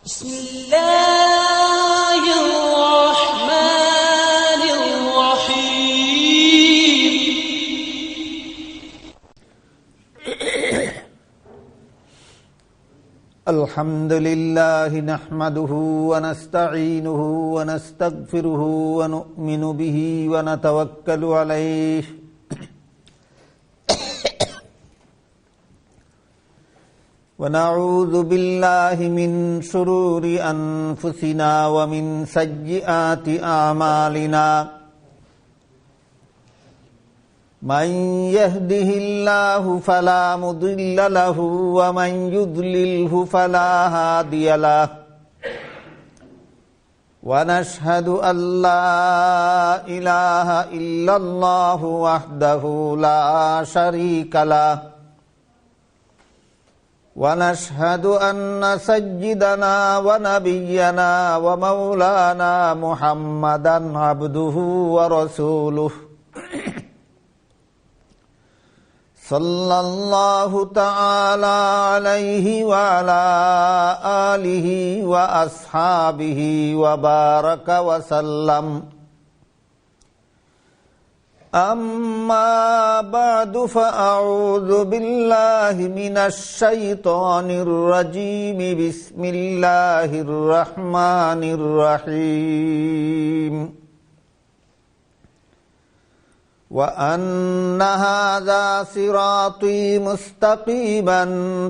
بسم الله الرحمن الرحيم الحمد لله نحمده ونستعينه ونستغفره ونؤمن به ونتوكل عليه ونعوذ بالله من شرور أنفسنا ومن سيئات أعمالنا من يهده الله فلا مضل له ومن يضلله فلا هادي له ونشهد أن لا إله إلا الله وحده لا شريك له ونشهد أن سيدنا ونبينا ومولانا محمدا عبده ورسوله صلى الله تعالى عليه وعلى آله وأصحابه وبارك وسلم أما بعد فأعوذ بالله من الشيطان الرجيم بسم الله الرحمن الرحيم وأن هذا صراطي مستقيما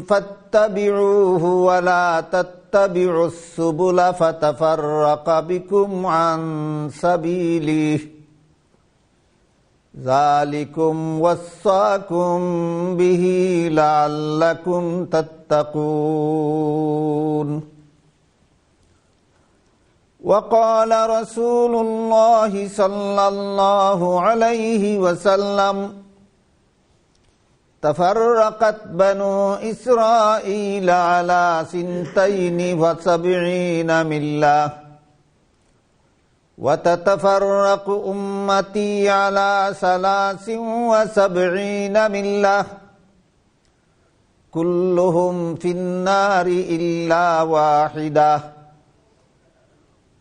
فاتبعوه ولا تتبعوا السبل فتفرق بكم عن سبيله ذلكم وصاكم به لعلكم تتقون وقال رسول الله صلى الله عليه وسلم تفرقت بنو إسرائيل على 72 ملة وتتفرق أمتي على 73 ملة كلهم في النار إلا واحدة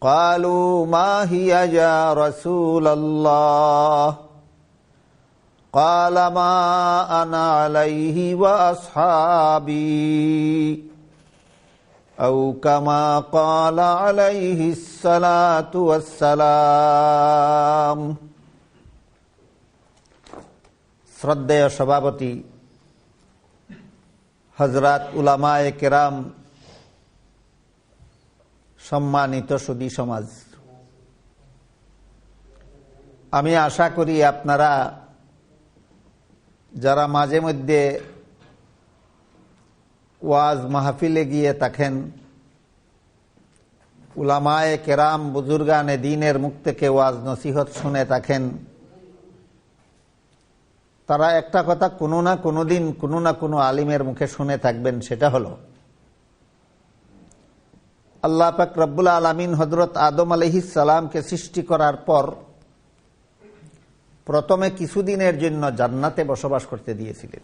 قالوا ما هي يا رسول الله قال ما أنا عليه وأصحابي أو كما قال عليه الصلاة والسلام শ্রদ্ধেয় সভাপতি হযরত উলামায়ে কেরাম, সম্মানিত সুধী সমাজ, আমি আশা করি আপনারা যারা মাঝে মধ্যে ওয়াজ মাহফিলে গিয়ে থাকেন, উলামায়ে কেরাম বুজুর্গানে দ্বীনের মুখ থেকে ওয়াজ নসিহত শুনে থাকেন, তারা একটা কথা কোনো না কোনো দিন কোনো না কোনো আলিমের মুখে শুনে থাকবেন। সেটা হলো আল্লাহ পাক রব্বুল আলামিন হযরত আদম আলাইহিস সালামকে সৃষ্টি করার পর প্রথমে কিছুদিনের জন্য জান্নাতে বসবাস করতে দিয়েছিলেন।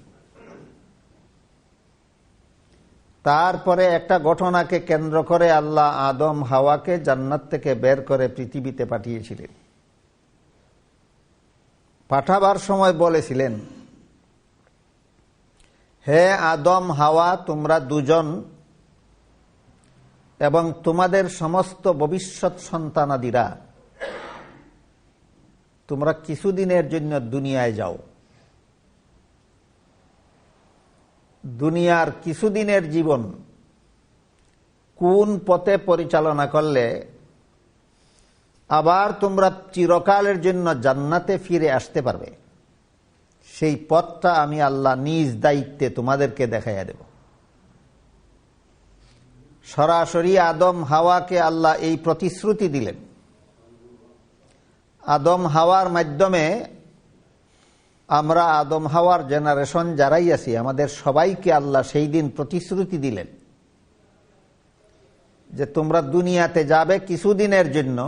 তারপরে একটা ঘটনাকে কেন্দ্র করে আল্লাহ আদম হাওয়াকে জান্নাত থেকে বের করে পৃথিবীতে পাঠিয়েছিলেন। পাঠাবার সময় বলেছিলেন, হে আদম হাওয়া, তোমরা দুজন এবং তোমাদের সমস্ত ভবিষ্যৎ সন্তানাদিরা তোমরা কিছুদিনের জন্য দুনিয়ায় যাও। দুনিয়ার কিছুদিনের জীবন কোন পথে পরিচালনা করলে আবার তোমরা চিরকালের জন্য জান্নাতে ফিরে আসতে পারবে, সেই পথটা আমি আল্লাহ নিজ দায়িত্বে তোমাদেরকে দেখাইয়া দেব। সরাসরি আদম হাওয়াকে আল্লাহ এই প্রতিশ্রুতি দিলেন। আদম হাওয়ার মাধ্যমে আমরা আদম হাওয়ার জেনারেশন যারাই আছি, আমাদের সবাইকে আল্লাহ সেই দিন প্রতিশ্রুতি দিলেন যে তোমরা দুনিয়াতে যাবে কিছুদিনের জন্য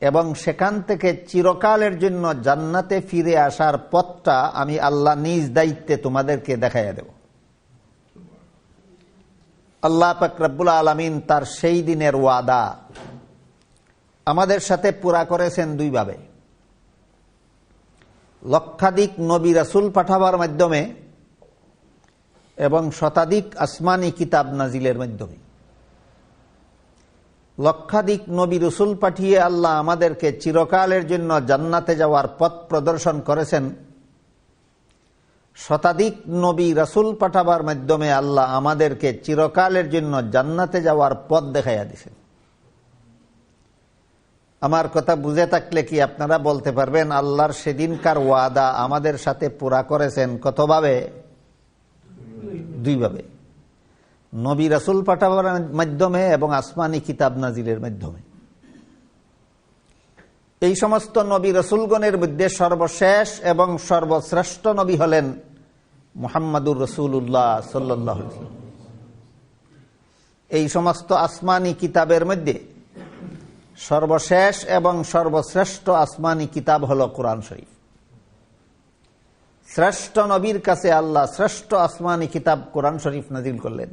এবং সেখান থেকে চিরকালের জন্য জান্নাতে ফিরে আসার পথটা আমি আল্লাহ নিজ দায়িত্বে তোমাদেরকে দেখাইয়া দেব। আল্লাহ পাক রব্বুল আলামিন তার সেই দিনের ওয়াদা আমাদের সাথে পুরা করেছেন দুইভাবে, লক্ষাধিক নবী রাসূল পাঠাবার মাধ্যমে এবং শতাধিক আসমানি কিতাব নাজিলের মাধ্যমে। লক্ষাধিক নবী রাসূল পাঠিয়ে আল্লাহ আমাদেরকে চিরকালের জন্য জান্নাতে যাওয়ার পথ প্রদর্শন করেছেন। শতাধিক নবী রাসূল পাঠাবার মাধ্যমে আল্লাহ আমাদেরকে চিরকালের জন্য জান্নাতে যাওয়ার পথ দেখাইয়া দিয়েছেন। আমার কথা বুঝে থাকলে কি আপনারা বলতে পারবেন আল্লাহর সেদিনকার ওয়াদা আমাদের সাথে পুরা করেছেন কতভাবে? দুইভাবে, নবী রাসূল পাঠাবার মাধ্যমে এবং আসমানি কিতাব নাজিলের মাধ্যমে। এই সমস্ত নবী রাসূলগণের মধ্যে সর্বশেষ এবং সর্বশ্রেষ্ঠ নবী হলেন মুহাম্মাদুর রাসূলুল্লাহ সাল্লাল্লাহু আলাইহি ওয়াসাল্লাম। এই সমস্ত আসমানি কিতাবের মধ্যে সর্বশেষ এবং সর্বশ্রেষ্ঠ আসমানি কিতাব হল কোরআন শরীফ। শ্রেষ্ঠ নবীর কাছে আল্লাহ শ্রেষ্ঠ আসমানি কিতাব কোরআন শরীফ নাজিল করলেন।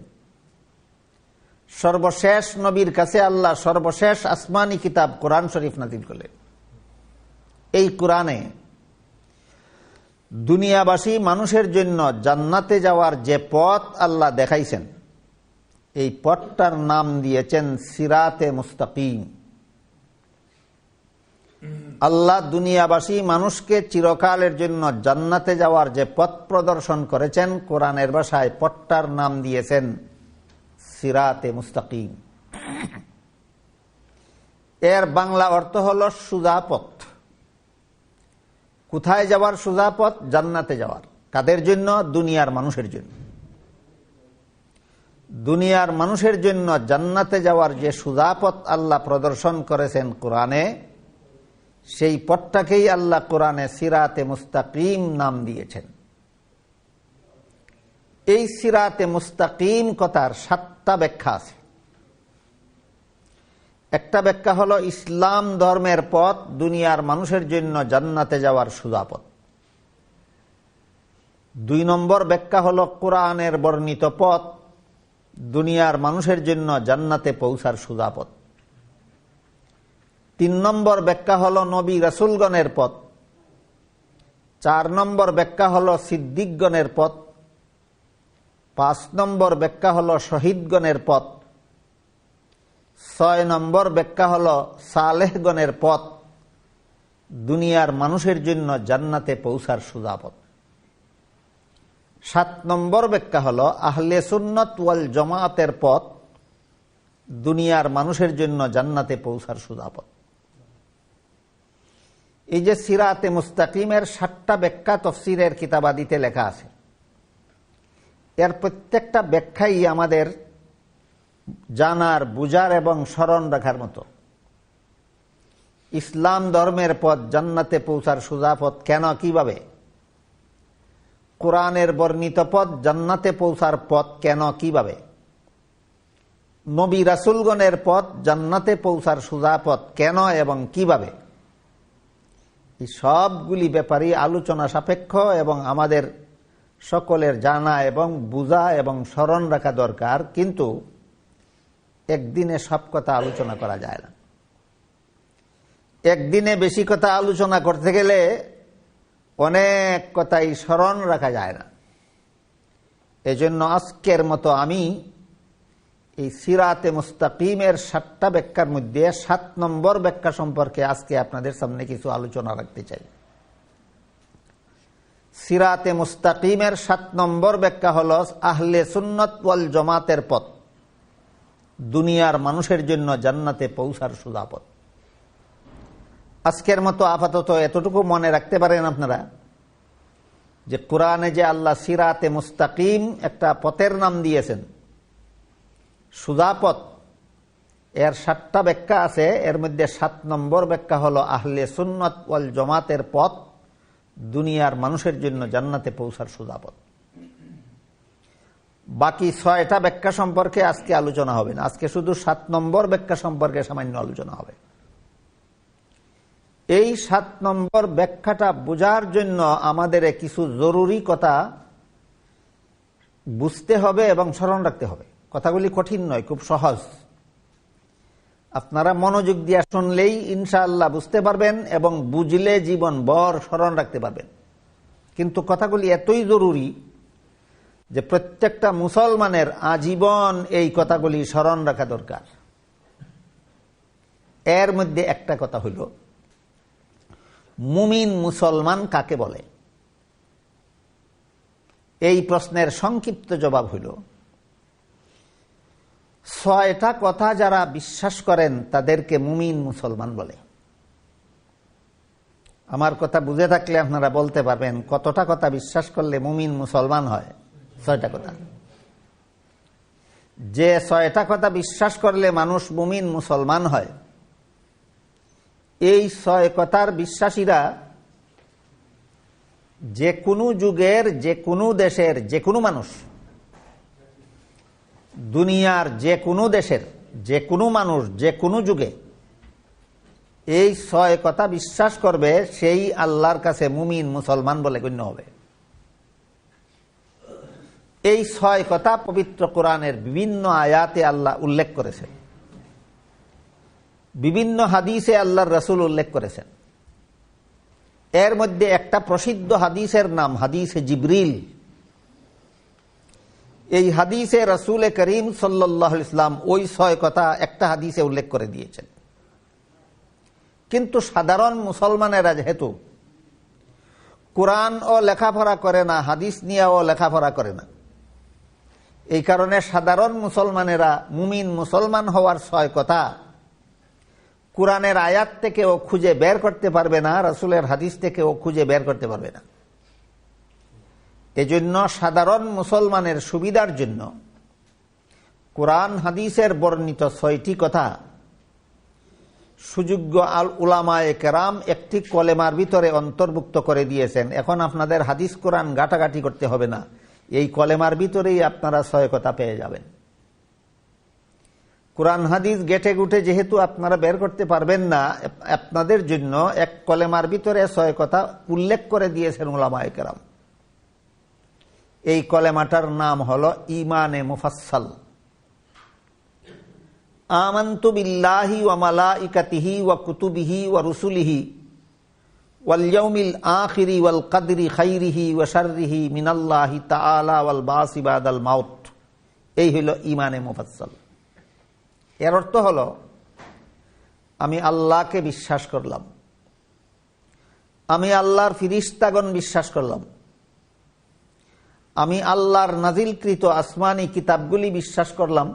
সর্বশেষ নবীর কাছে আল্লাহ সর্বশেষ আসমানি কিতাব কোরআন শরীফ নাজিল করলেন। এই কোরআনে দুনিয়াবাসী মানুষের জন্য জান্নাতে যাওয়ার যে পথ আল্লাহ দেখাইছেন, এই পথটার নাম দিয়েছেন সিরাতে মুস্তাকিম। আল্লাহ দুনিয়াবাসী মানুষকে চিরকালের জন্য জান্নাতে যাওয়ার যে পথ প্রদর্শন করেছেন, কোরআনের ভাষায় পথটার নাম দিয়েছেন সিরাতে মুস্তাকিম। এর বাংলা অর্থ হল সোজা পথ। কোথায় যাওয়ার সোজা পথ? জান্নাতে যাওয়ার। কাদের জন্য? দুনিয়ার মানুষের জন্য। দুনিয়ার মানুষের জন্য জান্নাতে যাওয়ার যে সোজা পথ আল্লাহ প্রদর্শন করেছেন কোরআনে, সেই পথটাকেই আল্লাহ কোরআনে সিরাতে মুস্তাকিম নাম দিয়েছেন। এই সিরাতে মুস্তাকিম কথার 7টা ব্যাখ্যা আছে। একটা ব্যাখ্যা হলো ইসলাম ধর্মের পথ, দুনিয়ার মানুষের জন্য জান্নাতে যাওয়ার সোজা পথ। 2 নম্বর ব্যাখ্যা হলো কোরআনের বর্ণিত পথ, দুনিয়ার মানুষের জন্য জান্নাতে পৌঁছার সোজা পথ। 3 নম্বর ব্যাখ্যা হলো নবী রাসূলগণের পথ। 4 নম্বর ব্যাখ্যা হলো সিদ্দিকগণের পথ। 5 নম্বর ব্যাখ্যা হলো শহীদগণের পথ। 6 নম্বর ব্যাখ্যা হলো সালেহগণের পথ, দুনিয়ার মানুষের জন্য জান্নাতে পৌঁছার সোজা পথ। 7 নম্বর ব্যাখ্যা হলো আহলে সুন্নাত ওয়াল জামাতের পথ, দুনিয়ার মানুষের জন্য জান্নাতে পৌঁছার সোজা পথ। এই যে সিরাতে মুস্তাকিমের 7টা ব্যাখ্যা তাফসীরের কিতাবাদিতে লেখা আছে, এর প্রত্যেকটা ব্যাখ্যাই আমাদের জানার, বুঝার এবং স্মরণ রাখার মতো। ইসলাম ধর্মের পথ, জান্নাতে পৌঁছার সোজা পথ কেন, কিভাবে? কোরআনের বর্ণিত পথ, জান্নাতে পৌঁছার পথ কেন, কিভাবে? নবী রাসূলগণের পথ, জান্নাতে পৌঁছার সোজা পথ কেন এবং কিভাবে? এই সবগুলি ব্যাপারই আলোচনা সাপেক্ষ এবং আমাদের সকলের জানা এবং বুঝা এবং স্মরণ রাখা দরকার। কিন্তু একদিনে সব কথা আলোচনা করা যায় না। একদিনে বেশি কথা আলোচনা করতে গেলে অনেক কথাই স্মরণ রাখা যায় না। এজন্য আজকের মতো আমি এই সিরাতে মুস্তাকিমের 7টা ব্যাখ্যার মধ্যে 7 নম্বর ব্যাখ্যা সম্পর্কে আজকে আপনাদের সামনে কিছু আলোচনা রাখতে চাই। সিরাতে মুস্তাকিমের 7 নম্বর ব্যাখ্যা হল আহলে সুন্নাত ওয়াল জামাতের পথ, দুনিয়ার মানুষের জন্য জান্নাতে পৌঁছার সোজা পথ। আজকের মতো আপাতত এতটুকু মনে রাখতে পারেন আপনারা যে কোরআনে যে আল্লাহ সিরাতে মুস্তাকিম একটা পথের নাম দিয়েছেন, সোজা পথ, এর 7টা ব্যাখ্যা আছে। এর মধ্যে 7 নম্বর ব্যাখ্যা হলো আহলে সুন্নাত ওয়াল জামাতের পথ, দুনিয়ার মানুষের জন্য জান্নাতে পৌঁছার সোজা পথ। বাকি 6টা ব্যাখ্যা সম্পর্কে আজকে আলোচনা হবে না। আজকে শুধু 7 নম্বর ব্যাখ্যা সম্পর্কে সামান্য আলোচনা হবে। এই 7 নম্বর ব্যাখ্যাটা বোঝার জন্য আমাদের কিছু জরুরি কথা বুঝতে হবে এবং স্মরণ রাখতে হবে। কথাগুলি কঠিন নয়, খুব সহজ। আপনারা মনোযোগ দিয়ে শুনলেই ইনশাআল্লাহ বুঝতে পারবেন এবং বুঝলে জীবন ভর স্মরণ রাখতে পারবেন। কিন্তু কথাগুলি এতই জরুরি যে প্রত্যেকটা মুসলমানের আজীবন এই কথাগুলি স্মরণ রাখা দরকার। এর মধ্যে একটা কথা হইল, মুমিন মুসলমান কাকে বলে? এই প্রশ্নের সংক্ষিপ্ত জবাব হইল, 6টা কথা যারা বিশ্বাস করেন তাদেরকে মুমিন মুসলমান বলে। আমার কথা বুঝে থাকলে আপনারা বলতে পারবেন কতটা কথা বিশ্বাস করলে মুমিন মুসলমান হয়। 6টা কথা। যে 6টা কথা বিশ্বাস করলে মানুষ মুমিন মুসলমান হয়, এই 6 কথার বিশ্বাসীরা যে কোনো যুগের, যে কোনো দেশের, যে কোনো মানুষ, দুনিয়ার যে কোনো দেশের যে কোনো মানুষ যে কোনো যুগে এই 6 কথা বিশ্বাস করবে, সেই আল্লাহর কাছে মুমিন মুসলমান বলে গণ্য হবে। এই 6 কথা পবিত্র কোরআনের বিভিন্ন আয়াতে আল্লাহ উল্লেখ করেছেন, বিভিন্ন হাদিসে আল্লাহর রাসূল উল্লেখ করেছেন। এর মধ্যে একটা প্রসিদ্ধ হাদিসের নাম হাদিসে জিবরিল। এই হাদিসে রাসূল করিম সাল্লাল্লাহু আলাইহি ওয়াসাল্লাম ওই 6 কথা একটা হাদিসে উল্লেখ করে দিয়েছেন। কিন্তু সাধারণ মুসলমানেরা যেহেতু কোরআন ও লেখাপড়া করে না, হাদিস নিয়েও লেখাপড়া করে না, এই কারণে সাধারণ মুসলমানেরা মুমিন মুসলমান হওয়ার 6 কথা কোরআনের আয়াত থেকেও খুঁজে বের করতে পারবে না, রাসূলের হাদিস থেকেও খুঁজে বের করতে পারবে না। এজন্য সাধারণ মুসলমানের সুবিধার জন্য কোরআন হাদিসের বর্ণিত 6টি কথা সুযোগ্য উলামায়ে কেরাম একটি কলেমার ভিতরে অন্তর্ভুক্ত করে দিয়েছেন। এখন আপনাদের হাদিস কোরআন ঘাটাঘাটি করতে হবে না, এই কলেমার ভিতরেই আপনারা 6 কথা পেয়ে যাবেন। কোরআন হাদিস গেটে গুটে যেহেতু আপনারা বের করতে পারবেন না, আপনাদের জন্য এক কলেমার ভিতরে 6 কথা উল্লেখ করে দিয়েছেন উলামায়ে কেরাম। এই কলেমাটার নাম হলো ঈমানে মুফাসসাল। আমানতু বিল্লাহি ওয়া মালাইকাতিহি ওয়া কুতুবিহি ওয়া রুসুলিহি ওয়াল ইয়াউমিল আখিরি ওয়াল কদরি খাইরিহি ওয়া শাররিহি মিনাল্লাহি তাআলা ওয়াল বাসি বাদাল মাউত। এই হলো ঈমানে মুফাসসাল। এর অর্থ হলো আমি আল্লাহকে বিশ্বাস করলাম, আমি আল্লাহর ফিরিস্তাগণ বিশ্বাস করলাম, আমি আল্লাহর নাজিলকৃত আসমানি কিতাবগুলি বিশ্বাস করলাম,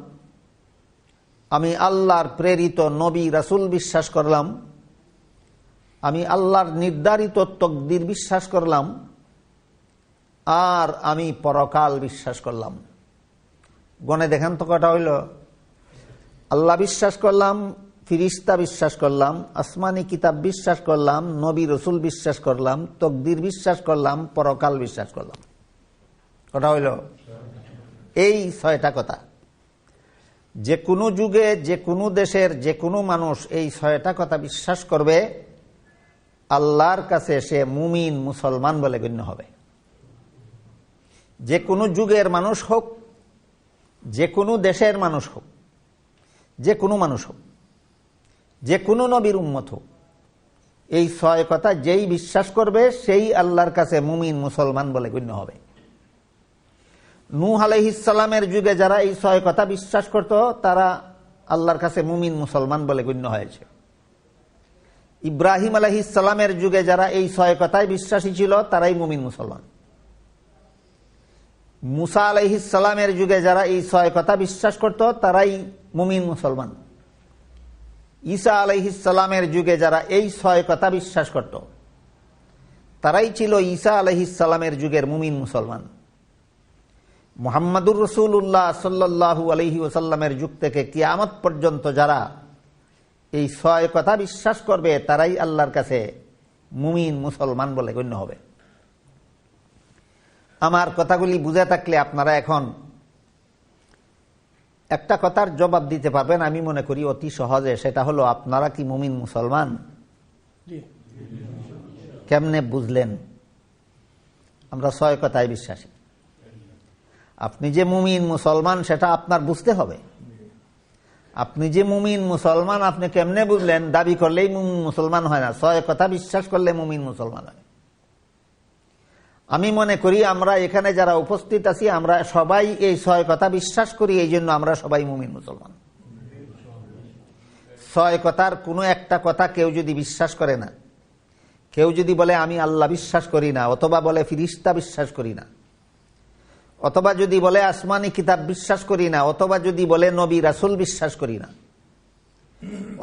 আমি আল্লাহর প্রেরিত নবী রাসূল বিশ্বাস করলাম, আমি আল্লাহর নির্ধারিত তকদির বিশ্বাস করলাম, আর আমি পরকাল বিশ্বাস করলাম। গণে দেখেন তো কটা হইল? আল্লাহ বিশ্বাস করলাম, ফিরিস্তা বিশ্বাস করলাম, আসমানি কিতাব বিশ্বাস করলাম, নবী রাসূল বিশ্বাস করলাম, তকদির বিশ্বাস করলাম, পরকাল বিশ্বাস করলাম। কটা হইল? এই 6টা কথা যে কোনো যুগে যে কোনো দেশের যে কোনো মানুষ এই 6টা কথা বিশ্বাস করবে, আল্লাহর কাছে সে মুমিন মুসলমান বলে গণ্য হবে। যে কোনো যুগের মানুষ হোক, যে কোনো দেশের মানুষ হোক, যে কোনো মানুষ হোক, যে কোনো নবীর উম্মত হোক, এই 6 কথা যেই বিশ্বাস করবে সেই আল্লাহর কাছে মুমিন মুসলমান বলে গণ্য হবে। নূহ আলাইহিস সালামের যুগে যারা এই 6 কথা বিশ্বাস করত তারা আল্লাহর কাছে মুমিন মুসলমান বলে গণ্য হয়েছে। ইব্রাহিম আলাইহিস সালামের যুগে যারা এই 6 কথায় বিশ্বাসী ছিল তারাই মুমিন মুসলমান। মুসা আলাইহিস সালামের যুগে যারা এই 6 কথা বিশ্বাস করত তারাই মুমিন মুসলমান। ঈসা আলাইহিস সালামের যুগে যারা এই 6 কথা বিশ্বাস করত তারাই ছিল ঈসা আলাইহিস সালামের যুগের মুমিন মুসলমান। মুহাম্মাদুর রাসূলুল্লাহ সাল্লাল্লাহু আলাইহি ওয়াসাল্লামের যুগ থেকে কিয়ামত পর্যন্ত যারা এই 6 কথা বিশ্বাস করবে তারাই আল্লাহর কাছে মুমিন মুসলমান বলে গণ্য হবে। আমার কথাগুলি বুঝে থাকলে আপনারা এখন একটা কথার জবাব দিতে পারবেন, আমি মনে করি অতি সহজে। সেটা হলো, আপনারা কি মুমিন মুসলমান? কেমনে বুঝলেন? আমরা 6 কথায় বিশ্বাসী। আপনি যে মুমিন মুসলমান সেটা আপনার বুঝতে হবে। আপনি যে মুমিন মুসলমান আপনি কেমনে বুঝলেন? দাবি করলেই মুমিন মুসলমান হয় না, 6 কথা বিশ্বাস করলে মুমিন মুসলমান হয়। আমি মনে করি আমরা এখানে যারা উপস্থিত আছি আমরা সবাই এই 6 কথা বিশ্বাস করি, এই জন্য আমরা সবাই মুমিন মুসলমান। 6 কথার কোনো একটা কথা কেউ যদি বিশ্বাস করে না, কেউ যদি বলে আমি আল্লাহ বিশ্বাস করি না, অথবা বলে ফিরিস্তা বিশ্বাস করি না, অথবা যদি বলে আসমানি কিতাব বিশ্বাস করি না, অথবা যদি বলে নবী রাসূল বিশ্বাস করি না,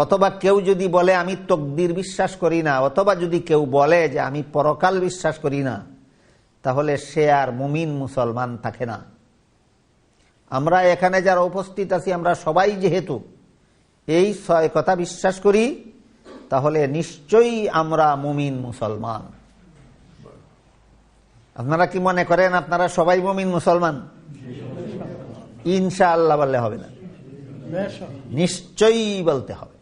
অথবা কেউ যদি বলে আমি তকদির বিশ্বাস করি না, অথবা যদি কেউ বলে যে আমি পরকাল বিশ্বাস করি না, তাহলে সে আর মুমিন মুসলমান থাকে না। আমরা এখানে যারা উপস্থিত আছি আমরা সবাই যেহেতু এই 6 কথা বিশ্বাস করি, তাহলে নিশ্চয়ই আমরা মুমিন মুসলমান। আপনারা কি মনে করেন আপনারা সবাই মুমিন মুসলমান? ইনশাআল্লাহ বললে হবে না, নিশ্চয়ই বলতে হবে।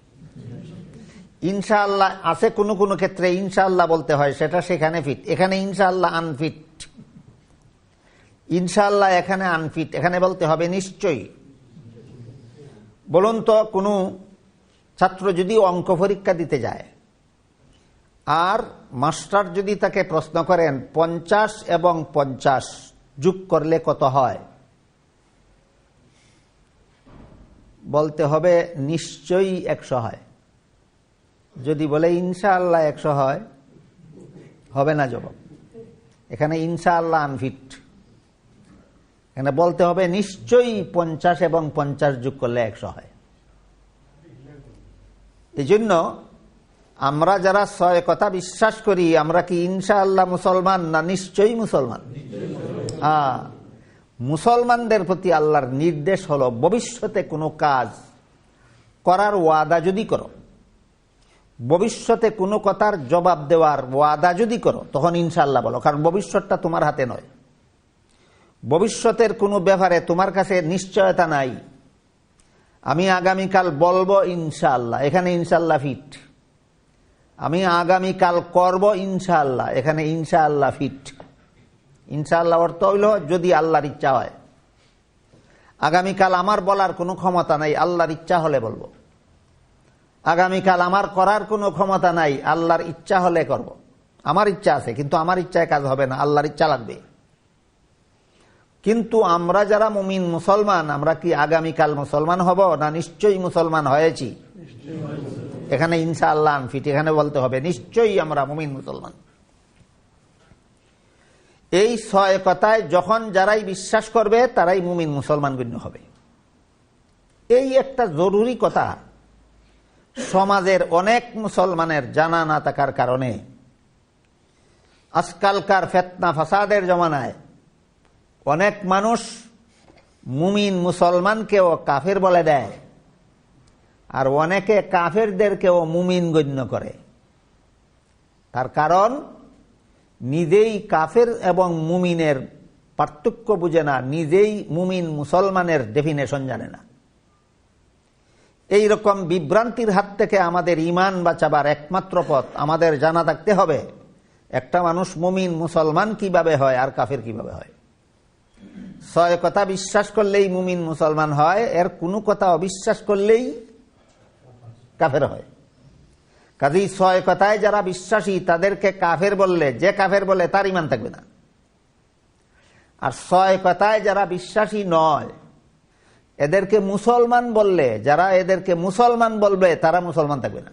ইনশাআল্লাহ আছে কোনো কোনো ক্ষেত্রে ইনশাআল্লাহ বলতে হয়, সেটা সেখানে ফিট, এখানে ইনশাআল্লাহ আনফিট। ইনশাআল্লাহ এখানে আনফিট, এখানে বলতে হবে নিশ্চয়ই। বলুন তো, কোনো ছাত্র যদি অঙ্ক পরীক্ষা দিতে যায় আর মাস্টার যদি তাকে প্রশ্ন করেন 50 এবং 50 যোগ করলে কত হয়, বলতে হবে নিশ্চয়ই 100 হয়। যদি বলে ইনশাআল্লাহ 100 হয়, হবে না জবাব। এখানে ইনশাআল্লাহ আনফিট, এখানে বলতে হবে নিশ্চয়ই 50 এবং 50 যোগ করলে 100 হয়। এই জন্য আমরা যারা 6 কথা বিশ্বাস করি আমরা কি ইনশাআল্লাহ মুসলমান না নিশ্চয়ই মুসলমান? মুসলমানদের প্রতি আল্লাহর নির্দেশ হলো ভবিষ্যতে কোনো কাজ করার ওয়াদা যদি করো, ভবিষ্যতে কোনো কথার জবাব দেওয়ার ওয়াদা যদি করো, তখন ইনশাআল্লাহ বলো, কারণ ভবিষ্যৎটা তোমার হাতে নয়। ভবিষ্যতের কোনো ব্যাপারে তোমার কাছে নিশ্চয়তা নাই। আমি আগামীকাল বলবো ইনশাআল্লাহ, এখানে ইনশাআল্লাহ ফিট। আমি আগামীকাল করব ইনশাআল্লাহ, এখানে ইনশাআল্লাহ ফিট। ইনশাআল্লাহ অর্থ হইল যদি আল্লাহর ইচ্ছা হয়। আগামীকাল আমার বলার কোনো ক্ষমতা নাই, আল্লাহর ইচ্ছা হলে বলবো। আগামীকাল আমার করার কোনো ক্ষমতা নাই, আল্লাহর ইচ্ছা হলে করব। আমার ইচ্ছা আছে কিন্তু আমার ইচ্ছায় কাজ হবে না, আল্লাহর ইচ্ছা লাগবে। কিন্তু আমরা যারা মুমিন মুসলমান আমরা কি আগামীকাল মুসলমান হব না নিশ্চয়ই মুসলমান হয়েছি? এখানে ইনশাআল্লাহ আনফিট, এখানে বলতে হবে নিশ্চয়ই আমরা মুমিন মুসলমান। এই 6 কথায় যখন যারাই বিশ্বাস করবে তারাই মুমিন মুসলমান গণ্য হবে। এই একটা জরুরি কথা সমাজের অনেক মুসলমানের জানা না থাকার কারণে আজকালকার ফিতনা ফাসাদের জমানায় অনেক মানুষ মুমিন মুসলমানকেও কাফের বলে দেয়, আর অনেকে কাফেরদেরকেও মুমিন গণ্য করে। তার কারণ নিজেই কাফের এবং মুমিনের পার্থক্য বুঝে না, নিজেই মুমিন মুসলমানের ডেফিনেশন জানে না। এই রকম বিভ্রান্তির হাত থেকে আমাদের ঈমান বাঁচাবার একমাত্র পথ আমাদের জানা থাকতে হবে একটা মানুষ মুমিন মুসলমান কিভাবে হয় আর কাফের কিভাবে হয়। 6 কথা বিশ্বাস করলেই মুমিন মুসলমান হয়, এর কোনো কথা অবিশ্বাস করলেই কাফের হয়। কাজেই 6 কথায় যারা বিশ্বাসী তাদেরকে কাফের বললে, যে কাফের বলে তার ঈমান থাকবে না। আর 6 কথায় যারা বিশ্বাসী নয় এদেরকে মুসলমান বললে, যারা এদেরকে মুসলমান বলবে তারা মুসলমান থাকবে না।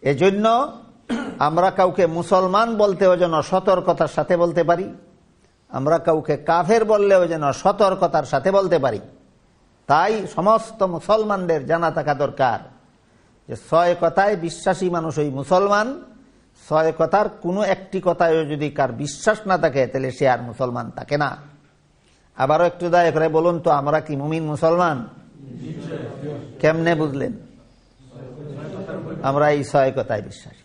এজন্য আমরা কাউকে মুসলমান বলতেও যেন সতর্কতার সাথে বলতে পারি, আমরা কাউকে কাফের বললেও যেন সতর্কতার সাথে বলতে পারি। তাই সমস্ত মুসলমানদের জানা থাকা দরকার যে 6 কথায় বিশ্বাসী মানুষ ওই মুসলমান। 6 কথার কোনো একটি কথায় যদি কার বিশ্বাস না থাকে তাহলে সে আর মুসলমান থাকে না। আবারও একটু দয়া করে বলুন তো, আমরা কি মুমিন মুসলমান? কেমনে বুঝলেন? আমরা এই 6 কথায় বিশ্বাসী।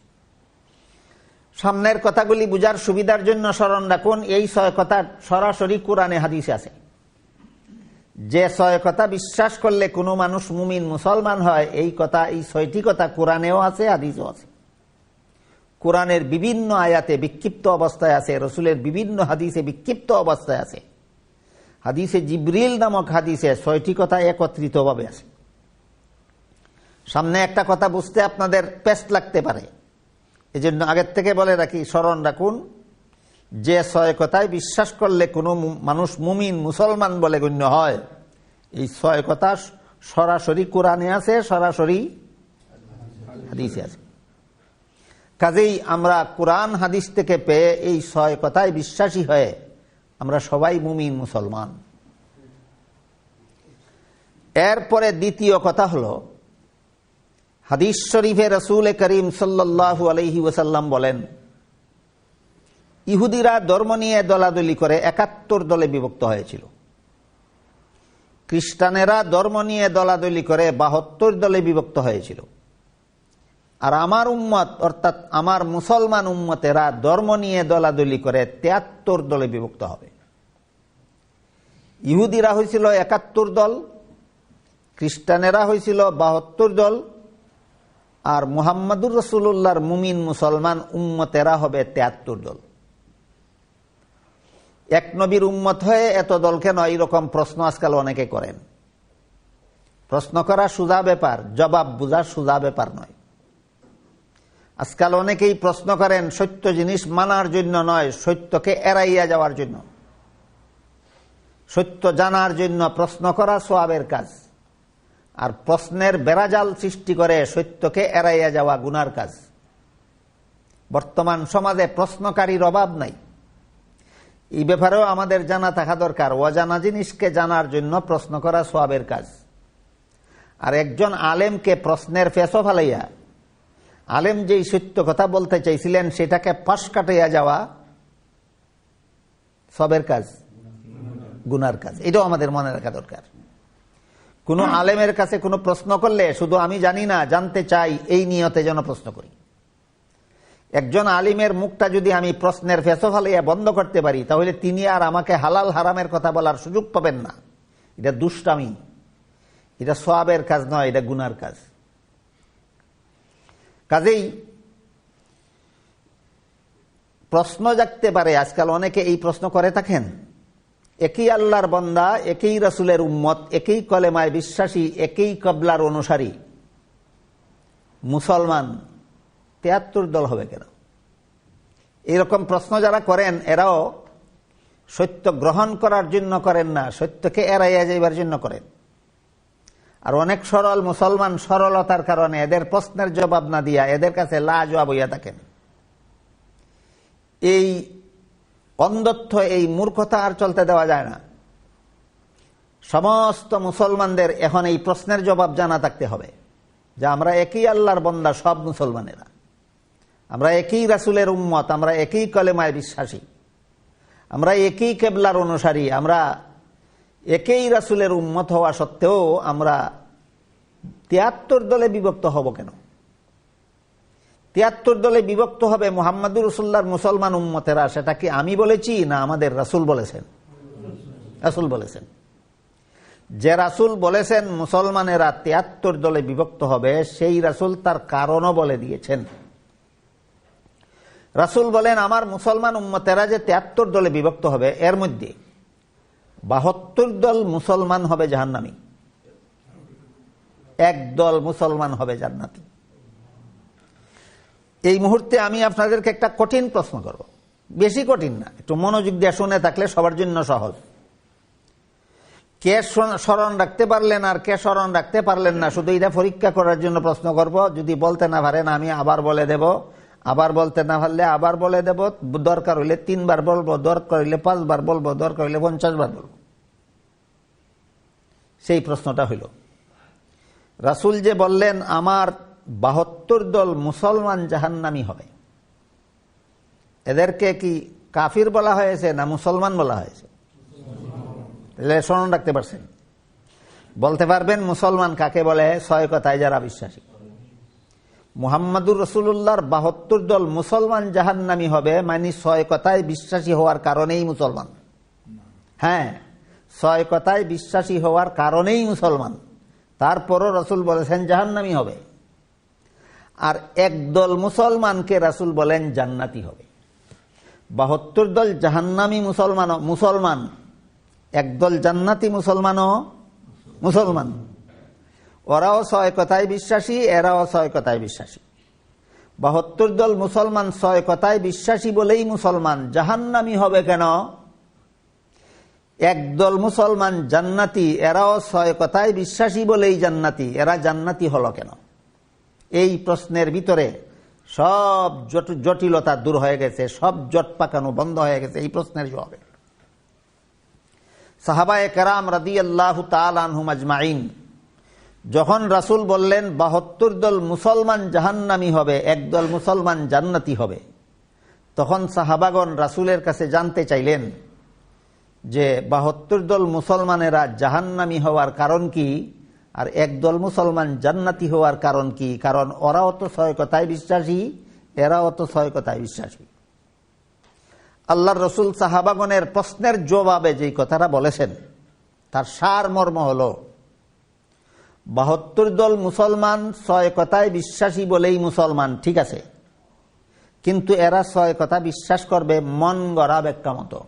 সামনের কথাগুলি বুঝার সুবিধার জন্য স্মরণ রাখুন, এই 6 কথা সরাসরি কোরআনে হাদিসে আছে। যে 6 কথা বিশ্বাস করলে কোনো মানুষ মুমিন মুসলমান হয়, এই কথা, এই 6টি কথা কোরআনেও আছে, হাদিসেও আছে। কোরআনের বিভিন্ন আয়াতে বিক্ষিপ্ত অবস্থায় আছে, রসুলের বিভিন্ন হাদিসে বিক্ষিপ্ত অবস্থায় আছে। হাদিসে জিবরিল নামক হাদিসে 6টি কথা একত্রিতভাবে আছে। সামনে একটা কথা বুঝতে আপনাদের পেস্ট লাগতে পারে, এজন্য আগের থেকে বলে রাখি, স্মরণ রাখুন যে 6 কথায় বিশ্বাস করলে কোনো মানুষ মুমিন মুসলমান বলে গণ্য হয়, এই 6 কথা সরাসরি কোরআনে আছে, সরাসরি হাদিসে আছে। কাজেই আমরা কোরআন হাদিস থেকে পেয়ে এই 6 কথায় বিশ্বাসী হয়ে আমরা সবাই মুমিন মুসলমান। এরপরে দ্বিতীয় কথা হলো, হাদিস শরীফে রাসূল করিম সাল্লাল্লাহু আলাইহি ওয়াসাল্লাম বলেন, ইহুদিরা ধর্ম নিয়ে দলাদলি করে 71 দলে বিভক্ত হয়েছিল, খ্রিস্টানেরা ধর্ম নিয়ে দলাদলি করে 72 দলে বিভক্ত হয়েছিল, আর আমার উম্মত অর্থাৎ আমার মুসলমান উম্মতেরা ধর্ম নিয়ে দলাদলি করে 73 দলে বিভক্ত হবে। ইহুদিরা হয়েছিল 71 দল, খ্রিস্টানেরা হয়েছিল 72 দল, আর মুহাম্মদুর রাসূলুল্লাহর মুমিন মুসলমান উম্মতেরা হবে 73 দল। এক নবীর উম্মত হয়ে এত দল কেন? এইরকম প্রশ্ন আজকাল অনেকে করেন। প্রশ্ন করা সোজা ব্যাপার, জবাব বোঝা সোজা ব্যাপার নয়। আজকাল অনেকেই প্রশ্ন করেন সত্য জিনিস মানার জন্য নয়, সত্যকে এড়াইয়া যাওয়ার জন্য। সত্য জানার জন্য প্রশ্ন করা সওয়াবের কাজ, আর প্রশ্নের বেড়াজাল সৃষ্টি করে সত্যকে এড়াইয়া যাওয়া গুনার কাজ। বর্তমান সমাজে প্রশ্নকারীর অভাব নাই, এই ব্যাপারেও আমাদের জানা থাকা দরকার। অজানা জিনিসকে জানার জন্য প্রশ্ন করা সওয়াবের কাজ। আর একজন আলেমকে প্রশ্নের ফেঁসো ফালাইয়া আলেম যেই সত্য কথা বলতে চাইছিলেন সেটাকে পাশ কাটাইয়া যাওয়া সবের কাজ, গুনার কাজ। এটাও আমাদের মনে রাখা দরকার। কোন আলেমের কাছে কোনো প্রশ্ন করলে শুধু আমি জানি না, জানতে চাই, এই নিয়তে যেন প্রশ্ন করি। একজন আলিমের মুখটা যদি আমি প্রশ্নের ফেঁসো ফালাইয়া বন্ধ করতে পারি, তাহলে তিনি আর আমাকে হালাল হারামের কথা বলার সুযোগ পাবেন না। এটা দুষ্টামি, এটা সওয়াবের কাজ নয়, এটা গুনার কাজ। কাজেই প্রশ্ন জাগতে পারে, আজকাল অনেকে এই প্রশ্ন করে থাকেন, একই আল্লাহর বান্দা, একই রাসূলের উম্মত, একই কলেমায় বিশ্বাসী, একই কিবলার অনুসারী মুসলমান 73 দল হবে কেন? এরকম প্রশ্ন যারা করেন এরাও সত্য গ্রহণ করার জন্য করেন না, সত্যকে এড়াইয়া যাইবার জন্য করেন। আর অনেক সরল মুসলমান সরলতার কারণে এদের প্রশ্নের জবাব না দিয়া এদের কাছে লাজবাব হইয়া থাকেন। এই অন্ধত্ব, এই মূর্খতা আর চলতে দেওয়া যায় না। সমস্ত মুসলমানদের এখন এই প্রশ্নের জবাব জানা থাকতে হবে যে আমরা একই আল্লাহর বান্দা, সব মুসলমানেরা, আমরা একই রাসূলের উম্মত, আমরা একই কলেমায় বিশ্বাসী, আমরা একই কিবলার অনুসারী, আমরা একই রাসূলের উম্মত হওয়া সত্ত্বেও আমরা 73 দলে বিভক্ত হব কেন? 73 দলে বিভক্ত হবে মুহাম্মদুর রাসূলুল্লাহর মুসলমান উম্মতেরা। সেটা কি আমি বলেছি না আমাদের রাসূল বলেছেন? রাসূল বলেছেন। যে রাসূল বলেছেন মুসলমানেরা 73 দলে বিভক্ত হবে, সেই রাসূল তার কারণও বলে দিয়েছেন। রাসূল বলেন আমার মুসলমান উম্মতেরা যে 73 দলে বিভক্ত হবে, এর মধ্যে 72 দল মুসলমান হবে জাহান্নামী, 1 দল মুসলমান হবে জান্নাতি। এই মুহূর্তে আমি আপনাদেরকে একটা কঠিন প্রশ্ন করব, বেশি কঠিন না, একটু মনোযোগ দিয়ে শুনে থাকলে সবার জন্য সহজ। কে স্মরণ রাখতে পারলেন আর কে স্মরণ রাখতে পারলেন না, শুধু এটা পরীক্ষা করার জন্য প্রশ্ন করব। যদি বলতে না পারেন আমি আবার বলে দেব, আবার বলতে না পারলে আবার বলে দেব, দরকার হইলে 3 বার বলবো, দরকার হইলে 5 বার বলবো, দরকার হইলে 50 বার বলবো। সেই প্রশ্নটা হইল, রাসূল যে বললেন আমার 72 দল মুসলমান জাহান্নামী হবে, এদেরকে কি কাফির বলা হয়েছে না মুসলমান বলা হয়েছে? স্মরণ রাখতে পারছেন? বলতে পারবেন মুসলমান কাকে বলে? 6 কথায় যারা বিশ্বাসী। মুহাম্মদুর রাসূলুল্লাহর 72 দল মুসলমান জাহান্নামী হবে, মানে 6 কথায় বিশ্বাসী হওয়ার কারণেই মুসলমান। হ্যাঁ, 6 কথায় বিশ্বাসী হওয়ার কারণেই মুসলমান। তারপরও রাসূল বলেছেন জাহান্নামী হবে। আর 1 দল মুসলমানকে রাসূল বলেন জান্নাতি হবে। 72 দল জাহান্নামী মুসলমান একদল জান্নাতি মুসলমানও মুসলমান, ওরাও 6 কথায় বিশ্বাসী, এরাও 6 কথায় বিশ্বাসী। 72 দল মুসলমান 6 কথায় বিশ্বাসী বলেই মুসলমান, জাহান্নামী হবে কেন? একদল মুসলমান জান্নাতি, এরাও 6 কথায় বিশ্বাসী বলেই জান্নাতি, এরা জান্নাতি হলো কেন? এই প্রশ্নের ভিতরে সব জটিলতা দূর হয়ে গেছে, সব জট পাকানো বন্ধ হয়ে গেছে এই প্রশ্নের জবাবে। সাহাবায়ে কেরাম রাদিয়াল্লাহু তাআলা আনহুম আজমাইন যখন রাসূল বললেন 72 দল মুসলমান জাহান্নামী হবে, একদল মুসলমান জান্নাতি হবে, তখন সাহাবাগণ রাসূলের কাছে জানতে চাইলেন যে 72 দল মুসলমানেরা জাহান্নামী হওয়ার কারণ কি, আর একদল মুসলমান জান্নাতি হওয়ার কারণ কি? কারণ ওরাও তো 6 কথায় বিশ্বাসী, এরাও তো 6 কথায় বিশ্বাসী। আল্লাহর রাসূল সাহাবাগণের প্রশ্নের জবাবে যেই কথাটা বলেছেন তার সার মর্ম হলো 72 দল মুসলমান 6 কথায় বিশ্বাসী বলেই মুসলমান, ঠিক আছে, কিন্তু এরা 6 কথা বিশ্বাস করবে মন গড়া ব্যাখ্যা মতো।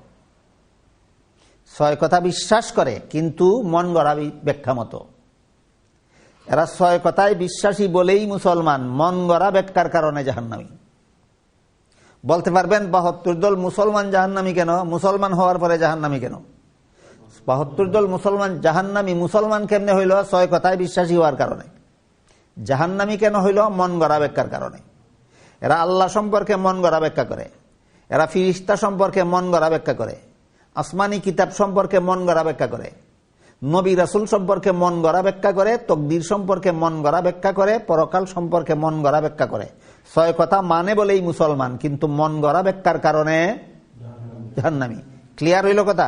6 কথা বিশ্বাস করে কিন্তু মন গড়া ব্যাখ্যা মতো। এরা 6 কথায় বিশ্বাসী বলেই মুসলমান, মন গড়া ব্যাখ্যার কারণে জাহান্নামী। বলতে পারবেন 72 দল মুসলমান জাহান্নামী কেন? মুসলমান হওয়ার পরে জাহান্নামী কেন? 72 দল মুসলমান জাহান্নামী মুসলমান কেমনে হইল? 6 কথায় বিশ্বাসী হওয়ার কারণে। জাহান্নামী কেন হইল? মন গড়া ব্যাখ্যার কারণে। এরা আল্লাহ সম্পর্কে মন গড়া ব্যাখ্যা করে, এরা ফিরিস্তা সম্পর্কে মন গড়া ব্যাখ্যা করে, আসমানি কিতাব সম্পর্কে মন গড়া ব্যাখ্যা করে, নবী রাসূল সম্পর্কে মন গড়া ব্যাখ্যা করে, তকদির সম্পর্কে মন গড়া ব্যাখ্যা করে, পরকাল সম্পর্কে মন গড়া ব্যাখ্যা করে। 6 কথা মানে বলেই মুসলমান, কিন্তু মন গড়া ব্যাখ্যার কারণে জাহান্নামী। ক্লিয়ার হইল কথা?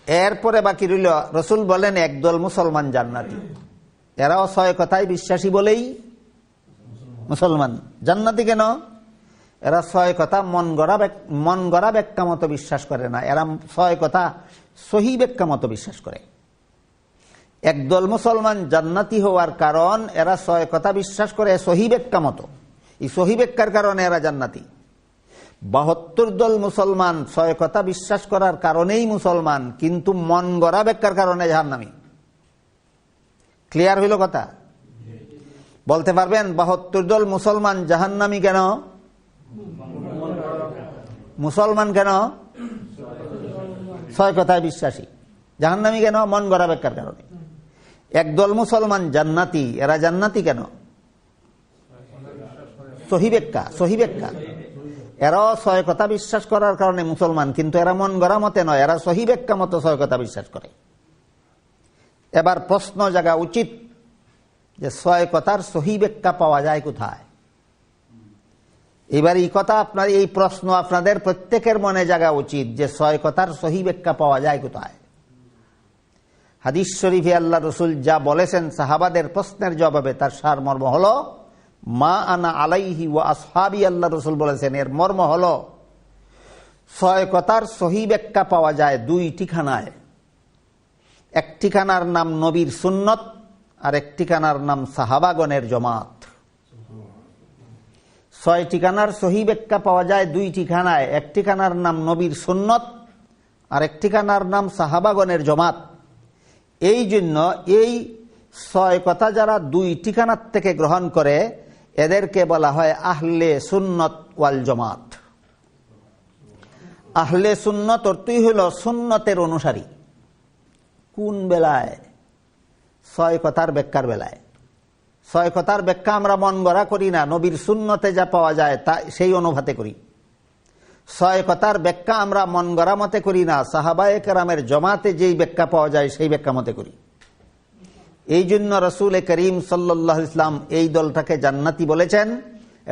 এরপরে বাকি রইল রাসূল বলেন একদল মুসলমান জান্নাতি, এরাও 6 কথায় বিশ্বাসী বলেই মুসলমান। জান্নাতি কেন? এরা 6 কথা মন গড়া ব্যাখ্যা মতো বিশ্বাস করে না, এরা 6 কথা সহি ব্যাখ্যা মতো বিশ্বাস করে। একদল মুসলমান জান্নাতি হওয়ার কারণ এরা 6 কথা বিশ্বাস করে সহি ব্যাখ্যা মতো, এই সহি ব্যাখ্যার কারণে এরা জান্নাতি। 72 দল মুসলমান 6 কথা বিশ্বাস করার কারণেই মুসলমান, কিন্তু মন গড়া ব্যাখ্যার কারণে জাহান্নামী। ক্লিয়ার হইল কথা? বলতে পারবেন 72 দল মুসলমান জাহান্নামী কেন? মুসলমান কেন? 6 কথায় বিশ্বাসী। জাহান্নামী কেন? মন গড়া ব্যাখ্যার কারণে। একদল মুসলমান জান্নাতি, এরা জান্নাতি কেন? সহি ব্যাখ্যা। এরাও 6 কথা বিশ্বাস করার কারণে মুসলমান, কিন্তু এরা মন গড়া মতে নয়, এরা সহি ব্যাখ্যা মতো 6 কথা বিশ্বাস করে। এবার প্রশ্ন জাগা উচিত যে 6 কথার সহি ব্যাখ্যা পাওয়া যায় কোথায়? এবার এই কথা এই প্রশ্ন আপনাদের প্রত্যেকের মনে জাগা উচিত যে 6 কথার সহি ব্যাখ্যা পাওয়া যায় কোথায়? হাদিস শরীফে আল্লাহ রাসূল যা বলেছেন সাহাবাদের প্রশ্নের জবাবে তার সারমর্ম হলো মা আনা আলাইহি ওয়া আসহাবি। আল্লাহ রাসূল বলেছেন এর মর্ম হলো 6 কথার সহি ব্যাখ্যা পাওয়া যায় 2 ঠিকানায়। এক ঠিকানার নাম নবীর সুন্নত, আর এক ঠিকানার নাম সাহাবাগণের জমাত। 6 ঠিকানার সহি ব্যাখ্যা পাওয়া যায় 2 ঠিকানায়, এক ঠিকানার নাম নবীর সুন্নত, আর এক ঠিকানার নাম সাহাবাগণের জমাত। এই জন্য এই 6 কথা যারা 2 ঠিকানার থেকে গ্রহণ করে এদেরকে বলা হয় আহলে সুন্নত ওয়াল জামাত। আহলে সুন্নত অর্থই হলো সুন্নতের অনুসারী। কোন বেলায়? 6 কথার ব্যাখ্যার বেলায়। 6 কথার ব্যাখ্যা আমরা মন গড়া করি না, নবীর সুন্নতে যা পাওয়া যায় তা সেই অনুভাতে করি। 6 কথার ব্যাখ্যা আমরা মন গড়া মতে করি না, সাহাবায়ে কেরামের জমাতে যেই ব্যাখ্যা পাওয়া যায় সেই ব্যাখ্যা মতে করি। এই জন্য রাসূল করিম সাল্লাল্লাহু আলাইহি ওয়াসাল্লাম এই দলটাকে জান্নাতি বলেছেন,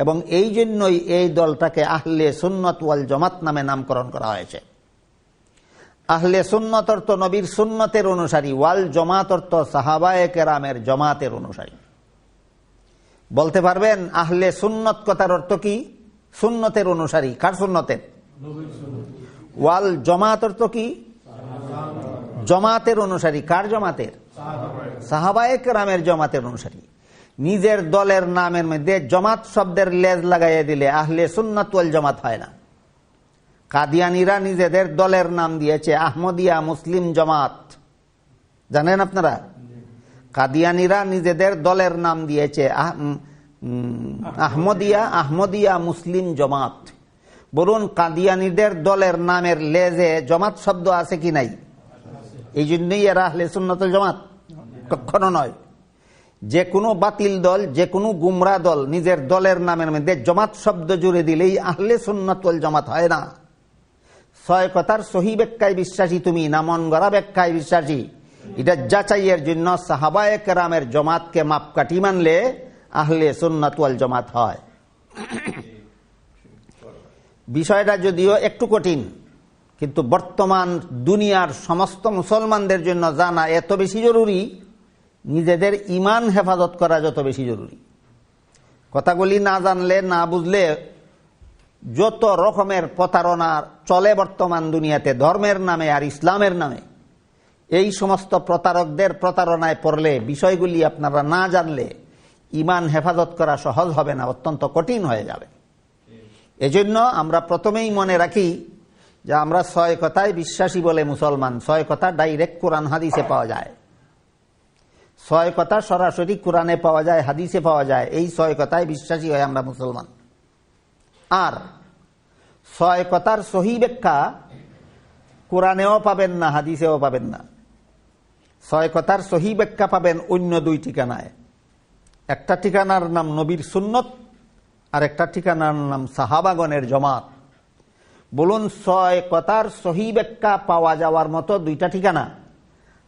এবং এই জন্যই এই দলটাকে আহলে সুন্নত ওয়াল জামাত নামে নামকরণ করা হয়েছে। আহলে সুন্নত অর্থ নবীর সুন্নতের অনুসারী, ওয়াল জামাত অর্থ সাহাবায়ে কেরামের জমাতের অনুসারী। বলতে পারবেন আহলে সুন্নত কথার অর্থ কি? সুন্নতের অনুসারী। কার সুন্নতের? ওয়াল জামাত অর্থ কি? জমাতের অনুসারী। কার জমাতের? সাহাবায়ে কেরামের জমাতের অনুসারী। নিজের দলের নামের মধ্যে জমাত শব্দের লেজ লাগাইয়া দিলে আহলে সুন্নাত ওয়াল জামাত হয় না। কাদিয়ানীরা নিজেদের দলের নাম দিয়েছে আহমদিয়া মুসলিম জামাত। জানেন আপনারা? কাদিয়ানীরা নিজেদের দলের নাম দিয়েছে আহমদিয়া মুসলিম জামাত। বলুন, কাদিয়ানীদের দলের নামের লেজে জামাত শব্দ আছে কি নাই? এই জন্যই এরা আহলে সুন্নাত ওয়াল জামাত? কখনো নয়। যে কোনো বাতিল দল, যে কোনো গুমরা দল নিজের দলের নামের মধ্যে জামাত শব্দ জুড়ে দিলেই আহলে সুন্নাত ওয়াল জামাত হয় না। ছয় কথার সহি ব্যাখ্যায় বিশ্বাসী তুমি না মন গড়া ব্যাখ্যায় বিশ্বাসী, এটা যাচাইয়ের জন্য সাহাবায়ে কেরামের জামাতকে মাপকাঠি মানলে আহলে সুন্নাত ওয়াল জামাত হয়। বিষয়টা যদিও একটু কঠিন, কিন্তু বর্তমান দুনিয়ার সমস্ত মুসলমানদের জন্য জানা এত বেশি জরুরি, নিজেদের ঈমান হেফাজত করা যত বেশি জরুরি। কথাগুলি না জানলে, না বুঝলে যত রকমের প্রতারণা চলে বর্তমান দুনিয়াতে ধর্মের নামে আর ইসলামের নামে, এই সমস্ত প্রতারকদের প্রতারণায় পড়লে, বিষয়গুলি আপনারা না জানলে ঈমান হেফাজত করা সহজ হবে না, অত্যন্ত কঠিন হয়ে যাবে। এজন্য আমরা প্রথমেই মনে রাখি যে আমরা ছয় কথায় বিশ্বাসী বলে মুসলমান। ছয় কথা ডাইরেক্ট কোরআন হাদিসে পাওয়া যায়, ছয় কথা সরাসরি কোরআনে পাওয়া যায়, হাদিসে পাওয়া যায়। এই ছয় কথায় বিশ্বাসী হয় আমরা মুসলমান। আর ছয় কথার সহি ব্যাখ্যা কোরআনেও পাবেন না, হাদিসেও পাবেন না। ছয় কথার সহি ব্যাখ্যা পাবেন অন্য দুই ঠিকানায়। একটা ঠিকানার নাম নবীর সুন্নত, আর একটা ঠিকানার নাম সাহাবাগণের জামাত। বলুন, ছয় কথার সহি ব্যাখ্যা পাওয়া যাওয়ার মতো দুইটা ঠিকানা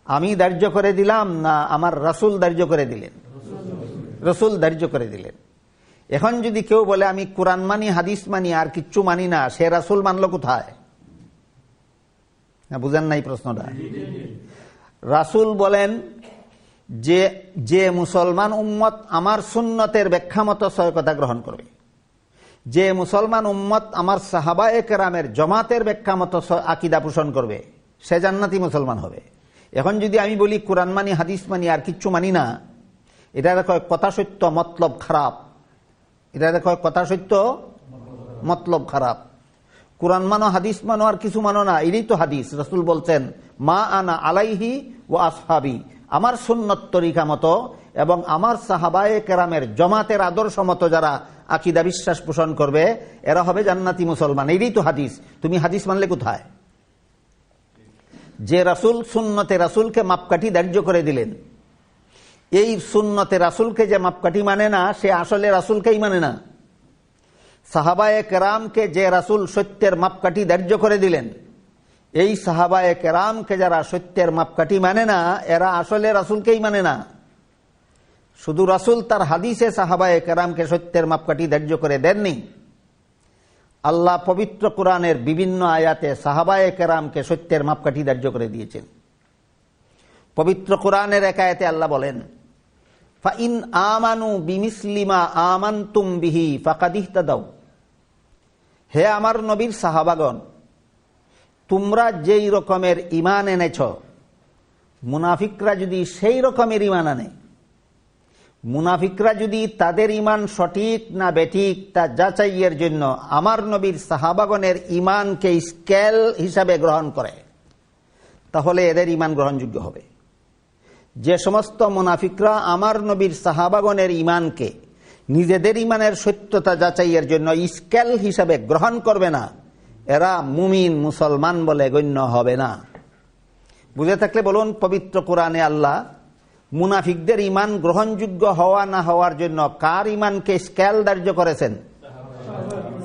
আমি ধার্য করে দিলাম না আমার রাসূল ধার্য করে দিলেন? রাসূল ধার্য করে দিলেন। এখন যদি কেউ বলে আমি কোরআন মানি, হাদিস মানি, আর কিচ্ছু মানি না, সে রাসূল মানলো কোথায়? বুঝেন নাই প্রশ্নটা? রাসূল বলেন যে যে মুসলমান উম্মত আমার সুন্নতের ব্যাখ্যা মতো ছয় কথা গ্রহণ করবে, যে মুসলমান উম্মত আমার সাহাবায়ে কেরামের জামাতের ব্যাখ্যা মতো আকীদা পোষণ করবে, সে জান্নাতি মুসলমান হবে। এখন যদি আমি বলি কোরআন মানি, হাদিস মানি, আর কিচ্ছু মানি না, এটা কয় কথা সত্য মতলব খারাপ। এটা কয় কথা সত্য মতলব খারাপ। কোরআন মানো, হাদিস মানো, আর কিছু মানো না, এটাই তো হাদিস। রাসূল বলছেন মা আনা আলাইহি ওয়া আসহাবি, আমার সুন্নত তরিকা মতো এবং আমার সাহাবায়ে কেরামের জামাতের আদর্শ মতো যারা আকীদা বিশ্বাস পোষণ করবে, এরা হবে জান্নাতি মুসলমান। এটাই তো হাদিস। তুমি হাদিস মানলে কোথায়? যে রাসূল সুন্নতে রাসূলকে মাপকাঠি ধার্য করে দিলেন, এই সুন্নতে রাসূলকে যে মাপকাঠি মানে না, সে আসলে রাসূলকেই মানে না। সাহাবায়ে কেরামকে যে রাসূল সত্যের মাপকাঠি ধার্য করে দিলেন, এই সাহাবায়ে কেরামকে যারা সত্যের মাপকাঠি মানে না, এরা আসলে রাসূলকেই মানে না। শুধু রাসূল তার হাদিসে সাহাবায়ে কেরামকে সত্যের মাপকাঠি ধার্য করে দেননি, আল্লাহ পবিত্র কোরআনের বিভিন্ন আয়াতে সাহাবায়ে কেরামকে সত্যের মাপকাঠি ধার্য করে দিয়েছেন। পবিত্র কোরআনের এক আয়াতে আল্লাহ বলেন ফাইন আমানু বিমিসলিমা আমানতুম বিহি ফাকাদ ইহতাদাউ, হে আমার নবীর সাহাবাগণ, তোমরা যেই রকমের ঈমান এনেছ, মুনাফিকরা যদি সেই রকমের ঈমান আনে, মুনাফিকরা যদি তাদের ঈমান সঠিক না বেঠিক তা যাচাইয়ের জন্য আমার নবীর সাহাবাগণের ঈমানকে স্কেল হিসাবে গ্রহণ করে, তাহলে এদের ঈমান গ্রহণযোগ্য হবে। যে সমস্ত মুনাফিকরা আমার নবীর সাহাবাগণের ঈমানকে নিজেদের ঈমানের সত্যতা যাচাইয়ের জন্য স্কেল হিসাবে গ্রহণ করবে না, এরা মুমিন মুসলমান বলে গণ্য হবে না। বুঝে থাকলে বলুন, পবিত্র কোরআনে আল্লাহ মুনাফিকদের ঈমান গ্রহণযোগ্য হওয়া না হওয়ার জন্য কার ঈমানকে স্কেল ধার্য করেছেন?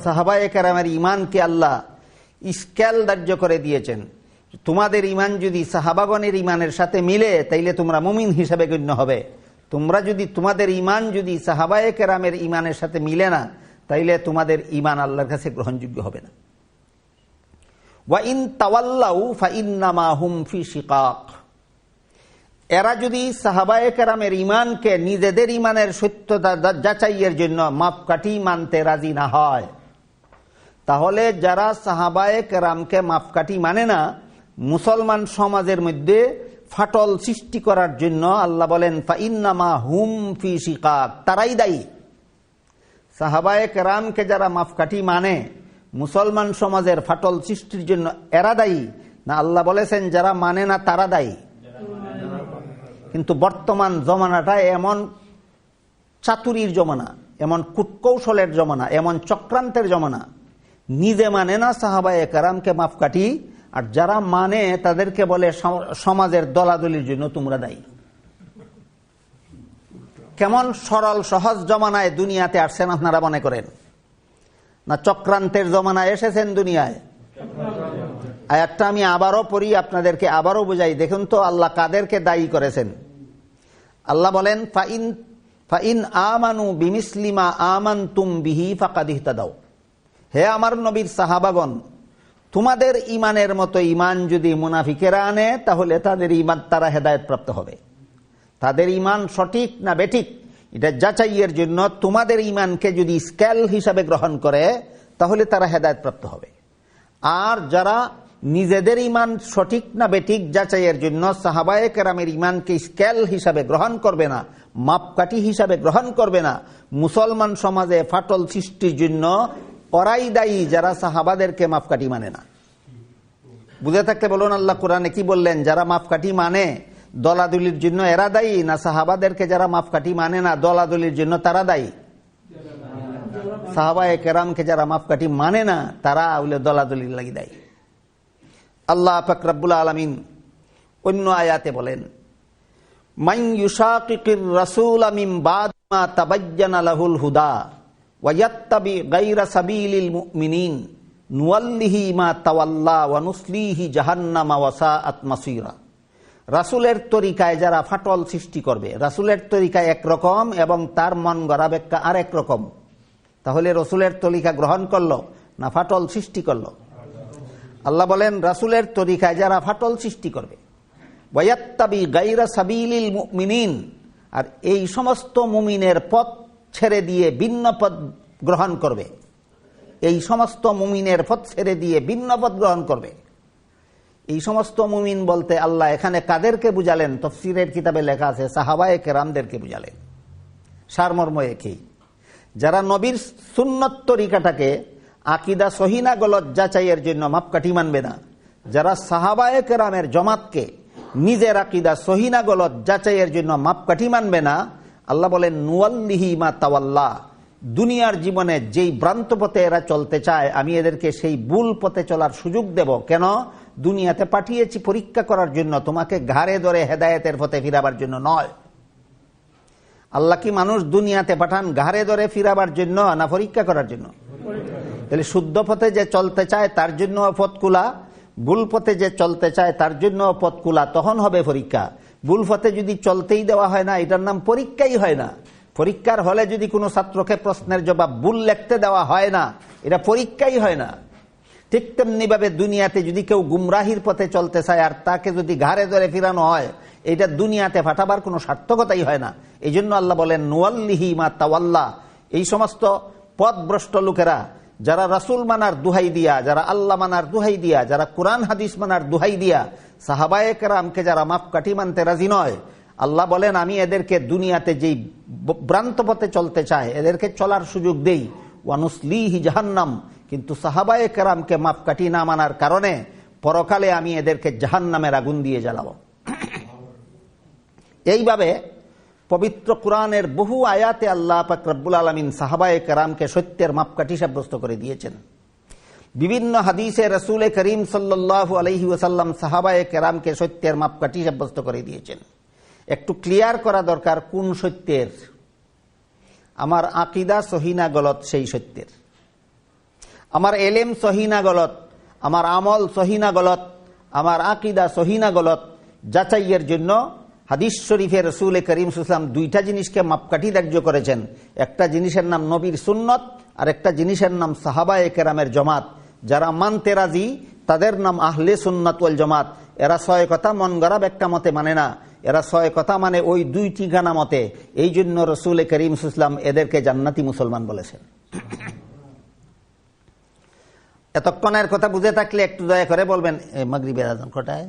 সাহাবায়ে কেরামের ঈমানকে আল্লাহ স্কেল ধার্য করে দিয়েছেন। তোমাদের ঈমান যদি সাহাবাগণের ঈমানের সাথে মিলে, তাইলে তোমরা মুমিন হিসাবে গণ্য হবে। তোমাদের ঈমান যদি সাহাবায়ে কেরামের ঈমানের সাথে মিলে না, তাইলে তোমাদের ঈমান আল্লাহর কাছে গ্রহণযোগ্য হবে না। ওয়া ইন তাওয়াল্লাউ ফাইন্নামা হুম ফি শিকাক, এরা যদি সাহাবায়ে কেরামের ঈমানকে নিজেদের ঈমানের সত্যতা যাচাইয়ের জন্য মাপকাঠি মানতে রাজি না হয়, তাহলে যারা সাহাবায়ে কেরামকে মাপকাঠি মানে না, মুসলমান সমাজের মধ্যে ফাটল সৃষ্টি করার জন্য আল্লাহ বলেন ফাইন্নামা হুম ফি শিকাক, তারাই দায়ী। সাহাবায়ে কেরামকে যারা মাপকাঠি মানে, মুসলমান সমাজের ফাটল সৃষ্টির জন্য এরা দায়ী, না আল্লাহ বলেছেন যারা মানে না তারা দায়ী? কিন্তু বর্তমান জমানাটা এমন চাতুরীর জমানা, এমন কূটকৌশলের জমানা, এমন চক্রান্তের জমানা। নিজে মানে না সাহাবায়ে কেরামকে মাপকাঠি, আর যারা মানে তাদেরকে বলে সমাজের দলাদলির জন্য তোমরা দায়ী। কেমন সরল সহজ জমানায় দুনিয়াতে আসছেন আপনারা মনে করেন? না চক্রান্তের জমানায় এসেছেন দুনিয়ায়? আয়াতটা আমি আবারও পড়ি, আপনাদেরকে আবারও বুঝাই। দেখুন তো আল্লাহ কাদেরকে দায়ী করেছেন। আল্লাহ বলেন ফাইন আমানু বিমিসলিমা আমানতুম বিহি ফাকাদ ইহতাদাও। হে আমার নবীর সাহাবাগণ, তোমাদের ইমানের মতো ইমান যদি মুনাফিকেরা আনে তাহলে তাদের ইমান তারা হেদায়েত প্রাপ্ত হবে। তাদের ইমান সঠিক না বেঠিক এটা যাচাইয়ের জন্য তোমাদের ইমানকে যদি স্কেল হিসাবে গ্রহণ করে তাহলে তারা হেদায়েত প্রাপ্ত হবে। আর যারা নিজেদের ইমান সঠিক না বেঠিক যাচাইয়ের জন্য সাহাবায়ে কেরামের ইমানকে স্কেল হিসাবে গ্রহণ করবে না, মাপকাঠি হিসাবে গ্রহণ করবে না, মুসলমান সমাজে ফাটল সৃষ্টির জন্য ওরাই দায়ী যারা সাহাবাদেরকে মাপকাঠি মানে না। বুঝে থাকতে বলুন আল্লাহ কোরআনে কি বললেন? যারা মাপকাঠি মানে দলাদলির জন্য এরা দায়ী, না সাহাবাদেরকে যারা মাপকাঠি মানে না দলাদলির জন্য তারা দায়ী? সাহাবায়ে কেরামকে যারা মাপকাঠি মানে না তারা হইলে দলাদলির লাগি দায়ী। আল্লাহ পাক রব্বুল আলামিন অন্য আয়াতে বলেন মান ইউশাকিকির রাসূলা মিন বাদি মা তাবায়্যানা লাহুল হুদা ওয়া ইয়াত্তাবি গায়রা সাবিলিল মুমিনিন নুওয়াল্লিহি মা তাওয়াল্লা ওয়া নুসলিহি জাহান্নামা ওয়া সাআত মাসীরা। রাসূলের তরিকায় যারা ফাটল সৃষ্টি করবে, রাসূলের তরিকায় একরকম এবং তার মন গড়া ব্যাখ্যা আরেক রকম, তাহলে রাসূলের তরিকা গ্রহণ করলো না ফাটল সৃষ্টি করলো? আল্লাহ বলেন রাসূলের তরিকায় যারা ফাটল সৃষ্টি করবে, ওয়ায়াত্তাবি গায়রা সাবিলিল মুমিনিন, আর এই সমস্ত মুমিনের পথ ছেড়ে দিয়ে ভিন্ন পথ গ্রহণ করবে, এই সমস্ত মুমিনের পথ ছেড়ে দিয়ে ভিন্ন পথ গ্রহণ করবে। এই সমস্ত মুমিন বলতে আল্লাহ এখানে কাদেরকে বুঝালেন? তাফসীরের কিতাবে লেখা আছে সাহাবায়ে কেরামদেরকে বুঝালেন। সারমর্ম একই, যারা নবীর সুন্নত তরিকাটাকে আকীদা সহিহ না গলত যাচাইয়ের জন্য মাপকাঠি মানবে না, যারা সাহাবায়ে কেরামের জমাতকে নিজের আকীদা সহিহ না গলত যাচাইয়ের জন্য মাপকাঠি মানবে না, আল্লাহ বলেন নুওয়াল্লিহি মা তাওয়াল্লা, দুনিয়ার জীবনে যেই ভ্রান্ত পথে এরা চলতে চায় আমি এদেরকে সেই ভুল পথে চলার সুযোগ দেব। কেন? দুনিয়াতে পাঠিয়েছি পরীক্ষা করার জন্য, তোমাকে ঘাড়ে ধরে হেদায়েতের পথে ফিরাবার জন্য নয়। আল্লাহ কি মানুষ দুনিয়াতে পাঠান ঘাড়ে ধরে ফিরাবার জন্য না পরীক্ষা করার জন্য? তাহলে শুদ্ধ পথে যে চলতে চায় তার জন্য পথ খোলা, ভুল পথে যে চলতে চায় তার জন্য পথ খোলা, তখন হবে পরীক্ষা। ভুল পথে যদি চলতেই দেওয়া হয় না, এটার নাম পরীক্ষাই হয় না। পরীক্ষার হলে যদি কোনো ছাত্রকে প্রশ্নের জবাব ভুল লিখতে দেওয়া হয় না, এটা পরীক্ষাই হয় না। ঠিক তেমনি ভাবে দুনিয়াতে যদি কেউ গুমরাহির পথে চলতে চায় আর তাকে যদি ঘাড়ে ধরে ফিরানো হয়, এটা দুনিয়াতে পাঠাবার কোনো সার্থকতাই হয় না। এই জন্য আল্লাহ বলেন নুওয়াল্লিহি মা তাওয়াল্লা। এই সমস্ত পথভ্রষ্ট লোকেরা যারা রাসূল মানার দুহাই দিয়া, যারা আল্লাহ মানার দুহাই দিয়া, যারা কোরআন হাদিস মানার দুহাই দিয়া সাহাবায়ে কেরামকে যারা মাপকাঠি মানতে রাজি নয়, আল্লাহ বলেন আমি এদেরকে দুনিয়াতে যেই ভ্রান্ত পথে চলতে চায় এদেরকে চলার সুযোগ দেই, ওয়া নুসলিহি জাহান্নাম, কিন্তু সাহাবায়ে কেরামকে মাপকাঠি না মানার কারণে পরকালে আমি এদেরকে জাহান্নামের আগুন দিয়ে জ্বালাবো। এইভাবে পবিত্র কোরআনের বহু আয়াতে আল্লাহ পাক রব্বুল আলামিন সাহাবায়ে কেরামকে সত্যের মাপকাঠি সাব্যস্ত করে দিয়েছেন। বিভিন্ন হাদিসে রাসূল করিম সাল্লাল্লাহু আলাইহি ওয়াসাল্লাম সাহাবায়ে কেরামকে সত্যের মাপকাঠি সাব্যস্ত করে দিয়েছেন। একটু ক্লিয়ার করা দরকার কোন সত্যের? আমার আকীদা সহিহ না গলত সেই সত্যের, আমার এলেম সহিহ না গলত, আমার আমল সহিহ না গলত, আমার আকীদা সহিহ না গলত যাচাইয়ের জন্য হাদিস শরীফে রাসূল করিম সাল্লাল্লাহু আলাইহি ওয়াসাল্লাম দুইটা জিনিসকে মাপকাঠি ধার্য করেছেন। একটা জিনিসের নাম নবীর সুন্নত আর একটা জিনিসের নাম সাহাবায়ে কেরামের জমাত। যারা মানতে রাজি তাদের নাম আহলে সুন্নাত ওয়াল জামাত। এরা ছয় কথা মন গড়া ব্যাখ্যা মতে মানে না, এরা ছয় কথা মানে ওই দুই ঠিকানা মতে। এই জন্য রাসূল করিম সাল্লাল্লাহু আলাইহি ওয়াসাল্লাম এদেরকে জান্নাতি মুসলমান বলেছেন। এতক্ষণের কথা বুঝে থাকলে একটু দয়া করে বলবেন মাগরিবের আযান কটায়?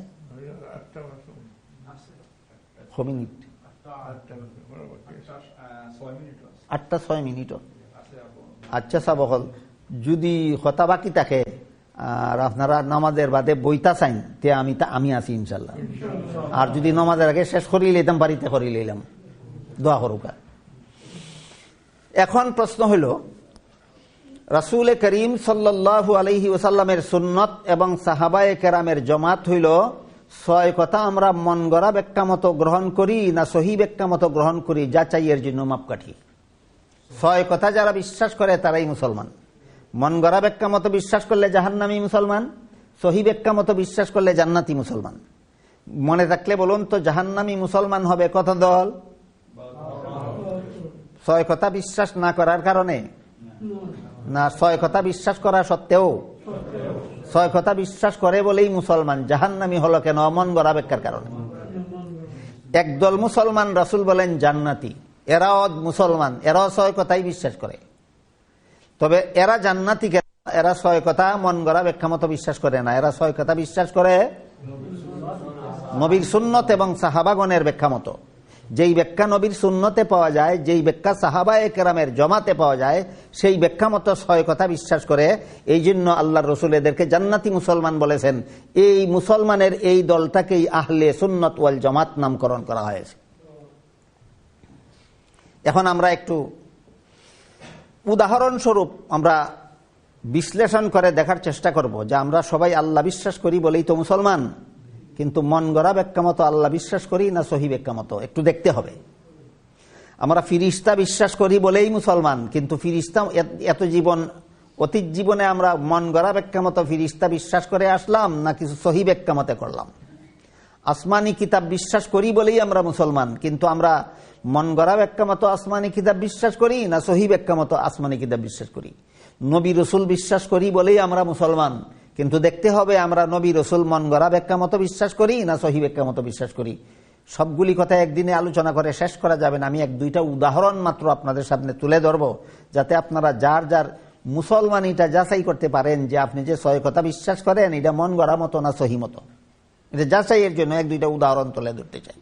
8টা 6 মিনিট। আচ্ছা সাবকল যদি কথা বাকি থাকে আর আপনারা নামাজের বাদে বইতা চাইন তে আমি আছি ইনশাল্লাহ। আর যদি নামাজের আগে শেষ করিয়ে লইতাম বাড়িতে করিয়ে লইলাম, দোয়া করুকা। এখন প্রশ্ন হইল, রাসূল করিম সাল্লাল্লাহু আলাইহি ওয়াসাল্লামের সুন্নত এবং সাহাবায়ে কেরামের জমাত হইল 6 কথা আমরা মন গড়া ব্যাখ্যা মতো গ্রহণ করি না সহি ব্যাখ্যা মতো গ্রহণ করি, যাচাইয়ের জন্য মাপকাঠি। 6 কথা যারা বিশ্বাস করে তারাই মুসলমান। মন গড়া ব্যাখ্যা মতো বিশ্বাস করলে জাহান্নামী মুসলমান, সহি ব্যাখ্যা মতো বিশ্বাস করলে জান্নাতি মুসলমান। মনে রাখলে বলুন তো, জাহান্নামী মুসলমান হবে কত দল? 6 কথা বিশ্বাস না করার কারণে না, 6 কথা বিশ্বাস করা সত্ত্বেও? 6 কথা বিশ্বাস করে বলেই মুসলমান। জাহান্নামী হলো কেন? মন গড়া ব্যাখ্যার কারণে। একদল মুসলমান রাসূল বলেন জান্নাতি, এরাও মুসলমান, এরাও 6 কথাই বিশ্বাস করে। তবে এরা জান্নাতি কেন? এরা 6 কথা মন গড়া ব্যাখ্যা মতো বিশ্বাস করে না, এরা 6 কথা বিশ্বাস করে নবীর সুন্নত এবং সাহাবাগণের ব্যাখ্যা মতো। যেই ব্যাখ্যা নবীর সুন্নতে পাওয়া যায়, যেই ব্যাখ্যা সাহাবায়ে কেরামের জমাতে পাওয়া যায়, সেই ব্যাখ্যা মতো 6 কথা বিশ্বাস করে। এই জন্য আল্লাহর রাসূল এদেরকে জান্নাতি মুসলমান বলেছেন। এই মুসলমানের এই দলটাকেই আহলে সুন্নত ওয়াল জামাত নামকরণ করা হয়েছে। এখন আমরা একটু উদাহরণস্বরূপ আমরা বিশ্লেষণ করে দেখার চেষ্টা করব যে আমরা সবাই আল্লাহ বিশ্বাস করি বলেই তো মুসলমান, কিন্তু মন গড়া ব্যাখ্যা মতো আল্লাহ বিশ্বাস করি না সহি ব্যাখ্যা মতো, একটু দেখতে হবে। আমরা ফিরিস্তা বিশ্বাস করি বলেই মুসলমান, কিন্তু ফিরিস্তা এত জীবন অতীত জীবনে আমরা মন গড়া ব্যাখ্যা মতো ফিরিস্তা বিশ্বাস করে আসলাম না কিছু সহি ব্যাখ্যা মতে করলাম। আসমানি কিতাব বিশ্বাস করি বলেই আমরা মুসলমান, কিন্তু আমরা মন গড়া ব্যাখ্যা মতো আসমানি কিতাব বিশ্বাস করি না সহি ব্যাখ্যা মতো আসমানি কিতাব বিশ্বাস করি। নবী রসুল বিশ্বাস করি বলেই আমরা মুসলমান, কিন্তু দেখতে হবে আমরা নবী রসুল মন গড়া ব্যাখ্যা মতো বিশ্বাস করি না সহি ব্যাখ্যা মতো বিশ্বাস করি। সবগুলি কথা একদিনে আলোচনা করে শেষ করা যাবে না। আমি 1-2টা উদাহরণ মাত্র আপনাদের সামনে তুলে ধরব, যাতে আপনারা যার যার মুসলমানিটা যাচাই করতে পারেন যে আপনি যে 6 কথা বিশ্বাস করেন এটা মন গড়া মতো না সহি মতো। এটা যাচাইয়ের জন্য 1-2টা উদাহরণ তুলে ধরতে চাই।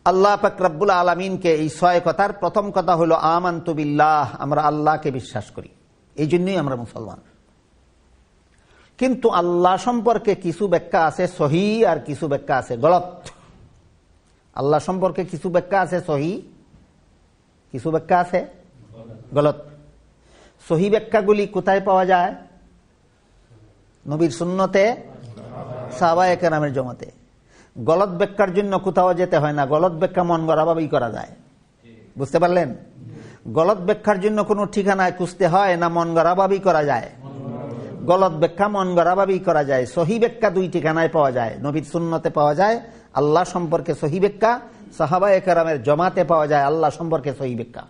আল্লাহ পাক রব্বুল আলামিনকে এই 6 কথার প্রথম কথা হলো আমানতু বিল্লাহ, আমরা আল্লাহকে বিশ্বাস করি, এই জন্যই আমরা মুসলমান। কিন্তু আল্লাহ সম্পর্কে কিছু ব্যাখ্যা আছে সহি আর কিছু ব্যাখ্যা আছে গলত। আল্লাহ সম্পর্কে কিছু ব্যাখ্যা আছে সহি, কিছু ব্যাখ্যা আছে গলত। সহি ব্যাখ্যাগুলি কোথায় পাওয়া যায়? নবীর সুন্নতে, সাহাবায়ে কেরামের জমাতে। গলত ব্যাখ্যার জন্য কোথাও যেতে হয় না, গলত ব্যাখ্যা মন গড়াভাবেই করা যায়। বুঝতে পারলেন? গলত ব্যাখ্যার জন্য কোনো ঠিকানায় খুঁজতে হয় না, মন গড়াভাবেই করা যায়। গলত ব্যাখ্যা মন গড়াভাবেই করা যায়। সহি ব্যাখ্যা 2 ঠিকানায় পাওয়া যায়, নবীর সুন্নতে পাওয়া যায় আল্লাহ সম্পর্কে সহি ব্যাখ্যা, সাহাবায়ে কেরামের জমাতে পাওয়া যায় আল্লাহ সম্পর্কে সহি ব্যাখ্যা।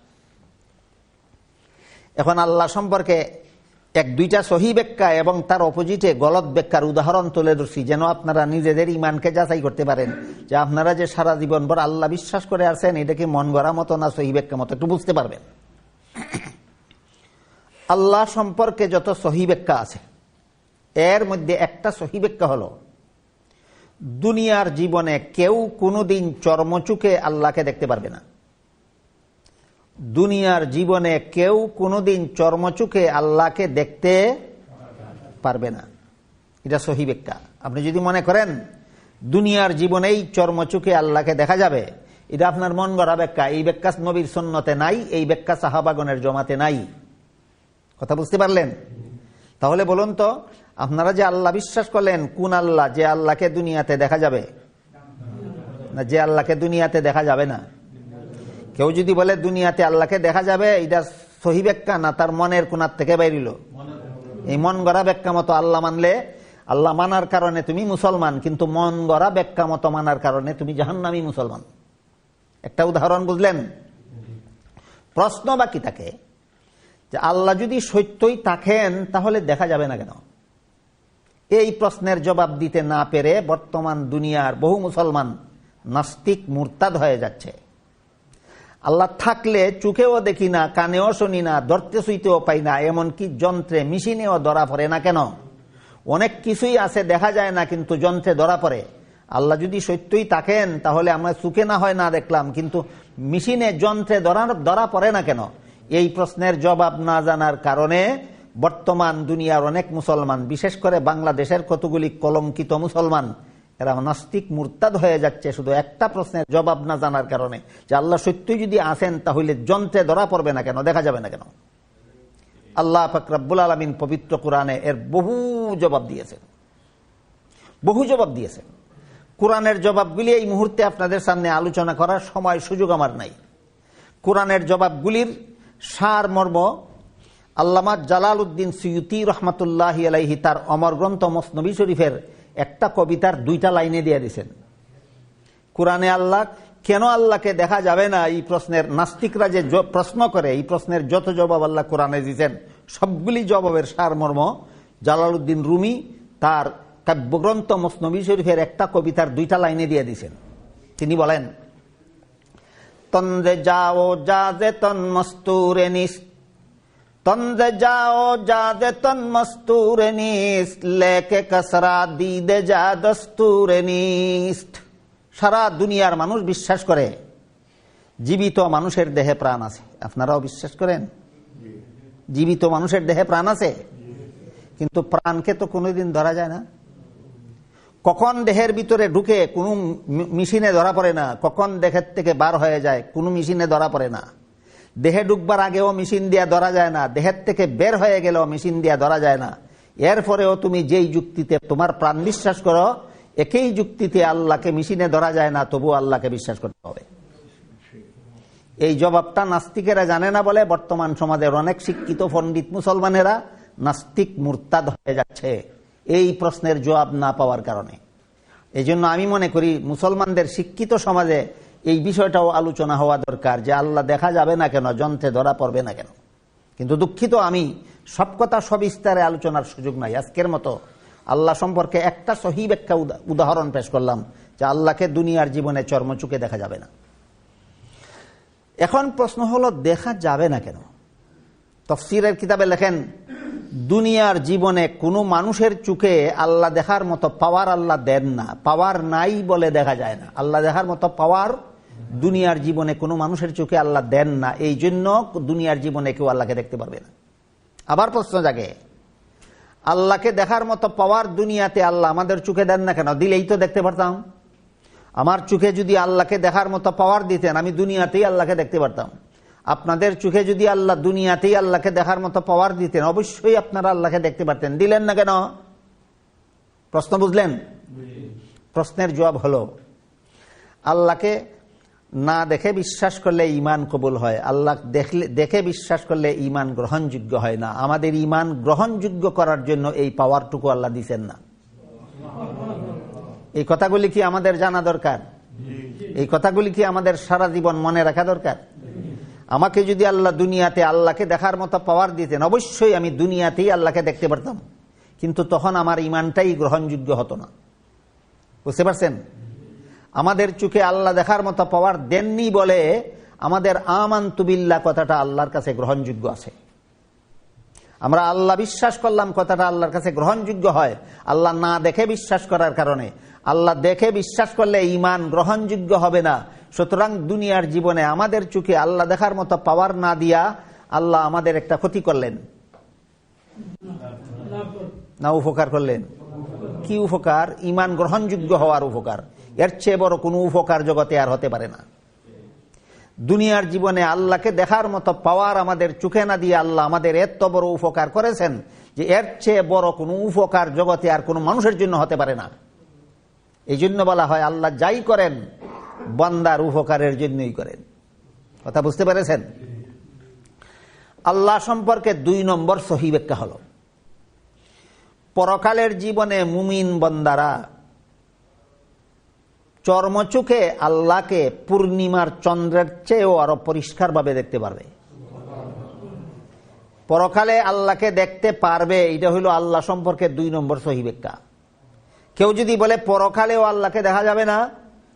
এখন আল্লাহ সম্পর্কে 1-2টা সহি ব্যাখ্যা এবং তার অপোজিটে গলত ব্যাখ্যার উদাহরণ তুলে ধরছি, যেন আপনারা নিজেদের ইমানকে যাচাই করতে পারেন যে আপনারা যে সারা জীবন ভর আল্লাহ বিশ্বাস করে আসছেন এটা কি মন গড়া মতো না সহি ব্যাখ্যা মতো, একটু বুঝতে পারবেন। আল্লাহ সম্পর্কে যত সহি ব্যাখ্যা আছে এর মধ্যে একটা সহি ব্যাখ্যা হলো দুনিয়ার জীবনে কেউ কোনোদিন চর্মচুকে আল্লাহকে দেখতে পারবে না। দুনিয়ার জীবনে কেউ কোনোদিন চর্মচুকে আল্লাহকে দেখতে পারবে না, এটা সহি ব্যাখ্যা। আপনি যদি মনে করেন দুনিয়ার জীবনেই চর্মচুকে আল্লাহকে দেখা যাবে, এটা আপনার মন গড়া ব্যাখ্যা। এই ব্যাখ্যা নবীর সুন্নতে নাই, এই ব্যাখ্যা সাহাবাগণের জমাতে নাই। কথা বুঝতে পারলেন? তাহলে বলুন তো, আপনারা যে আল্লাহ বিশ্বাস করলেন, কোন আল্লাহ? যে আল্লাহকে দুনিয়াতে দেখা যাবে না যে আল্লাহকে দুনিয়াতে দেখা যাবে না। কেউ যদি বলে দুনিয়াতে আল্লাহকে দেখা যাবে, এটা সহি ব্যাখ্যা না তার মনের কোনার থেকে বাইরিল? এই মন গড়া ব্যাখ্যা মতো আল্লাহ মানলে, আল্লাহ মানার কারণে তুমি মুসলমান, কিন্তু মন গড়া ব্যাখ্যা মতো মানার কারণে তুমি জাহান্নামী মুসলমান। একটা উদাহরণ বুঝলেন? প্রশ্ন বাকি থাকে যে আল্লাহ যদি সত্যই থাকেন তাহলে দেখা যাবে না কেন? এই প্রশ্নের জবাব দিতে না পেরে বর্তমান দুনিয়ার বহু মুসলমান নাস্তিক মুরতাদ হয়ে যাচ্ছে। আল্লাহ থাকলে চোখেও দেখি না, কানেও শুনি না, ধরতে ছুঁইতেও পাই না, এমনকি যন্ত্রে মেশিনেও ধরা পড়ে না কেন? অনেক কিছুই আছে দেখা যায় না কিন্তু যন্ত্রে ধরা পড়ে। আল্লাহ যদি সত্যই থাকেন তাহলে আমরা চোখে না হয় না দেখলাম, কিন্তু মেশিনে যন্ত্রে ধরা পড়ে না কেন? এই প্রশ্নের জবাব না জানার কারণে বর্তমান দুনিয়ার অনেক মুসলমান, বিশেষ করে বাংলাদেশের কতগুলি কলঙ্কিত মুসলমান, এরা নাস্তিক মুরতাদ হয়ে যাচ্ছে শুধু একটা প্রশ্নের জবাব না জানার কারণে, যে আল্লাহ সত্যই যদি আসেন তাহলে যন্ত্রে ধরা পড়বে না কেন, দেখা যাবে না কেন? আল্লাহ পাক রব্বুল আলামিন পবিত্র কোরআনে এর বহু জবাব দিয়েছেন, বহু জবাব দিয়েছেন। কোরআনের জবাবগুলি এই মুহূর্তে আপনাদের সামনে আলোচনা করার সময় সুযোগ আমার নাই। কোরআনের জবাবগুলির সার মর্ম আল্লামা জালালউদ্দিন সুয়ুতি রহমাতুল্লাহি আলাইহি তার অমর গ্রন্থ মসনবী শরীফের একটা কবিতার 2টা লাইনে দিয়ে দিয়েছেন। কোরআনে আল্লাহ কেন আল্লাহকে দেখা যাবে না এই প্রশ্নের, নাস্তিকরা যে প্রশ্ন করে, এই প্রশ্নের যত জবাব আল্লাহ কোরআনে দিয়েছেন সবগুলি জবাবের সারমর্ম জালালউদ্দিন রুমি তার কাব্যগ্রন্থ মসনবী শরীফের একটা কবিতার 2টা লাইনে দিয়ে দিয়েছেন। তিনি বলেন, তন্জে যাও জাজে তন মস্তুরে নিস, তন্জে যাও জাজে তন মস্তুরে নিস, লেকে কসরা দিদে যা দস্তুরে নিস্ট। সারা দুনিয়ার মানুষ বিশ্বাস করে জীবিত মানুষের দেহে প্রাণ আছে। আপনারাও বিশ্বাস করেন জীবিত মানুষের দেহে প্রাণ আছে? কিন্তু প্রাণকে তো কোনোদিন ধরা যায় না। কখন দেহের ভিতরে ঢুকে কোনো মেশিনে ধরা পড়ে না, কখন দেহের থেকে বার হয়ে যায় কোনো মেশিনে ধরা পড়ে না। দেহে ঢুকবার আগেও মেশিন দিয়া ধরা যায় না, দেহের থেকে বের হয়ে গেলেও মেশিন দিয়া ধরা যায় না। এরপরেও তুমি যেই যুক্তিতে তোমার প্রাণ বিশ্বাস করো, একই যুক্তিতে আল্লাহকে মেশিনে ধরা যায় না, তবু আল্লাহকে বিশ্বাস করতে হবে। এই জবাবটা নাস্তিকেরা জানে না বলে বর্তমান সমাজের অনেক শিক্ষিত পণ্ডিত মুসলমানেরা নাস্তিক মুরতাদ হয়ে যাচ্ছে এই প্রশ্নের জবাব না পাওয়ার কারণে। এই জন্য আমি মনে করি মুসলমানদের শিক্ষিত সমাজে এই বিষয়টাও আলোচনা হওয়া দরকার, যে আল্লাহ দেখা যাবে না কেন, যন্ত্রে ধরা পড়বে না কেন। কিন্তু দুঃখিত, আমি সব কথা সবিস্তারে আলোচনার সুযোগ নাই। আজকের মতো আল্লাহ সম্পর্কে একটা সহিহ একটা উদাহরণ পেশ করলাম, যে আল্লাহকে দুনিয়ার জীবনে চর্মচুকে দেখা যাবে না। এখন প্রশ্ন হলো, দেখা যাবে না কেন? তাফসীরের কিতাবে লেখেন, দুনিয়ার জীবনে কোনো মানুষের চোখে আল্লাহ দেখার মতো পাওয়ার আল্লাহ দেন না, পাওয়ার নাই বলে দেখা যায় না। আল্লাহ দেখার মতো পাওয়ার দুনিয়ার জীবনে কোনো মানুষের চোখে আল্লাহ দেন না, এই জন্য দুনিয়ার জীবনে কেউ আল্লাহকে দেখতে পারবে না। আবার প্রশ্ন জাগে, আল্লাহকে দেখার মতো পাওয়ার দুনিয়াতে আল্লাহ আমাদের চোখে দেন না কেন? দিলেই তো দেখতে পারতাম। আমার চোখে যদি আল্লাহকে দেখার মতো পাওয়ার দিতেন, আমি দুনিয়াতেই আল্লাহকে দেখতে পারতাম। আপনাদের চোখে যদি আল্লাহ দুনিয়াতেই আল্লাহকে দেখার মতো পাওয়ার দিতেন, অবশ্যই আপনারা আল্লাহকে দেখতে পারতেন। দিলেন না কেন? প্রশ্ন বুঝলেন? প্রশ্নের জবাব হলো, আল্লাহকে না দেখে বিশ্বাস করলে ঈমান কবুল হয়, আল্লাহ দেখে বিশ্বাস করলে ঈমান গ্রহণযোগ্য হয় না। আমাদের ঈমান গ্রহণযোগ্য করার জন্য এই পাওয়ারটুকু আল্লাহ দিচ্ছেন না। এই কথাগুলি কি আমাদের জানা দরকার? এই কথাগুলি কি আমাদের সারা জীবন মনে রাখা দরকার? আমাকে যদি আল্লাহ দুনিয়াতে আল্লাহকে দেখার মতো পাওয়ার দিতেন, অবশ্যই আমি দুনিয়াতেই আল্লাহকে দেখতে পারতাম, কিন্তু তখন আমার ঈমানটাই গ্রহণযোগ্য হতো না। বুঝতে পারছেন? আমাদের চোখে আল্লাহ দেখার মতো পাওয়ার দেননি বলে আমাদের আমানতু বিল্লাহ কথাটা আল্লাহর কাছে গ্রহণযোগ্য আছে। আমরা আল্লাহ বিশ্বাস করলাম কথাটা আল্লাহর কাছে গ্রহণযোগ্য হয় আল্লাহ না দেখে বিশ্বাস করার কারণে। আল্লাহ দেখে বিশ্বাস করলে ঈমান গ্রহণযোগ্য হবে না। সুতরাং দুনিয়ার জীবনে আমাদের চোখে আল্লাহ দেখার মতো পাওয়ার না দিয়া আল্লাহ আমাদের একটা ক্ষতি করলেন না উপকার করলেন? কি উপকার? ঈমান গ্রহণযোগ্য হওয়ার উপকার। এর চেয়ে বড় কোনো উপকার জগতে আর হতে পারে না। দুনিয়ার জীবনে আল্লাহকে দেখার মতো পাওয়ার আমাদের চোখে না দিয়ে আল্লাহ আমাদের এত বড় উপকার করেছেন যে এর চেয়ে বড় কোনো উপকার জগতে আর কোনো মানুষের জন্য হতে পারে না। এই জন্য বলা হয় আল্লাহ যাই করেন বান্দার উপকারের জন্যই করেন। কথা বুঝতে পেরেছেন? আল্লাহ সম্পর্কে 2 নম্বর সহিহ ব্যাখ্যা হলো, পরকালের জীবনে মুমিন বান্দারা চর্মচোখে আল্লাহকে পূর্ণিমার চন্দ্রের চেয়েও আরো পরিষ্কার ভাবে দেখতে পারবে। পরকালে আল্লাহকে দেখতে পারবে, এটা হইল আল্লাহ সম্পর্কে 2 নম্বর সহিহ ব্যাখ্যা। কেউ যদি বলে পরকালেও আল্লাহকে দেখা যাবে না,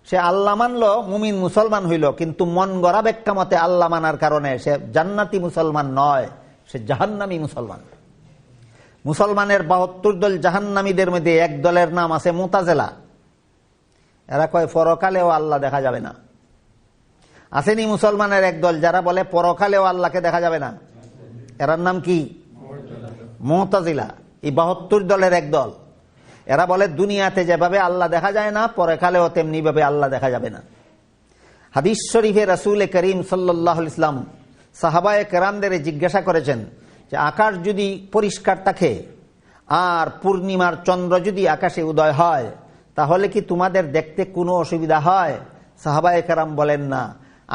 সে আল্লাহ মানলো, মুমিন মুসলমান হইল, কিন্তু মন গড়া ব্যাখ্যা মতে আল্লাহ মানার কারণে সে জান্নাতি মুসলমান নয়, সে জাহান্নামী মুসলমান। মুসলমানের 72 দল জাহান্নামীদের মধ্যে এক দলের নাম আছে মুতাজিলা। এরা কয় পরকালেও আল্লাহ দেখা যাবে না। আসেনি মুসলমানের একদল যারা বলে পরকালেও আল্লাহকে দেখা যাবে না? এরার নাম কি? মুতাজিলা। এই 72 দলের একদল। এরা বলে দুনিয়াতে যেভাবে আল্লাহ দেখা যায় না, পরকালেও তেমনি ভাবে আল্লাহ দেখা যাবে না। হাদিস শরীফে রাসূল করিম সাল্লাল্লাহু আলাইহি ওয়াসাল্লাম সাহাবায়ে কেরামদের জিজ্ঞাসা করেছেন যে আকাশ যদি পরিষ্কার থাকে আর পূর্ণিমার চন্দ্র যদি আকাশে উদয় হয় তাহলে কি তোমাদের দেখতে কোনো অসুবিধা হয়? সাহাবায়ে কেরাম বলেন না।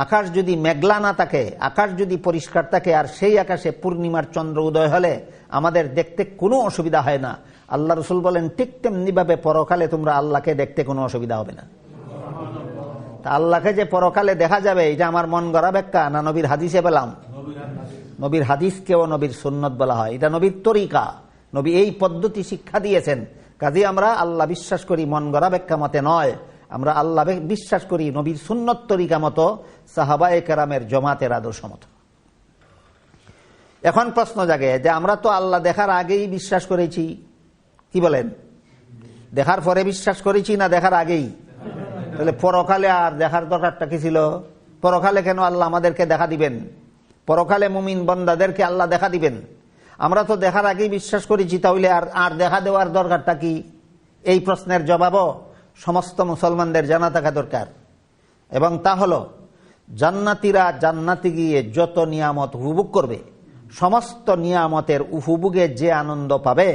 আকাশ যদি মেঘলা না থাকে, আকাশ যদি পরিষ্কার থাকে আর সেই আকাশে পূর্ণিমার চন্দ্র উদয় হলে আমাদের দেখতে কোনো অসুবিধা হয় না। আল্লাহ রাসূল বলেন ঠিক তেমনি ভাবে পরকালে তোমরা আল্লাহকে দেখতে কোনো অসুবিধা হবে না। তা আল্লাহকে যে পরকালে দেখা যাবে এটা আমার মন গড়া ব্যাখ্যা না নবীর হাদিসে পেলাম? নবীর হাদিসকেও নবীর সুন্নত বলা হয়। এটা নবীর তরিকা, নবী এই পদ্ধতি শিক্ষা দিয়েছেন। কাজে আমরা আল্লাহ বিশ্বাস করি মন গড়া ব্যাখ্যা মতে নয়, আমরা আল্লাহ বিশ্বাস করি নবীর সুন্নত তরিকা মতো, সাহাবায়ে কেরামের জমাতের আদর্শ মতো। এখন প্রশ্ন জাগে যে আমরা তো আল্লাহ দেখার আগেই বিশ্বাস করেছি, কি বলেন? দেখার পরে বিশ্বাস করেছি না দেখার আগেই? তাহলে পরকালে আর দেখার দরকারটা কি ছিল? পরকালে কেন আল্লাহ আমাদেরকে দেখা দিবেন? পরকালে মুমিন বান্দাদেরকে আল্লাহ দেখা দিবেন? আমরা তো দেখার আগেই বিশ্বাস করেছি, তাহলে আর দেখা দেওয়ার দরকারটা কি? এই প্রশ্নের জবাবও সমস্ত মুসলমানদের জানা থাকা দরকার। এবং তা হলো জান্নাতীরা জান্নাতে গিয়ে যত নিয়ামত উপভোগ করবে, সমস্ত নিয়ামতের উপভোগে যে আনন্দ পাবে,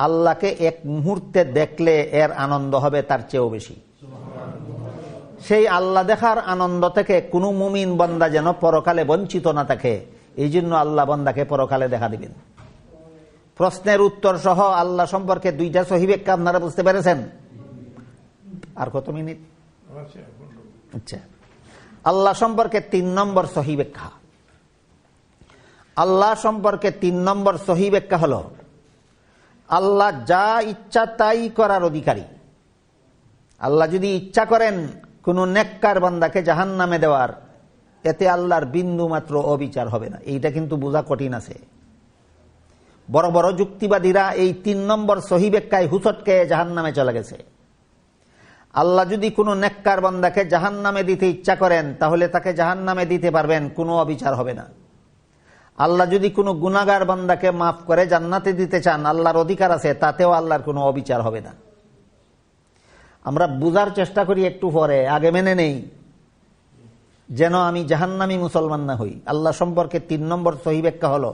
আল্লাহকে এক মুহূর্তে দেখলে এর আনন্দ হবে তার চেয়েও বেশি। সেই আল্লাহ দেখার আনন্দ থেকে কোনো মুমিন বান্দা যেন পরকালে বঞ্চিত না থাকে, এই জন্য আল্লাহ বান্দাকে পরকালে দেখা দিবেন। প্রশ্নের উত্তর সহ আল্লাহ সম্পর্কে 2টা সহিহ ব্যাখ্যা আপনারা বুঝতে পেরেছেন? আর কত মিনিট? আচ্ছা, আল্লাহ সম্পর্কে 3 নম্বর সহিহ ব্যাখ্যা। আল্লাহ সম্পর্কে 3 নম্বর সহিহ ব্যাখ্যা হলো আল্লাহ যা ইচ্ছা তাই করার অধিকারী। আল্লাহ যদি ইচ্ছা করেন কোন নেককার বান্দাকে জাহান্নামে দেওয়ার, এতে আল্লাহর বিন্দু মাত্র অবিচার হবে না। এইটা কিন্তু বোঝা কঠিন আছে। বড় বড় যুক্তিবাদীরা এই 3 নম্বর সহিহ ব্যাখ্যায় হুচটকে জাহান্নামে চলে গেছে। আল্লাহ যদি কোনো নেককার বান্দাকে জাহান্নামে দিতে ইচ্ছা করেন তাহলে তাকে জাহান্নামে দিতে পারবেন, কোনো অবিচার হবে না। আল্লাহ যদি কোনো গুনাহগার বান্দাকে মাফ করে জান্নাতে দিতে চান, আল্লাহর অধিকার আছে, তাতেও আল্লাহর কোনো অবিচার হবে না। আমরা বুঝার চেষ্টা করি একটু পরে, আগে মেনে নেই যেন আমি জাহান্নামী মুসলমান না হই। আল্লাহ সম্পর্কে 3 নম্বর সহিহ ব্যাখ্যা হলো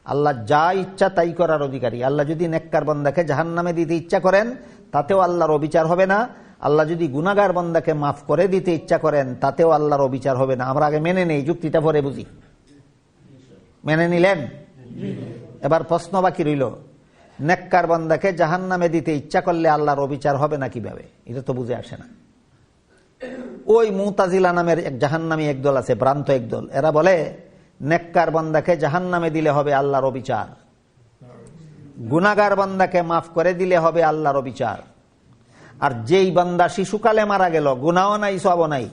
আল্লাহ যা ইচ্ছা তাই করার অধিকারী। আল্লাহ যদি নেককার বান্দাকে জাহান্নামে দিতে ইচ্ছা করেন তাতেও আল্লাহর অবিচার হবে না। আল্লাহ যদি গুনাহগার বান্দাকে মাফ করে দিতে ইচ্ছা করেন তাতেও আল্লাহর অবিচার হবে না। আমরা আগে মেনে নেই, যুক্তিটা পরে বুঝি। মেনে নিলেন? এবার প্রশ্ন বাকি রইল, নেককার বান্দাকে জাহান্নামে দিতে ইচ্ছা করলে আল্লাহর অবিচার হবে না কিভাবে? এটা তো বুঝে আসে না। ওই মুতাজিলা নামের এক জাহান্নামী একদল আছে, ভ্রান্ত একদল। এরা বলে নেককার বান্দাকে জাহান্নামে দিলে হবে আল্লাহর অবিচার, গুনাহগার বান্দাকে মাফ করে দিলে হবে আল্লাহর অবিচার। আর যেই বান্দা শিশুকালে মারা গেল, গুনাহও নাই সওয়াবও নাই,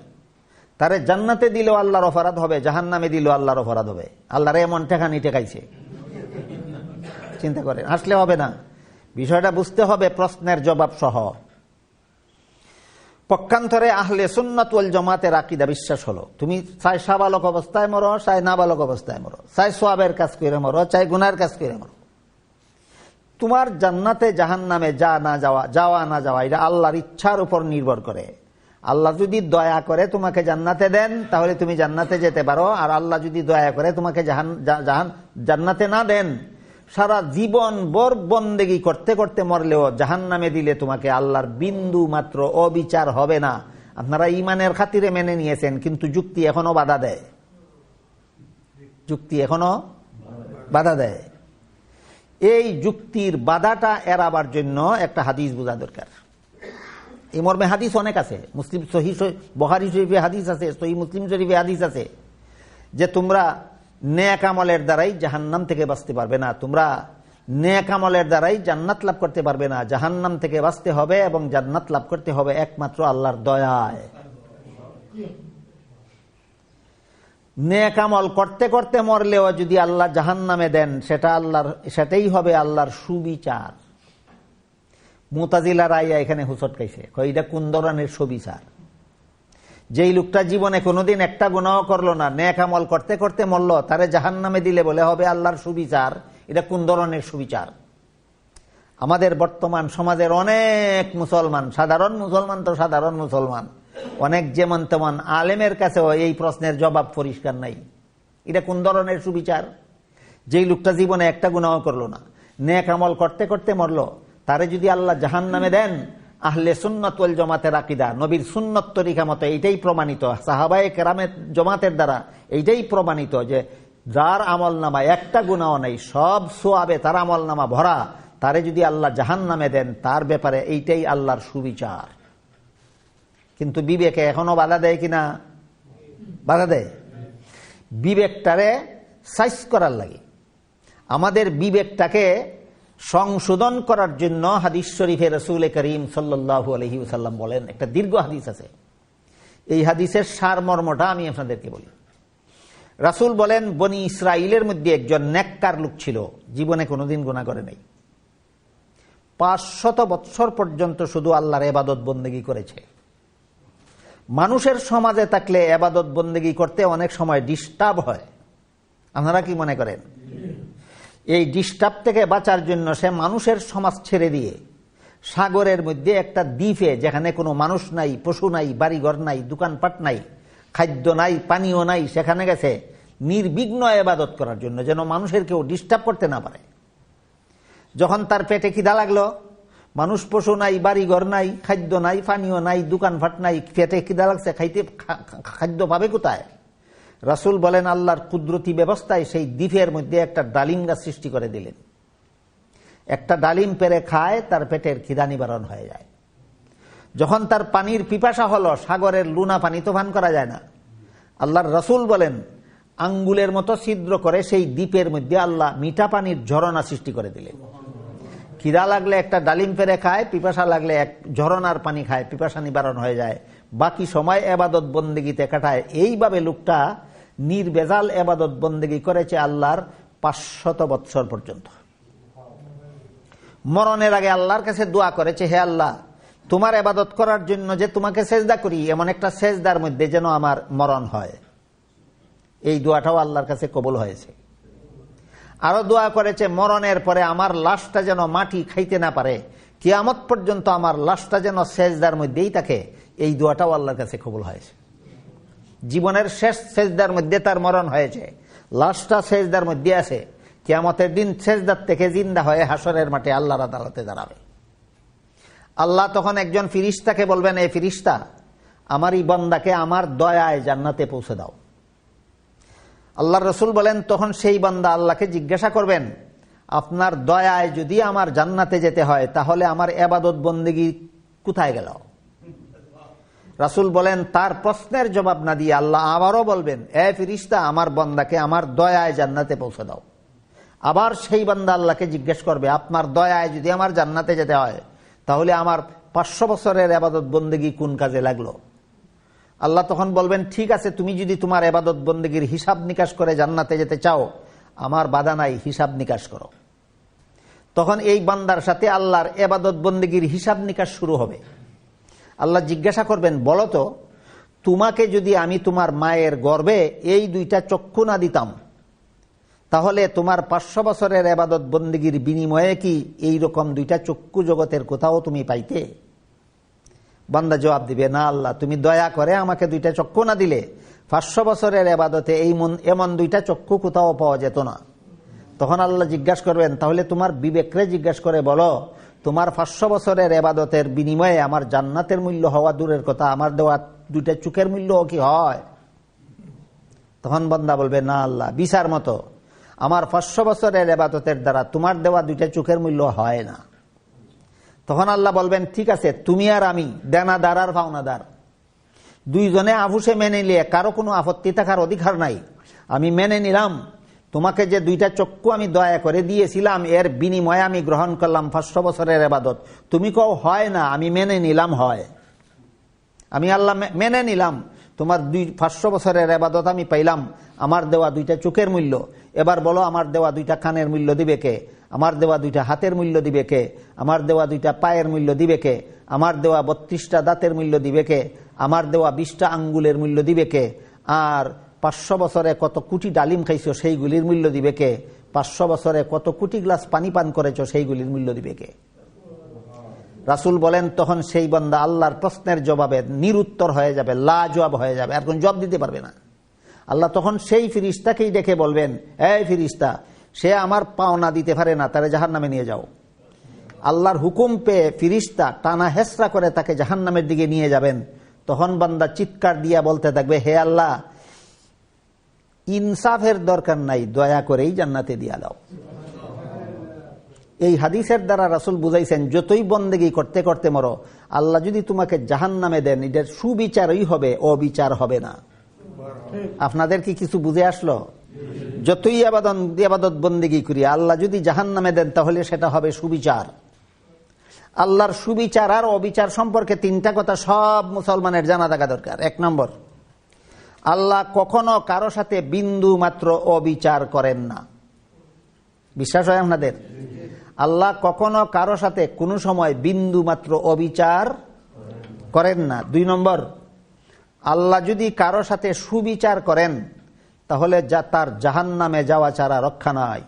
তারে জান্নাতে দিলেও আল্লাহর অপরাধ হবে, জাহান্নামে দিলেও আল্লাহর অপরাধ হবে। আল্লাহর এমন ঠেকানি ঠেকাইছে, চিন্তা করেন। আসলে হবে না, বিষয়টা বুঝতে হবে প্রশ্নের জবাব সহ। পক্ষান্তরে আহলে সুন্নাত ওয়াল জামাতের আকীদা বিশ্বাস হলো তুমি চাই সাবালক অবস্থায় মরো, চাই নাবালক অবস্থায় মরো, চাই সওয়াবের কাজ করে মরো, চাই গুনার কাজ করে মরো, তোমার জান্নাতে জাহান্নামে যাওয়া না যাওয়া এটা আল্লাহর ইচ্ছার উপর নির্ভর করে। আল্লাহ যদি দয়া করে তোমাকে জান্নাতে দেন তাহলে তুমি জান্নাতে যেতে পারো, আর আল্লাহ যদি দয়া করে তোমাকে জান্নাতে না দেন, সারা জীবন বর বন্দেগী করতে করতে মরলেও জাহান্নামে দিলে তোমাকে আল্লাহর বিন্দু মাত্র অবিচার হবে না। আপনারা ঈমানের খাতিরে মেনে নিয়েছেন, কিন্তু যুক্তি এখনো বাধা দেয়, যুক্তি এখনো বাধা দেয়। এই যুক্তির বাধাটা এড়াবার জন্য একটা হাদিস বোঝা দরকার। এই মর্মে হাদিস অনেক আছে, মুসলিম সহিহ বুখারী শরীফে হাদিস আছে, সহিহ মুসলিম শরীফে হাদিস আছে যে তোমরা নেক আমলের দ্বারাই জাহান্নাম থেকে বাঁচতে পারবে না, তোমরা নেক আমলের দ্বারাই জান্নাত লাভ করতে পারবে না, জাহান্নাম থেকে বাঁচতে হবে এবং জান্নাত লাভ করতে হবে একমাত্র আল্লাহর দয়ায়। নেক আমল করতে করতে মরলেও যদি আল্লাহ জাহান্নামে দেন সেটাই হবে আল্লাহর সুবিচার। মুতাজিলারা এখানে হুচট খাইছে, এটা কোন ধরনের সুবিচার? যেই লোকটা জীবনে কোনোদিন একটা গুনাহ করলো না, নেক আমল করতে করতে মরল, তারে জাহান্নামে দিলে বলে হবে আল্লাহর সুবিচার। এটা কোন ধরনের সুবিচার? আমাদের বর্তমান সমাজের অনেক মুসলমান, সাধারণ মুসলমান তো সাধারণ মুসলমান, অনেক যেমন তেমন আলেমের কাছেও এই প্রশ্নের জবাব পরিষ্কার নাই। এটা কোন ধরনের সুবিচার? যেই লোকটা জীবনে একটা গুনাহ করলো না, নেক আমল করতে করতে মরল, তারে যদি আল্লাহ জাহান্নামে দেন, আহলে সুন্নাত ওয়াল জামাতের আকীদা, নবীর সুন্নত তরিকা মতো এইটাই প্রমাণিত, সাহাবায়ে কেরামের জামাতের দ্বারা এইটাই প্রমাণিত যে যার আমল নামা একটা গুনাহ নাই, সব সোয়াবে তার আমল নামা ভরা, তারে যদি আল্লাহ জাহান্নামে দেন, তার ব্যাপারে এইটাই আল্লাহর সুবিচার। কিন্তু বিবেকে এখনো বাধা দেয় কিনা? বাধা দেয়। বিবেকটারে সাইজ করার লাগে, আমাদের বিবেকটাকে সংশোধন করার জন্য হাদিস শরীফে রাসূল করিম সাল্লাল্লাহু আলাইহি ওয়াসাল্লাম বলেন, একটা দীর্ঘ হাদিস আছে, এই হাদিসের সারমর্মটা আমি আপনাদেরকে বলি। রাসূল বলেন, বনি ইসরাইলের মধ্যে একজন নেককার লোক ছিল, জীবনে কোনোদিন গুনাহ করে নাই, 500 বৎসর পর্যন্ত শুধু আল্লাহর ইবাদত বন্দেগী করেছে। মানুষের সমাজে থাকলে ইবাদত বন্দেগী করতে অনেক সময় ডিস্টার্ব হয়, আপনারা কি মনে করেন? এই ডিস্টার্ব থেকে বাঁচার জন্য সে মানুষের সমাজ ছেড়ে দিয়ে সাগরের মধ্যে একটা দ্বীপে, যেখানে কোনো মানুষ নাই, পশু নাই, বাড়িঘর নাই, দোকানপাট নাই, খাদ্য নাই, পানীয় নাই, সেখানে গেছে নির্বিঘ্ন ইবাদত করার জন্য, যেন মানুষের কেউ ডিস্টার্ব করতে না পারে। যখন তার পেটে খিদা লাগলো, মানুষ পশু নাই, বাড়িঘর নাই, খাদ্য নাই, পানীয় নাই, দোকানপাট নাই, পেটে খিদা লাগছে, খাদ্য পাবে কোথায়? রাসূল বলেন, আল্লাহর কুদরতি ব্যবস্থায় সেই দ্বীপের মধ্যে একটা ডালিম গাছ সৃষ্টি করে দিলেন। একটা ডালিম পেরে খায়, তার পেটের খিদা নিবারণ হয়ে যায়। যখন তার পানির পিপাসা হলো, সাগরের লুনা পানি তো পান করা যায় না, আল্লাহর রাসূল বলেন আঙ্গুলের মতো ছিদ্র করে সেই দ্বীপের মধ্যে আল্লাহ মিঠা পানির ঝরনা সৃষ্টি করে দিলেন। খিদা লাগলে একটা ডালিম পেরে খায়, পিপাসা লাগলে এক ঝরনার পানি খায়, পিপাসা নিবারণ হয়ে যায়, বাকি সময় ইবাদত বন্দেগীতে কাটায়। এইভাবে লোকটা নির্বেজাল ইবাদত বন্দেগী করেছে আল্লাহর 500 বৎসর পর্যন্ত। মরণের আগে আল্লাহর কাছে দোয়া করেছে, হে আল্লাহ, তোমার ইবাদত করার জন্য যে তোমাকে সেজদা করি, এমন একটা সেজদার মধ্যে যেন আমার মরণ হয়। এই দোয়াটাও আল্লাহর কাছে কবুল হয়েছে। আরো দোয়া করেছে, মরণের পরে আমার লাশটা যেন মাটি খাইতে না পারে, কিয়ামত পর্যন্ত আমার লাশটা যেন সেজদার মধ্যেই থাকে। এই দোয়াটাও আল্লাহর কাছে কবুল হয়েছে। জীবনের শেষ সেজদার মধ্যে তার মরণ হয়েছে, লাশটা সেজদার মধ্যে আছে, কিয়ামতের দিন সেজদার থেকে জিন্দা হয়ে হাসরের মাঠে আল্লাহর আদালতে দাঁড়াবে। আল্লাহ তখন একজন ফিরিস্তাকে বলবেন, এই ফিরিস্তা, আমার এই বান্দাকে আমার দয়ায় জান্নাতে পৌঁছে দাও। আল্লাহর রাসূল বলেন, তখন সেই বান্দা আল্লাহকে জিজ্ঞাসা করবেন, আপনার দয়ায় যদি আমার জান্নাতে যেতে হয়, তাহলে আমার ইবাদত বন্দেগী কোথায় গেল? রাসূল বলেন, তার প্রশ্নের জবাব না দিয়ে আল্লাহ আবারও বলবেন, এ ফিরিস্তা, আমার বান্দাকে আমার দয়ায় জান্নাতে পৌঁছে দাও। আবার সেই বান্দা আল্লাহকে জিজ্ঞেস করবে, আপনার দয়ায় যদি আমার জান্নাতে যেতে হয়, তাহলে আমার 500 বছরের ইবাদত বন্দেগী কোন কাজে লাগলো? আল্লাহ তখন বলবেন, ঠিক আছে, তুমি যদি তোমার ইবাদত বন্দেগীর হিসাব নিকাশ করে জান্নাতে যেতে চাও, আমার বাধা নাই, হিসাব নিকাশ করো। তখন এই বান্দার সাথে আল্লাহর ইবাদত বন্দেগীর হিসাব নিকাশ শুরু হবে। আল্লাহ জিজ্ঞাসা করবেন, বলো তো, তোমাকে যদি আমি তোমার মায়ের গর্ভে এই 2টা চক্ষু না দিতাম, তাহলে তোমার 500 বছরের ইবাদত বন্দেগীর বিনিময়ে কি এই রকম 2টা চক্ষু জগতের কোথাও তুমি পাইতে? বান্দা জবাব দিবে, না আল্লাহ, তুমি দয়া করে আমাকে 2টা চক্ষু না দিলে 500 বছরের ইবাদতে এমন 2টা চক্ষু কোথাও পাওয়া যেত না। তখন আল্লাহ জিজ্ঞাসা করবেন, তাহলে তোমার বিবেকরে জিজ্ঞাসা করে বলো, তোমার 500 বছরের ইবাদতের বিনিময়ে আমার জান্নাতের মূল্য হওয়া দূরের কথা, আমার দেওয়া 2টা চোখের মূল্য কি হয়? তখন বান্দা বলবে, না আল্লাহ, বিচার মতো আমার 500 বছরের ইবাদতের দ্বারা তোমার দেওয়া 2টা চোখের মূল্য হয় না। তখন আল্লাহ বলবেন, ঠিক আছে, তুমি আর আমি দেনাদার আর পাওনাদার, দুইজনে আফুসে মেনে নিয়ে কারো কোনো আপত্তি থাকার অধিকার নাই। আমি মেনে নিলাম, তোমাকে যে 2টা চক্ষু আমি দয়া করে দিয়েছিলাম, এর বিনিময়ে আমি গ্রহণ করলাম 500 বছরের ইবাদত। তুমি কও হয় না, আমি মেনে নিলাম হয়। আমি আল্লাহ মেনে নিলাম, তোমার 500 বছরের ইবাদত আমি পাইলাম, আমার দেওয়া 2টা চোখের মূল্য। এবার বলো, আমার দেওয়া 2টা কানের মূল্য দিবে কে? আমার দেওয়া 2টা হাতের মূল্য দিবে কে? আমার দেওয়া 2টা পায়ের মূল্য দিবে কে? আমার দেওয়া 32টা দাঁতের মূল্য দিবে কে? আমার দেওয়া 20টা আঙ্গুলের মূল্য দিবে কে? আর 500 বছরে কত কোটি ডালিম খাইছো সেইগুলির মূল্য দিবে কে? 500 বছরে কত কোটি গ্লাস পানি পান করেছো সেইগুলির মূল্য দিবে কে? রাসূল বলেন তখন সেই বান্দা আল্লাহর প্রশ্নের জবাবে নিরুত্তর হয়ে যাবে, লাজবাব হয়ে যাবে, আর কোন জবাব দিতে পারবে না। আল্লাহ তখন সেই ফিরিস্তাকেই ডেকে বলবেন, এই ফিরিস্তা, সে আমার পাওনা দিতে পারে না, তারে জাহান্নামে নিয়ে যাও। আল্লাহর হুকুম পেয়ে ফিরিস্তা টানা হেসরা করে তাকে জাহান্নামের দিকে নিয়ে যাবেন। তখন বান্দা চিৎকার দিয়া বলতে থাকবে, হে আল্লাহ, ইনসাফের দরকার নাই, দয়া করেই জান্নাতে দিয়া দাও। এই হাদিসের দ্বারা রাসূল বুঝাইছেন, যতই বন্দেগী করতে করতে মরো, আল্লাহ যদি তোমাকে জাহান্নামে দেন, এটার সুবিচারই হবে, অবিচার হবে না। আপনাদের কি কিছু বুঝে আসলো? যতই ইবাদত বন্দেগী করি, আল্লাহ যদি জাহান্নামে দেন তাহলে সেটা হবে সুবিচার। আল্লাহর সুবিচার আর অবিচার সম্পর্কে 3টা কথা সব মুসলমানের জানা থাকা দরকার। 1 নম্বর, আল্লাহ কখনো কারো সাথে বিন্দু মাত্র অবিচার করেন না। বিশ্বাস হয় আপনাদের? আল্লাহ কখনো কারো সাথে কোনো সময় বিন্দু মাত্র অবিচার করেন না। 2 নম্বর, আল্লাহ যদি কারো সাথে সুবিচার করেন তাহলে তার জাহান্নামে যাওয়া ছাড়া রক্ষা নাই।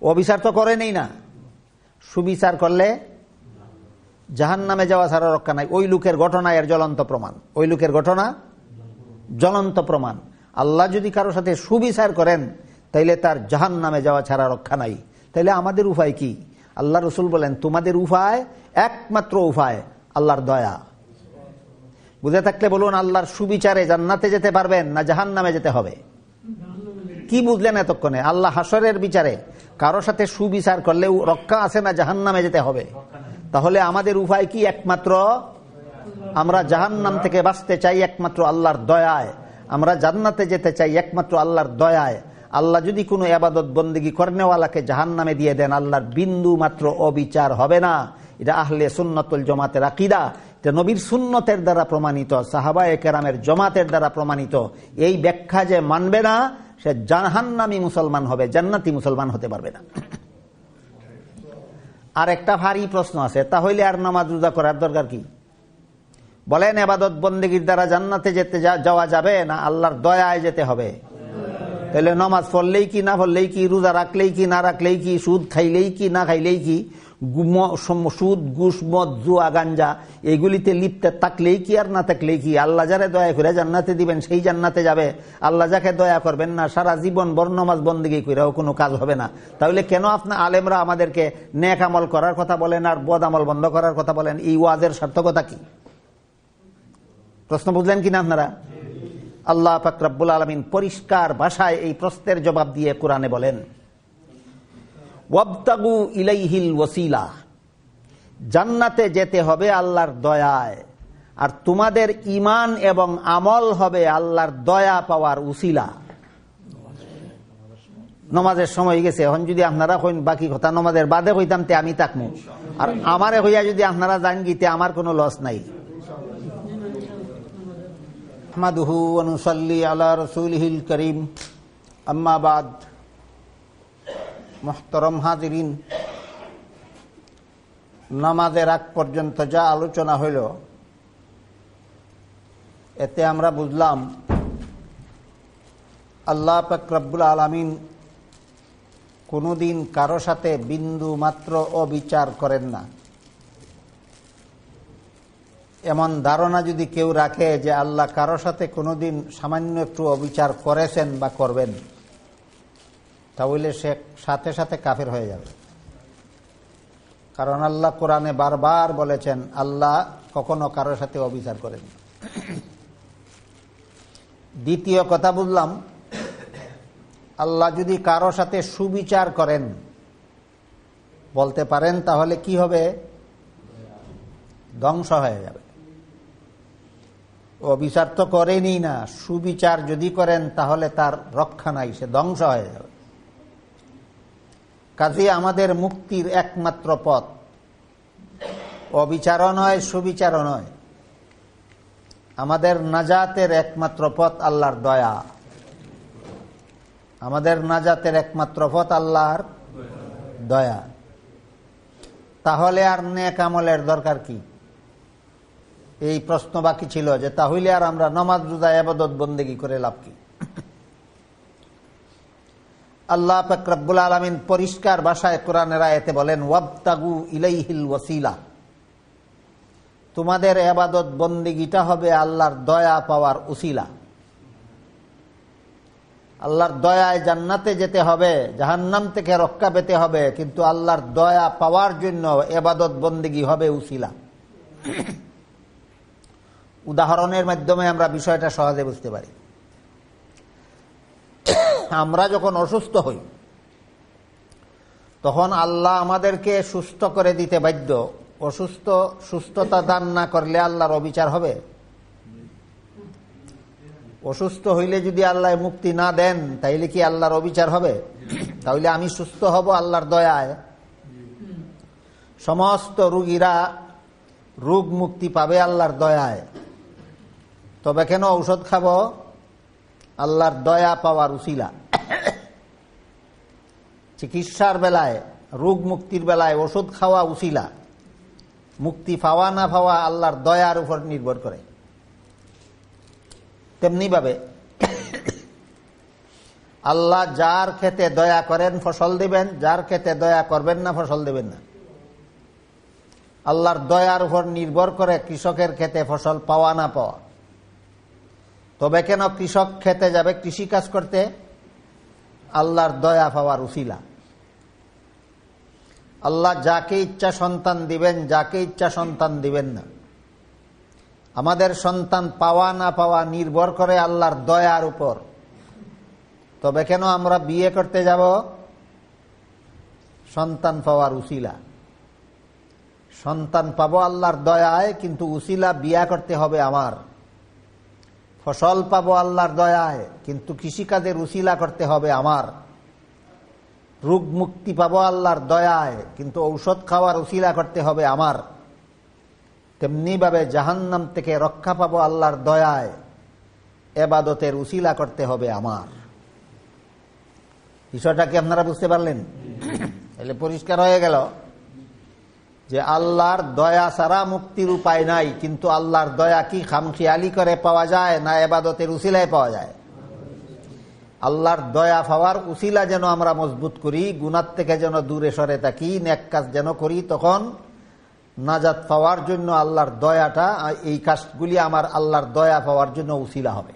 অবিচার তো করেনই না, সুবিচার করলে জাহান্নামে যাওয়া ছাড়া রক্ষা নাই। ওই লোকের ঘটনা এর জ্বলন্ত প্রমাণ। ওই লোকের ঘটনা জ্বলন্ত প্রমাণ। আল্লাহ যদি কারো সাথে সুবিচার করেন তাইলে তার জাহান্নামে যাওয়া ছাড়া রক্ষা নাই। তাইলে আমাদের উপায় কি? আল্লাহ রসুল বলেন, তোমাদের উপায়, একমাত্র উপায় আল্লাহর দয়া। বুঝে থাকলে বলুন, আল্লাহর সুবিচারে জান্নাতে যেতে পারবেন না জাহান্নামে যেতে হবে? কি বুঝলেন এতক্ষণে? আল্লাহ হাসরের বিচারে কারো সাথে সুবিচার করলেও রক্ষা আছে না জাহান্নামে যেতে হবে? তাহলে আমাদের উপায় কি? একমাত্র আমরা জাহান্নাম থেকে বাঁচতে চাই একমাত্র আল্লাহর দয়ায়, আমরা জান্নাতে যেতে চাই একমাত্র আল্লাহর দয়ায়। আল্লাহ যদি কোনো ইবাদত বন্দেগী করনেওয়ালাকে জাহান্নামে দিয়ে দেন, আল্লাহর বিন্দু মাত্র অবিচার হবে না। এটা আহলে সুন্নাতুল জামাতের আকীদা। এটা নবীর সুন্নতের দ্বারা প্রমাণিত, সাহাবায়ে কেরামের জামাতের দ্বারা প্রমাণিত। এই ব্যাখ্যা যে মানবে না সে জাহান্নামী মুসলমান হবে, জান্নাতি মুসলমান হতে পারবে না। আর একটা ভারী প্রশ্ন আছে, তাহলে আর নামাজ রোজা করার দরকার কি? বলেন, ইবাদত বন্দেগীর দ্বারা জান্নাতে যাওয়া যাবে না আল্লাহর দয়ায় যেতে হবে? তাহলে নামাজ পড়লেই কি, না পড়লেই কি, রোজা রাখলেই কি, না রাখলেই কি, সুদ খাইলেই কি, না খাইলেই কি, সুদ, ঘুষ, মদ, জুয়া, গাঞ্জা এগুলিতে লিপ্ত থাকলেই কি আর না থাকলেই কি, আল্লাহ যারে দয়া করে জান্নাতে দিবেন সেই জান্নাতে যাবে। আল্লাহ যাকে দয়া করবেন না, সারা জীবন নামাজ বন্দেগী কইরাও কোনো কাজ হবে না। তাহলে কেন আপনার আলেমরা আমাদেরকে নেক আমল করার কথা বলেন আর বদ আমল বন্ধ করার কথা বলেন? এই ওয়াজের সার্থকতা কি? প্রশ্ন বুঝলেন কিনা আপনারা? আল্লাহ পাক রব্বুল আলামিন পরিষ্কার ভাষায় এই প্রশ্নের জবাব দিয়ে কোরআনে বলেন, ওয়াবতাগু ইলাইহিল ওয়াসিলা, জান্নাতে যেতে হবে আল্লাহর দয়ায়, আর তোমাদের ঈমান এবং আমল হবে আল্লাহর দয়া পাওয়ার উসিলা। নমাজের সময় গেছে, এখন যদি আপনারা কইন বাকি কথা নমাজের বাদে কইতাম তে আমি তাকমু, আর আমারে হইয়া যদি আপনারা জান গিতে আমার কোনো লস নাই। আহমাদুহু ওয়া নুসাল্লি আলা রাসূলিহিল কারীম, আম্মা বাদ। মুহতারাম হাজিরিন, নামাজের আগ পর্যন্ত যা আলোচনা হইল এতে আমরা বুঝলাম আল্লাহ পাক রব্বুল আলামিন কোনোদিন কারো সাথে বিন্দু মাত্র অবিচার করেন না। এমন ধারণা যদি কেউ রাখে যে আল্লাহ কারো সাথে কোনোদিন সামান্য একটু অবিচার করেছেন বা করবেন, তাহলে সে সাথে সাথে কাফের হয়ে যাবে। কারণ আল্লাহ কোরআনে বারবার বলেছেন আল্লাহ কখনো কারোর সাথে অবিচার করেন না। দ্বিতীয় কথা বুঝলাম, আল্লাহ যদি কারো সাথে সুবিচার করেন বলতে পারেন তাহলে কি হবে? ধ্বংস হয়ে যাবে। অবিচার তো করেনই না, সুবিচার যদি করেন তাহলে তার রক্ষা নাই, সে ধ্বংস হয়ে যাবে। কাজে আমাদের মুক্তির একমাত্র পথ অবিচারও নয়, সুবিচারও নয়। আমাদের নাজাতের একমাত্র পথ আল্লাহর দয়া। আমাদের নাজাতের একমাত্র পথ আল্লাহর দয়া। তাহলে আর নেক আমলের দরকার কি? এই প্রশ্ন বাকি ছিল যে তাহলে আর আমরা নামাজ রোজা ইবাদত বন্দেগী করে লাভ কি? আল্লাহ পাক রব্বুল আলামিন পরিষ্কার ভাষায় কোরআনের আয়াতে বলেন, ওয়াবতাগু ইলাইহিল ওয়াসিলা, তোমাদের ইবাদত বন্দেগীটা হবে আল্লাহর দয়া পাওয়ার উসিলা। আল্লাহর দয়ায় জান্নাতে যেতে হবে, জাহান্নাম থেকে রক্ষা পেতে হবে, কিন্তু আল্লাহর দয়া পাওয়ার জন্য ইবাদত বন্দেগী হবে উসিলা। উদাহরণের মাধ্যমে আমরা বিষয়টা সহজে বুঝতে পারি। আমরা যখন অসুস্থ হই তখন আল্লাহ আমাদেরকে সুস্থ করে দিতে বাধ্য। সুস্থতা দান না করলে আল্লাহর অবিচার হবে? অসুস্থ হইলে যদি আল্লাহ মুক্তি না দেন তাইলে কি আল্লাহর অবিচার হবে? তাহলে আমি সুস্থ হব আল্লাহর দয়ায়। সমস্ত রোগীরা রোগ মুক্তি পাবে আল্লাহর দয়ায়। তবে কেন ঔষধ খাব? আল্লাহর দয়া পাওয়ার উসিলা। চিকিৎসার বেলায়, রোগ মুক্তির বেলায় ওষুধ খাওয়া উসিলা, মুক্তি পাওয়া না পাওয়া আল্লাহর দয়ার উপর নির্ভর করে। তেমনি ভাবে আল্লাহ যার ক্ষেতে দয়া করেন ফসল দিবেন, যার ক্ষেতে দয়া করবেন না ফসল দিবেন না। আল্লাহর দয়ার উপর নির্ভর করে কৃষকের ক্ষেতে ফসল পাওয়া না পাওয়া। তবে কেন কৃষক খেতে যাবে কৃষি কাজ করতে? আল্লাহর দয়া পাওয়ার উসিলা। আল্লাহ যাকে ইচ্ছা সন্তান দিবেন, যাকে ইচ্ছা সন্তান দিবেন না। আমাদের সন্তান পাওয়া না পাওয়া নির্ভর করে আল্লাহর দয়ার উপর। তবে কেন আমরা বিয়ে করতে যাব? সন্তান পাওয়ার উসিলা। সন্তান পাবো আল্লাহর দয়ায়, কিন্তু উসিলা বিয়া করতে হবে আমার। ফসল পাবো আল্লাহর দয়ায়, কিন্তু কৃষিকাজের উসিলা করতে হবে আমার। রোগ মুক্তি পাবো আল্লাহর দয়ায়, কিন্তু ঔষধ খাওয়ার উসিলা করতে হবে আমার। তেমনি ভাবে জাহান্নাম থেকে রক্ষা পাবো আল্লাহর দয়ায়, ইবাদতের উসিলা করতে হবে আমার। বিষয়টা কি আপনারা বুঝতে পারলেন? তাহলে পরিষ্কার হয়ে গেল যে আল্লাহর দয়া ছাড়া মুক্তির উপায় নাই। কিন্তু আল্লাহর দয়া কি খামখেয়ালি করে পাওয়া যায় না ইবাদতের উসিলায় পাওয়া যায়? আল্লাহর দয়া পাওয়ার উসিলা যেন আমরা মজবুত করি, গুনাহ থেকে যেন দূরে সরে থাকি, নেক কাজ যেন করি, তখন নাজাত পাওয়ার জন্য আল্লাহর দয়াটা, এই কাজগুলি আমার আল্লাহর দয়া পাওয়ার জন্য উসিলা হবে।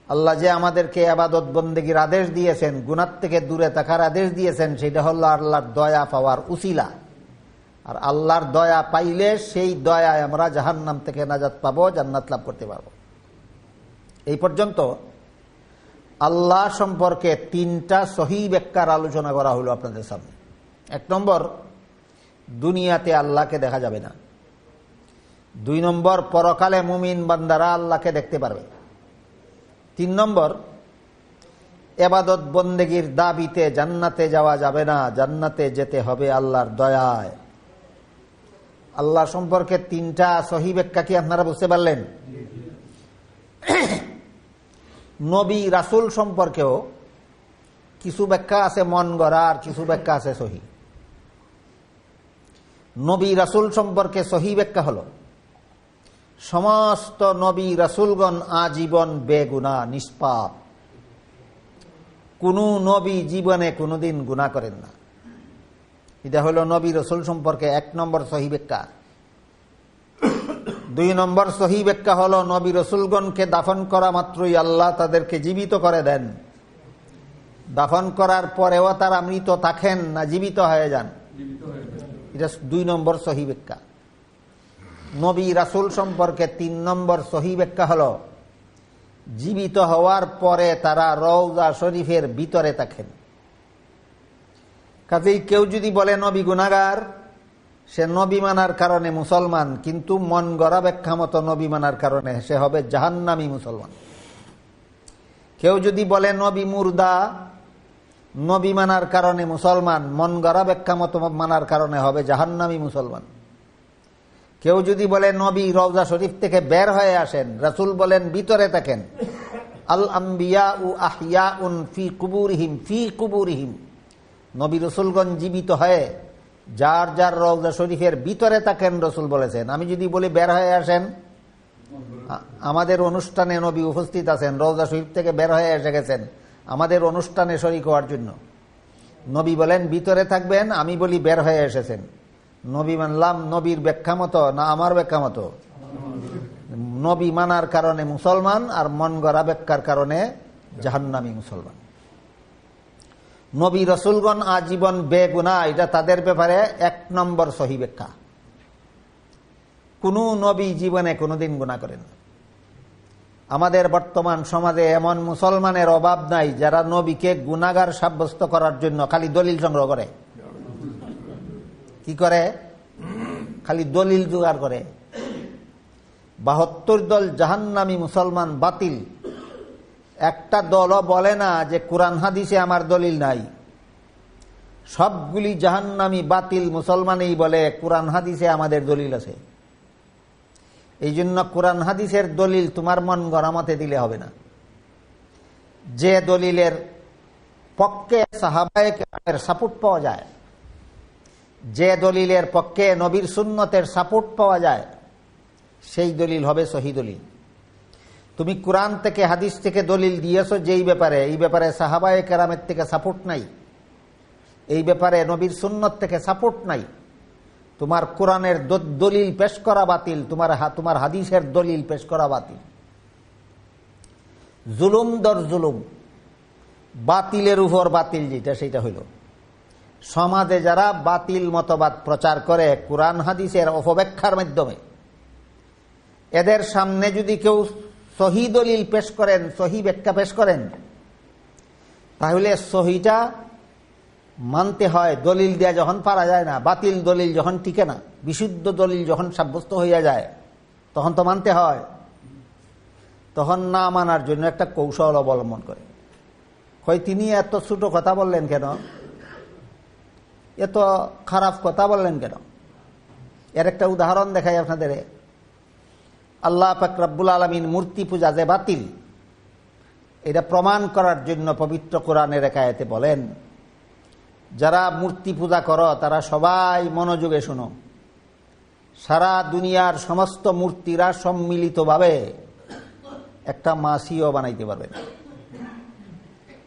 আল্লাহ যে আমাদেরকে ইবাদত বন্দেগীর আদেশ দিয়েছেন, গুনাহ থেকে দূরে থাকার আদেশ দিয়েছেন, সেটা হলো আল্লাহর দয়া পাওয়ার উসিলা। আর আল্লাহর দয়া পাইলে সেই দয়ায় আমরা জাহান্নাম থেকে নাজাত পাবো, জান্নাত লাভ করতে পারবো। এই পর্যন্ত আল্লাহ সম্পর্কে তিনটা সহি ব্যাখ্যার আলোচনা করা হলো আপনাদের সামনে। 1 নম্বর, দুনিয়াতে আল্লাহকে দেখা যাবে না। 2 নম্বর, পরকালে মুমিন বান্দারা আল্লাহকে দেখতে পারবে। 3 নম্বর, ইবাদত বন্দেগীর দাবিতে জান্নাতে যাওয়া যাবে না, জান্নাতে যেতে হবে আল্লাহর দয়ায়। আল্লাহ সম্পর্কে তিনটা সহি ব্যাখ্যা কি আপনারা বুঝতে পারলেন? নবী রাসূল সম্পর্কেও কিছু ব্যাখ্যা আছে মন গড়া, আর কিছু ব্যাখ্যা আছে সহি। নবী রাসূল সম্পর্কে সহি ব্যাখ্যা হলো, সমস্ত নবী রাসূলগণ আজীবন বেগুনাহ, নিষ্পাপ। কোন নবী জীবনে কোনদিন গুনাহ করেন না। এটা হলো নবী রাসূল সম্পর্কে 1 নম্বর সহি ব্যাখ্যা। 2 নম্বর সহি ব্যাখ্যা হলো, নবী রাসূলগণকে দাফন করা মাত্রই আল্লাহ তাদেরকে জীবিত করে দেন। দাফন করার পরেও তারা মৃত থাকেন না, জীবিত হয়ে যান। এটা 2 নম্বর সহি ব্যাখ্যা। নবী রাসূল সম্পর্কে 3 নম্বর সহি ব্যাখ্যা হলো, জীবিত হওয়ার পরে তারা রওজা শরীফের ভিতরে থাকেন। কাজেই কেউ যদি বলে নবী গুনাহগার, সে নবী মানার কারণে মুসলমান, কিন্তু মন গড়া ব্যাখ্যা মতো নবী মানার কারণে সে হবে জাহান্নামী মুসলমান। কেউ যদি বলে নবী মুর্দা, নবী মানার কারণে মুসলমান, মন গড়া ব্যাখ্যা মতো মানার কারণে হবে জাহান্নামী মুসলমান। কেউ যদি বলে নবী রওজা শরীফ থেকে বের হয়ে আসেন, রাসূল বলেন ভিতরে থাকেন, আল আম্বিয়াউ আহইয়াউন ফি কুবুরিহিম, নবী রাসূলগণ জীবিত হয়ে যার যার রওজা শরীফের ভিতরে থাকেন রসুল বলেছেন। আমি যদি বলি বের হয়ে আসেন, আমাদের অনুষ্ঠানে নবী উপস্থিত আছেন, রওজা শরীফ থেকে বের হয়ে এসে গেছেন আমাদের অনুষ্ঠানে শরীক হওয়ার জন্য, নবী বলেন ভিতরে থাকবেন, আমি বলি বের হয়ে এসেছেন। নবী মানলাম নবীর ব্যাখ্যা মতো না আমার ব্যাখ্যা মতো? নবী মানার কারণে মুসলমান, আর মন গড়া ব্যাখ্যার কারণে জাহান্নামী মুসলমান। নবী রসুলগণ আজীবন বেগুনাহ, এটা তাদের ব্যাপারে 1 নম্বর সহি ব্যাখ্যা। কোন নবী জীবনে কোনোদিন গুনাহ করেন না। আমাদের বর্তমান সমাজে এমন মুসলমানের অভাব নাই যারা নবীকে গুনাহগার সাব্যস্ত করার জন্য খালি দলিল সংগ্রহ করে। কি করে? খালি দলিল জোগাড় করে। 72 দল জাহান্নামী মুসলমান বাতিল। একটা দলও বলে না যে কোরআন হাদিসে আমার দলিল নাই। সবগুলি জাহান্নামী বাতিল মুসলমানই বলে কোরআন হাদিসে আমাদের দলিল আছে। এই জন্য কোরআন হাদিসের দলিল তোমার মন গড়া মতে দিলে হবে না। যে দলিলের পক্ষে সাহাবায়ে কেরামের সাপোর্ট পাওয়া যায়, যে দলিলের পক্ষে নবীর সুন্নতের সাপোর্ট পাওয়া যায়, সেই দলিল হবে সহি দলিল। তুমি কোরআন থেকে হাদিস থেকে দলিল দিয়েছো যেই ব্যাপারে, এই ব্যাপারে সাহাবায়ে কেরামের থেকে সাপোর্ট নাই, এই ব্যাপারে নবীর সুন্নত থেকে সাপোর্ট নাই, তোমার কোরআনের দলিল পেশ করা বাতিল, তোমার হাদিসের দলিল পেশ করা বাতিল। জুলুম দর জুলুম, বাতিলের উপর বাতিল, যেটা সেটা হইল সমাজে যারা বাতিল মতবাদ প্রচার করে কোরআন হাদিসের অপব্যাখ্যার মাধ্যমে, এদের সামনে যদি কেউ সহি দলিল পেশ করেন, সহি ব্যাখ্যা পেশ করেন, তাহলে সহিটা মানতে হয়। দলিল দেয়া যখন পারা যায় না, বাতিল দলিল যখন টিকে না, বিশুদ্ধ দলিল যখন সাব্যস্ত হইয়া যায়, তখন তো মানতে হয়। তখন না মানার জন্য একটা কৌশল অবলম্বন করে। হয় তিনি এত ছোট কথা বললেন কেন, এত খারাপ কথা বললেন কেন? এর একটা উদাহরণ দেখাই আপনাদের। আল্লাহ পাক রব্বুল আলামিন মূর্তি পূজা যে বাতিল, এটা প্রমাণ করার জন্য পবিত্র কোরআনের এক আয়াতে বলেন, যারা মূর্তি পূজা করো তারা সবাই মনোযোগে শোনো, সারা দুনিয়ার সমস্ত মূর্তিরা সম্মিলিতভাবে একটা মাসিও বানাইতে পারবে না।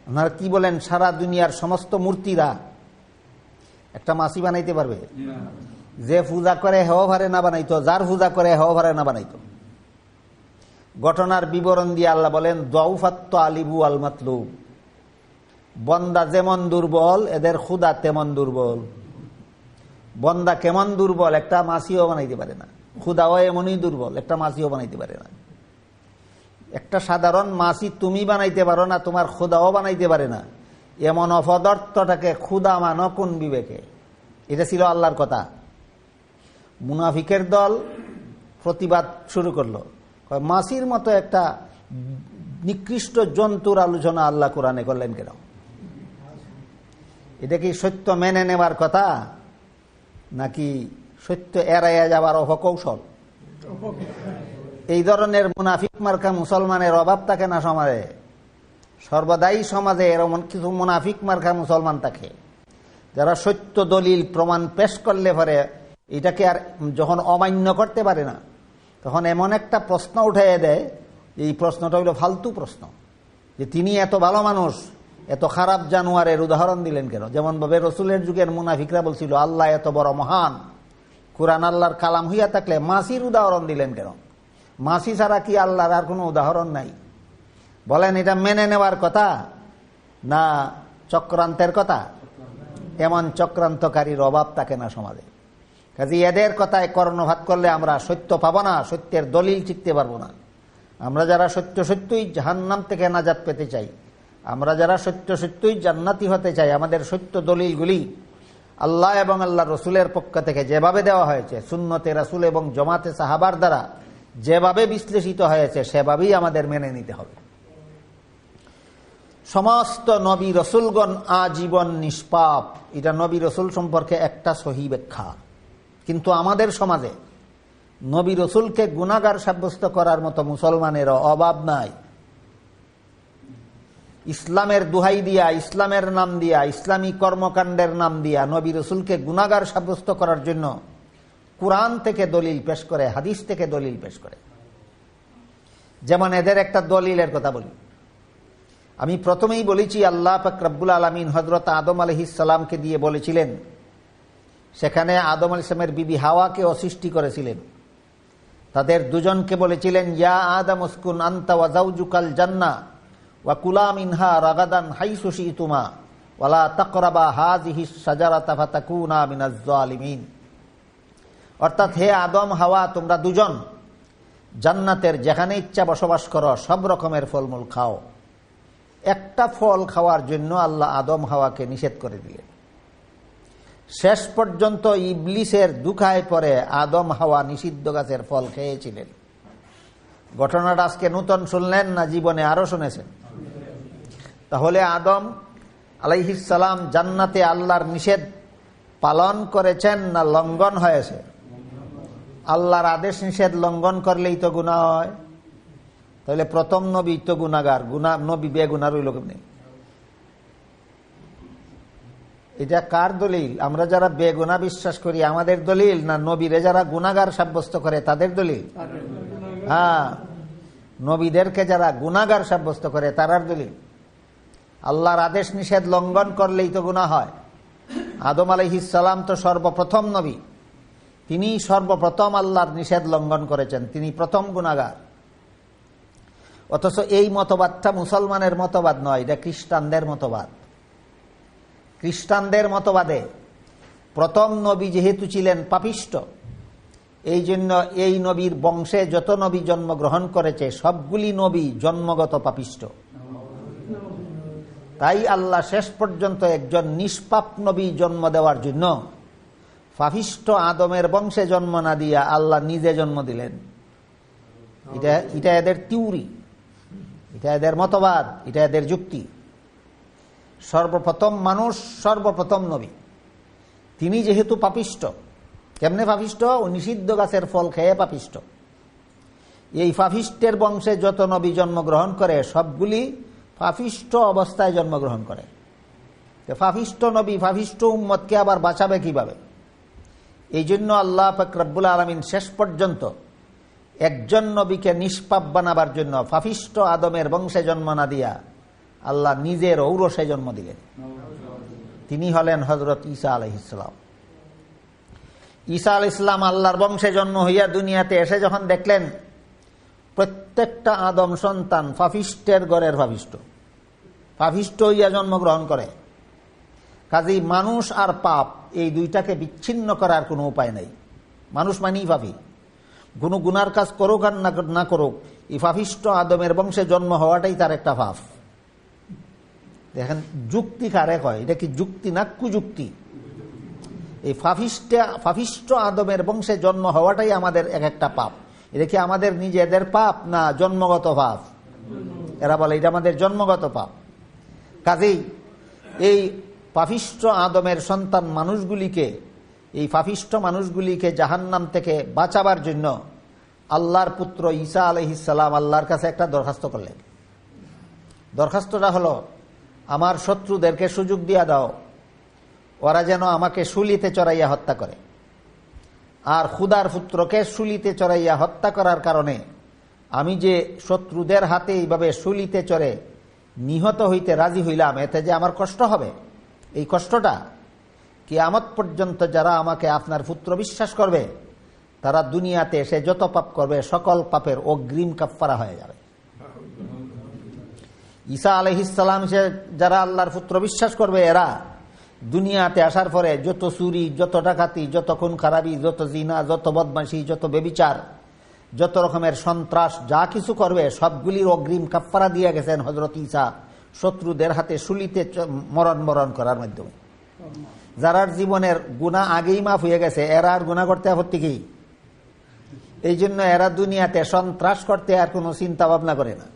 আপনারা কি বলেন? সারা দুনিয়ার সমস্ত মূর্তিরা একটা মাসি বানাইতে পারবে? যে পূজা করে হেও ভারে না বানাইতো, যার পূজা করে হেও ভারে না বানাইতো। ঘটনার বিবরণ দিয়ে আল্লাহ বলেন, দাউফাত আলিবু আল মাতলুব, বন্দা যেমন দুর্বল এদের খুদা তেমন দুর্বল। বন্দা কেমন দুর্বল, একটা মাসিও বানাইতে পারে না। খুদাও এমনই দুর্বল, একটা মাসিও বানাইতে পারে না। একটা সাধারণ মাসি তুমি বানাইতে পারো না, তোমার খুদাও বানাইতে পারে না। এমন অপদার্থটাকে খুদা মানো কোন বিবেকে? এটা ছিল আল্লাহর কথা। মুনাফিকের দল প্রতিবাদ শুরু করলো, মাসির মতো একটা নিকৃষ্ট জন্তুর আলোচনা আল্লাহ কোরআনে করলেন কেন? এটা কি সত্য মেনে নেওয়ার কথা, নাকি সত্য এড়াইয়া যাবার অপকৌশল? এই ধরনের মুনাফিক মার্কা মুসলমানের অভাব থাকে না সমাজে? সর্বদাই সমাজে এরকম কিছু মুনাফিক মার্কা মুসলমান থাকে, যারা সত্য দলিল প্রমাণ পেশ করলে পরে এটাকে আর যখন অমান্য করতে পারে না, তখন এমন একটা প্রশ্ন উঠাইয়া দেয়, এই প্রশ্নটা হইল ফালতু প্রশ্ন, যে তিনি এত ভালো মানুষ, এত খারাপ জানোয়ারের উদাহরণ দিলেন কেন? যেমন ভাবে রসুলের যুগের মুনাফিকরা বলছিল আল্লাহ এত বড় মহান, কোরআন আল্লাহর কালাম হইয়া থাকলে মাসির উদাহরণ দিলেন কেন? মাসি ছাড়া কি আল্লাহর আর কোনো উদাহরণ নাই? বলেন এটা মেনে নেওয়ার কথা না চক্রান্তের কথা? এমন চক্রান্তকারীর অভাব থাকে না সমাজে। কাজে এদের কথায় কর্ণপাত করলে আমরা সত্য পাবো না, সত্যের দলিল শিখতে পারবো না। আমরা যারা সত্য সত্যই জাহান্নাম থেকে নাজাত পেতে চাই, আমরা যারা সত্য সত্যই জান্নাতি হতে চাই, আমাদের সত্য দলিলগুলি আল্লাহ এবং আল্লাহ রসুলের পক্ষ থেকে যেভাবে দেওয়া হয়েছে, সুন্নতে রাসূল এবং জমাতে সাহাবার দ্বারা যেভাবে বিশ্লেষিত হয়েছে, সেভাবেই আমাদের মেনে নিতে হবে। সমস্ত নবী রসুলগণ আজীবন নিষ্পাপ, এটা নবী রসুল সম্পর্কে একটা সহি ব্যাখ্যা। কিন্তু আমাদের সমাজে নবী রসুলকে গুনাহগার সাব্যস্ত করার মতো মুসলমানের অভাব নাই। ইসলামের দোহাই দিয়া, ইসলামের নাম দিয়া, ইসলামী কর্মকাণ্ডের নাম দিয়া নবী রাসূলকে গুনাহগার সাব্যস্ত করার জন্য কুরআন থেকে দলিল পেশ করে, হাদিস থেকে দলিল পেশ করে। যেমন এদের একটা দলিলের কথা বলি। আমি প্রথমেই বলেছি আল্লাহ পাক রব্বুল আলামিন হযরত আদম আলাইহিস সালামকে দিয়ে বলেছিলেন, সেখানে আদম আলাইহিস সালামের বিবি হাওয়াকে সৃষ্টি করেছিলেন। তাদের দুজনকে বলেছিলেন, ইয়া আদম উসকুন আনতা ওয়া যাওজুকাল জান্নাহ ওয়া কুলা মিনহা রাগাদান হাইসু শিতুমা ওয়ালা তাকরাবা হাযিহিস শাজারাতা ফাতাকুনা মিনাজ জালিমিন। অর্থাৎ হে আদম হাওয়া, তোমরা দুজন জান্নাতের যেখানে ইচ্ছা বসবাস করো, সব রকমের ফলমূল খাও। একটা ফল খাওয়ার জন্য আল্লাহ আদম হাওয়াকে নিষেধ করে দিলেন। শেষ পর্যন্ত ইবলিসের দুখায় পরে আদম হাওয়া নিষিদ্ধ গাছের ফল খেয়েছিলেন। ঘটনাটা আজকে নতুন শুনলেন না জীবনে আরো শুনেছেন? তাহলে আদম আলাইহিস সালাম জান্নাতে আল্লাহর নিষেধ পালন করেছেন না লঙ্ঘন হয়েছে? আল্লাহর আদেশ নিষেধ লঙ্ঘন করলেই তো গুনাহ হয়। তাহলে প্রথম নবী তো গুনাহগার, নবী বেগুনাহ রইল কেমনে? এটা কার দলিল? আমরা যারা বেগুনাহ বিশ্বাস করি আমাদের দলিল, না নবীরে যারা গুনাহগার সাব্যস্ত করে তাদের দলিল? হ্যাঁ, নবীদেরকে যারা গুনাহগার সাব্যস্ত করে তারার দলিল। আল্লাহর আদেশ নিষেধ লঙ্ঘন করলেই তো গুনাহ হয়। আদম আলাইহিস সালাম তো সর্বপ্রথম নবী, তিনি সর্বপ্রথম আল্লাহর নিষেধ লঙ্ঘন করেছেন, তিনি প্রথম গুনাহগার। অথচ এই মতবাদটা মুসলমানের মতবাদ নয়, এটা খ্রিস্টানদের মতবাদ। খ্রিস্টানদের মতবাদে প্রথম নবী যেহেতু ছিলেন পাপিষ্ট, এই জন্য এই নবীর বংশে যত নবী জন্মগ্রহণ করেছে সবগুলি নবী জন্মগত পাপিষ্ট। তাই আল্লাহ শেষ পর্যন্ত একজন নিষ্পাপ নবী জন্ম দেওয়ার জন্য পাপিষ্ট আদমের বংশে জন্ম না দিয়া আল্লাহ নিজে জন্ম দিলেন। এটা এদের থিওরি, এটা এদের মতবাদ, এটা এদের যুক্তি। সর্বপ্রথম মানুষ, সর্বপ্রথম নবী, তিনি যেহেতু পাপিষ্ট। কেমনে পাপিষ্ট? ও নিষিদ্ধ গাছের ফল খেয়ে পাপিষ্ট। এই পাপিষ্টের বংশে যত নবী জন্মগ্রহণ করে সবগুলি পাপিষ্ট অবস্থায় জন্মগ্রহণ করে। পাপিষ্ট নবী পাপিষ্ট উম্মতকে আবার বাঁচাবে কিভাবে? এই জন্য আল্লাহ পাক রব্বুল আলামিন শেষ পর্যন্ত একজন নবীকে নিষ্পাপ বানাবার জন্য পাপিষ্ট আদমের বংশে জন্ম না দিয়া আল্লাহ নিজের ঔরসে জন্ম দিলেন। তিনি হলেন হযরত ঈসা আলাইহিস সালাম। ঈসা আলাইহিস সালাম আল্লাহর বংশে জন্ম হইয়া দুনিয়াতে এসে যখন দেখলেন প্রত্যেকটা আদম সন্তান পাপিষ্টের ঘরের পাপিষ্ট হইয়া জন্মগ্রহণ করে, কাজেই মানুষ আর পাপ এই দুইটাকে বিচ্ছিন্ন করার কোনো উপায় নাই। মানুষ মানেই পাপী, কোনো গুনার কাজ করুক আর না করুক, এই পাপিষ্ট আদমের বংশে জন্ম হওয়াটাই তার একটা পাপ। দেখেন যুক্তি কারে কয়? এটা কি যুক্তি না কুযুক্তি? এই পাপিষ্ট আদমের বংশে জন্ম হওয়াটাই আমাদের এক একটা পাপ। এটা কি আমাদের নিজেদের পাপ না জন্মগত পাপ? এরা বলে এটা আমাদের জন্মগত পাপ। কাজেই এই পাপিষ্ট আদমের সন্তান মানুষগুলিকে, এই পাপিষ্ট মানুষগুলিকে জাহান্নাম থেকে বাঁচাবার জন্য আল্লাহর পুত্র ঈসা আলাইহিস সালাম আল্লাহর কাছে একটা দরখাস্ত করলেন। দরখাস্তটা হলো, আমার শত্রুদেরকে সুযোগ দিয়া দাও, ওরা যেন আমাকে শুলিতে চড়াইয়া হত্যা করে। আর খুদার পুত্রকে শুলিতে চড়াইয়া হত্যা করার কারণে আমি যে শত্রুদের হাতে এইভাবে শুলিতে চড়ে নিহত হইতে রাজি হইলাম, এতে যে আমার কষ্ট হবে, এই কষ্টটা কিয়ামত পর্যন্ত যারা আমাকে আপনার পুত্র বিশ্বাস করবে তারা দুনিয়াতে এসে যত পাপ করবে সকল পাপের অগ্রিম কাফফারা হয়ে যাবে। ঈসা আলাইহিস সালাম যারা আল্লাহর পুত্র বিশ্বাস করবে এরা দুনিয়াতে আসার পরে যত চুরি, যত ডাকাতি, যত খুন খারাপি, যত জিনা, যত বদমাশি, যত বেবিচার, যত রকমের সন্ত্রাস যা কিছু করবে সবগুলির অগ্রিম কাফফারা দিয়ে গেছেন হযরত ঈসা শত্রুদের হাতে শুলিতে মরণ করার মাধ্যমে। যারার জীবনের গুনাহ আগেই মাফ হয়ে গেছে এরা আর গুনাহ করতে আপত্তি কি? এই জন্য এরা দুনিয়াতে সন্ত্রাস করতে আর কোনো চিন্তা ভাবনা করে না।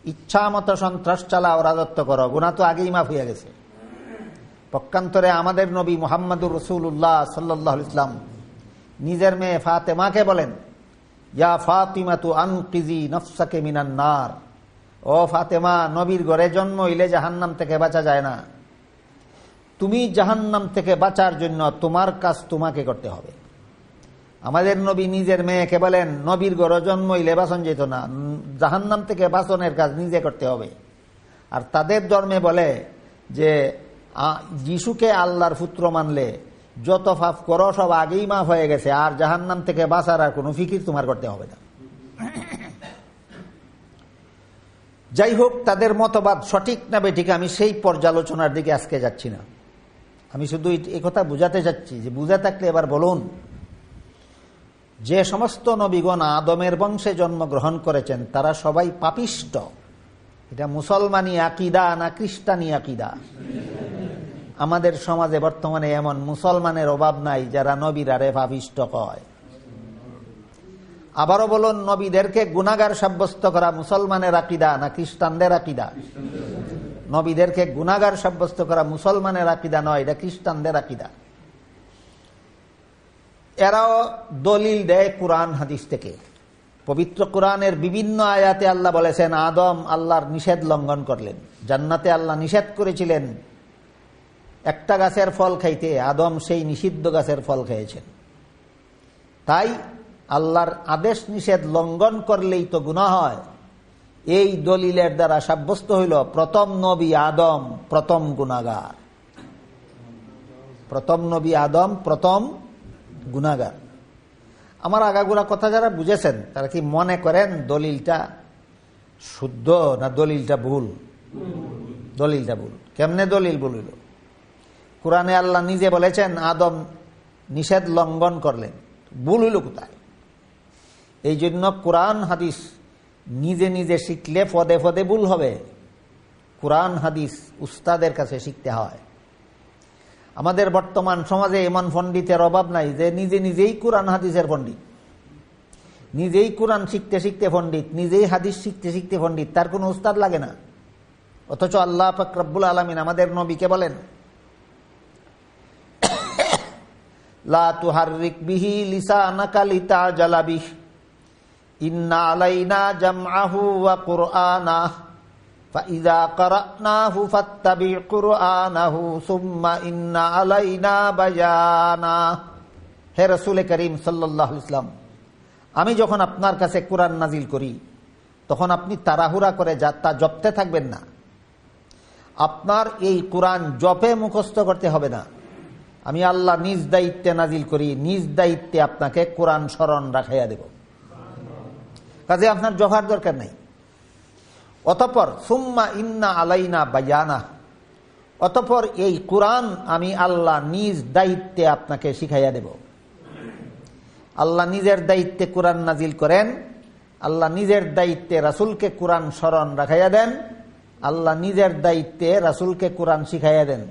ইচ্ছা মতো সন্ত্রাস চালাও, রাজত্ব করো, গুনাহ তো আগেই মাফ হয়ে গেছে। পক্ষান্তরে আমাদের নবী মুহাম্মদুর রাসূলুল্লাহ সাল্লাল্লাহু আলাইহি ওয়াসাল্লাম নিজের মেয়ে ফাতেমাকে বলেন, ইয়া ফাতিমাতু আনকিজি নফসাকে মিনান নার, ও ফাতেমা, নবীর ঘরে জন্ম হইলে জাহান্নাম থেকে বাঁচা যায় না। তুমি জাহান্নাম থেকে বাঁচার জন্য তোমার কাজ তোমাকে করতে হবে। আমাদের নবী নিজের মেয়েকে বলেন, নবীর ঘরে জন্ম হইলে বাঁচন যেত না, জাহান্নাম থেকে বাঁচনের কাজ নিজে করতে হবে। আর তাদের ধর্মে বলে যে যিশুকে আল্লাহর পুত্র মানলে যত পাপ করো সব আগেই মাফ হয়ে গেছে, আর জাহান্নাম থেকে বাঁচার আর কোনো ফিকির তোমার করতে হবে না। যাই হোক, তাদের মতবাদ সঠিক না বেঠিক আমি সেই পর্যালোচনার দিকে আজকে যাচ্ছি না। আমি শুধু এই কথা বুঝাতে চাচ্ছি যে বুঝা থাকলে এবার বলুন, যে সমস্ত নবীগণ আদমের বংশে জন্মগ্রহণ করেছেন তারা সবাই পাপিষ্ট। এটা মুসলমানি আকীদা না খ্রিস্টানি আকীদা? আমাদের সমাজে বর্তমানে এমন মুসলমানের অভাব নাই যারা নবীরারে পাপিষ্ট কয়। আবারও বলুন, নবীদেরকে গুনাহগার সাব্যস্ত করা মুসলমানের আকীদা না খ্রিস্টানদের আকীদা? নবীদেরকে গুনাহগার সাব্যস্ত করা মুসলমানের আকীদা নয়, এটা খ্রিস্টানদের আকীদা। এরাও দলিল দেয় কুরআন হাদিস থেকে। পবিত্র কুরআনের বিভিন্ন আয়াতে আল্লাহ বলেছেন আদম আল্লাহর নিষেধ লঙ্ঘন করলেন। জান্নাতে আল্লাহ নিষেধ করেছিলেন একটা গাছের ফল খাইতে, আদম সেই নিষিদ্ধ গাছের ফল খেয়েছেন। তাই আল্লাহর আদেশ নিষেধ লঙ্ঘন করলেই তো গুনাহ হয়। এই দলিলের দ্বারা সাব্যস্ত হইল প্রথম নবী আদম প্রথম গুনাহগার। প্রথম নবী আদম প্রথম গুনাহগার। আমার আগাগোড়া কথা যারা বুঝেছেন তারা কি মনে করেন দলিলটা শুদ্ধ না দলিলটা ভুল? দলিলটা ভুল। কেমনে দলিল ভুল হইল? কুরআনে আল্লাহ নিজে বলেছেন আদম নিষেধ লঙ্ঘন করলেন, ভুল হইল কোথায়? এই জন্য কুরআন হাদিস নিজে নিজে শিখলে পদে পদে ভুল হবে। কুরআন হাদিস উস্তাদের কাছে শিখতে হয়। আমাদের বর্তমান সমাজে এমন পণ্ডিতের অভাব নাই যে নিজে নিজেই কুরআন হাদিসের পণ্ডিত, নিজেই কুরআন শিখতে শিখতে পণ্ডিত, নিজেই হাদিস শিখতে শিখতে পণ্ডিত, তার কোনো উস্তাদ লাগে না। অথচ আল্লাহ পাক রব্বুল আলামিন আমাদের নবীকে বলেন লা তুহাররিক বিহি লিসানাকা লিতাজালা বিহি ইন্না আলাইনা জামআহু ওয়া কুরআনাহু ফাইযা ক্বরানাহু ফাত্তাবি' কুরআনাহু সুম্মা ইন্না আলাইনা বায়ানা। হে রাসূল করিম সাল্লাল্লাহু আলাইহি ওয়াসাল্লাম, আমি যখন আপনার কাছে কুরআন নাজিল করি তখন আপনি তাড়াহুড়া করে তা জপতে থাকবেন না। আপনার এই কুরআন জপে মুখস্থ করতে হবে না। আমি আল্লাহ নিজ দায়িত্বে নাজিল করি, নিজ দায়িত্বে আপনাকে কুরআন স্মরণ রাখাইয়া দেব। কাজে আপনার জপার দরকার নেই। অতঃপর সুম্মা ইন্না আলাইনা বায়ানা, অতঃপর এই কুরআন আমি আল্লাহ নিজ দায়িত্বে আপনাকে শিখাইয়া দেব। আল্লাহ নিজের দায়িত্বে কুরআন নাজিল করেন, আল্লাহ নিজের দায়িত্বে রাসূলকে কুরআন স্মরণ রাখাইয়া দেন, আল্লাহ নিজের দায়িত্বে রাসূলকে কুরআন শিখাইয়া দেন।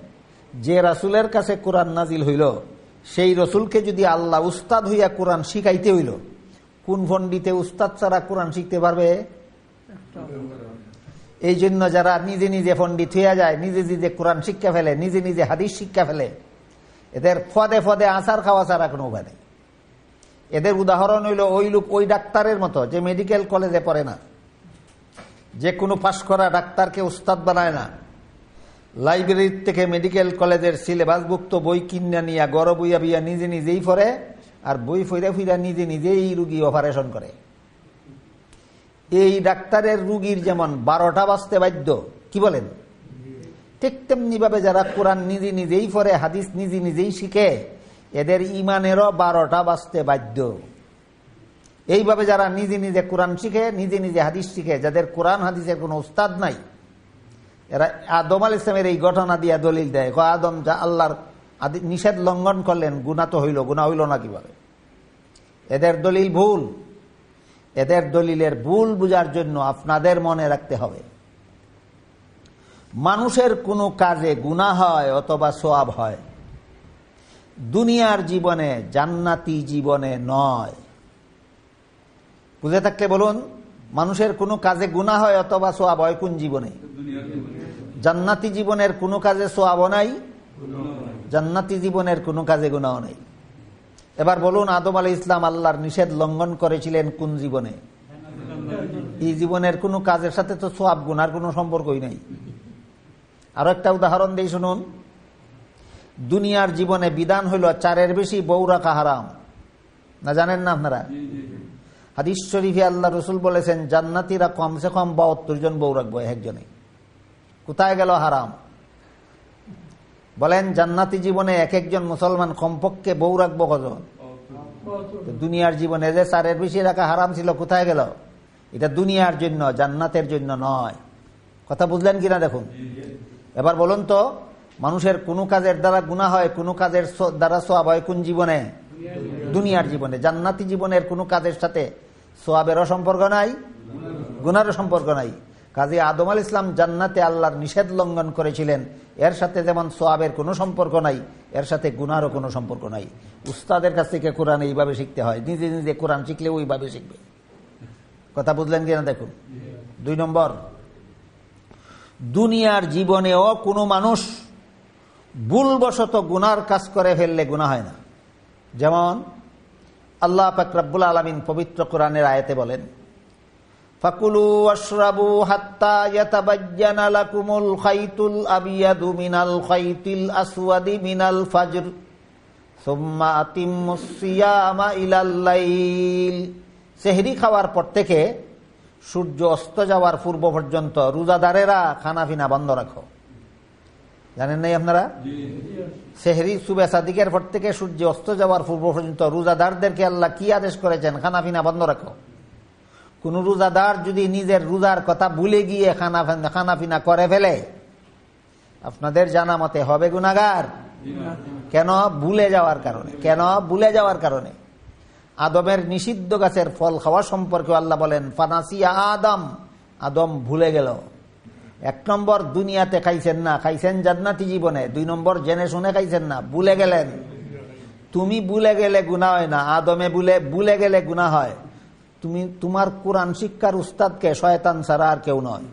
যে রাসূলের কাছে কুরআন নাজিল হইল সেই রাসূলকে যদি আল্লাহ উস্তাদ হইয়া কুরআন শিখাইতে হইল, কোন পণ্ডিতে উস্তাদ ছাড়া কুরআন শিখতে পারবে? এই জন্য যারা নিজে নিজে পণ্ডিত হইয়া যায়, নিজে নিজে কুরআন শিক্ষা ফেলে, নিজে নিজে হাদিস শিক্ষা ফেলে, এদের ফদে ফদে আচার খাওয়া ছাড়া কোনো উপায় নেই। এদের উদাহরণ হইল ওই লোক, ওই ডাক্তারের মতো যে মেডিকেল কলেজে পড়ে না, যে কোনো পাশ করা ডাক্তারকে উস্তাদ বানায় না, লাইব্রেরি থেকে মেডিকেল কলেজের সিলেবাসভুক্ত বই কিনে নিয়ে গড় বইয়া বিয়া নিজে নিজেই পড়ে, আর বই ফিরা ফিরা নিজে নিজেই রুগী অপারেশন করে। এই ডাক্তারের রুগীর যেমন 12টা বাজতে বাধ্য, কি বলেন? ঠিক তেমনি ভাবে যারা কোরআন নিজে নিজেই পড়ে, হাদিস নিজে নিজেই শিখে, এদের ইমানেরও 12টা বাজতে বাধ্য। এইভাবে যারা নিজে নিজে কোরআন শিখে, নিজে নিজে হাদিস শিখে, যাদের কোরআন হাদিসের কোনো উস্তাদ নাই, এরা আদম আলাইহিস সালামের এই ঘটনা দিয়া দলিল দেয়। আদম যা আল্লাহর নিষেধ লঙ্ঘন করলেন, গুনাহ তো হইল, গুনাহ হইল না কিভাবে? এদের দলিল ভুল। এদের দলিলের ভুল বুঝার জন্য আপনাদের মনে রাখতে হবে, মানুষের কোনো কাজে গুনাহ হয় অথবা সওয়াব হয়, দুনিয়ার জীবনে, জান্নাতি জীবনে নয়। বুঝে থাকলে বলুন, মানুষের কোনো কাজে গুনাহ হয় অথবা সওয়াব হয় কোন জীবনে? জান্নাতি জীবনের কোনো কাজে সওয়াবও নাই, জান্নাতি জীবনের কোনো কাজে গুনাহ নাই। এবার বলুন, আদম আলাইহিস সালাম আল্লাহর নিষেধ লঙ্ঘন করেছিলেন কোন জীবনে? এই জীবনের কোনো কাজের সাথে তো সওয়াব গুনার কোনো সম্পর্কই নাই। আরো একটা উদাহরণ দিই শুনুন। দুনিয়ার জীবনে বিধান হইল 4-এর বেশি বউ রাখা হারাম, না জানেন না আপনারা? হাদিস শরীফে আল্লাহ রসুল বলেছেন জান্নাতীরা কমসে কম 72 জন বউ রাখবো একজনে। কোথায় গেল হারাম? বলেন জান্নাতি জীবনে এক একজন মুসলমান কমপক্ষে বউ রাখবো কজন? দুনিয়ার জীবনে যে 4-এর বেশি রাখা হারাম ছিল, কোথায় গেল? এটা দুনিয়ার জন্য, জান্নাতের জন্য নয়। কথা বুঝলেন কিনা দেখুন। এবার বলুন তো, মানুষের কোন কাজের দ্বারা গুনাহ হয়, কোন কাজের দ্বারা সওয়াব হয় কোন জীবনে? দুনিয়ার জীবনে। জান্নাতি জীবনের কোন কাজের সাথে সওয়াবেরও সম্পর্ক নাই, গুনারও সম্পর্ক নাই। কাজী আদম আলাইহিস সালাম জান্নাতে আল্লাহর নিষেধ লঙ্ঘন করেছিলেন, এর সাথে যেমন সওয়াবের কোনো সম্পর্ক নাই, এর সাথে গুনারও কোনো সম্পর্ক নাই। উস্তাদের কাছ থেকে কোরআন এইভাবে শিখতে হয়, নিজে নিজে কোরআন শিখলে ওইভাবে শিখবে। কথা বুঝলেন কিনা দেখুন। 2 নম্বর, দুনিয়ার জীবনেও কোনো মানুষ ভুলবশত গুনার কাজ করে ফেললে গুনাহ হয় না। যেমন আল্লাহ পাক রব্বুল আলামিন পবিত্র কোরআনের আয়াতে বলেন, ফাকুলু ওয়াশরাবু হাত্তা ইয়াতাবায়্যানা লাকুমুল খাইতুল আবিয়াদু মিনাল খাইতিল আসওয়াদি মিনাল ফাজর সুম্মা আতিম্মুস সিয়ামা ইলাল লাইল। সেহরি খাওয়ার পর থেকে সূর্য অস্ত যাওয়ার পূর্ব পর্যন্ত রোজাদারেরা খানাপিনা বন্ধ রাখো। জানেন নাই আপনারা? সেহরি সুবে সাদিকের পর থেকে সূর্য অস্ত যাওয়ার পূর্ব পর্যন্ত রোজাদারদেরকে আল্লাহ কি আদেশ করেছেন? খানাপিনা বন্ধ রাখো। কোন রোজাদার যদি নিজের রোজার কথা ভুলে গিয়ে খানাপিনা করে ফেলে, আপনাদের জানা মতে হবে গুনাহগার। কেন? ভুলে যাওয়ার কারণে। কেন? ভুলে যাওয়ার কারণে। আদমের নিষিদ্ধ গাছের ফল খাওয়া সম্পর্কে আল্লাহ বলেন ফানাসিয়া আদম, আদম ভুলে গেল। 1 নম্বর দুনিয়াতে খাইছেন না, খাইছেন জান্নাতি জীবনে। 2 নম্বর জেনে শুনে খাইছেন না, ভুলে গেলেন। তুমি ভুলে গেলে গুনাহ হয় না, আদমে ভুলে গেলে গুনাহ হয়। তুমি তোমার কোরআন শিক্ষার উস্তাদকে শয়তান ছাড়া আর কেউ নয়।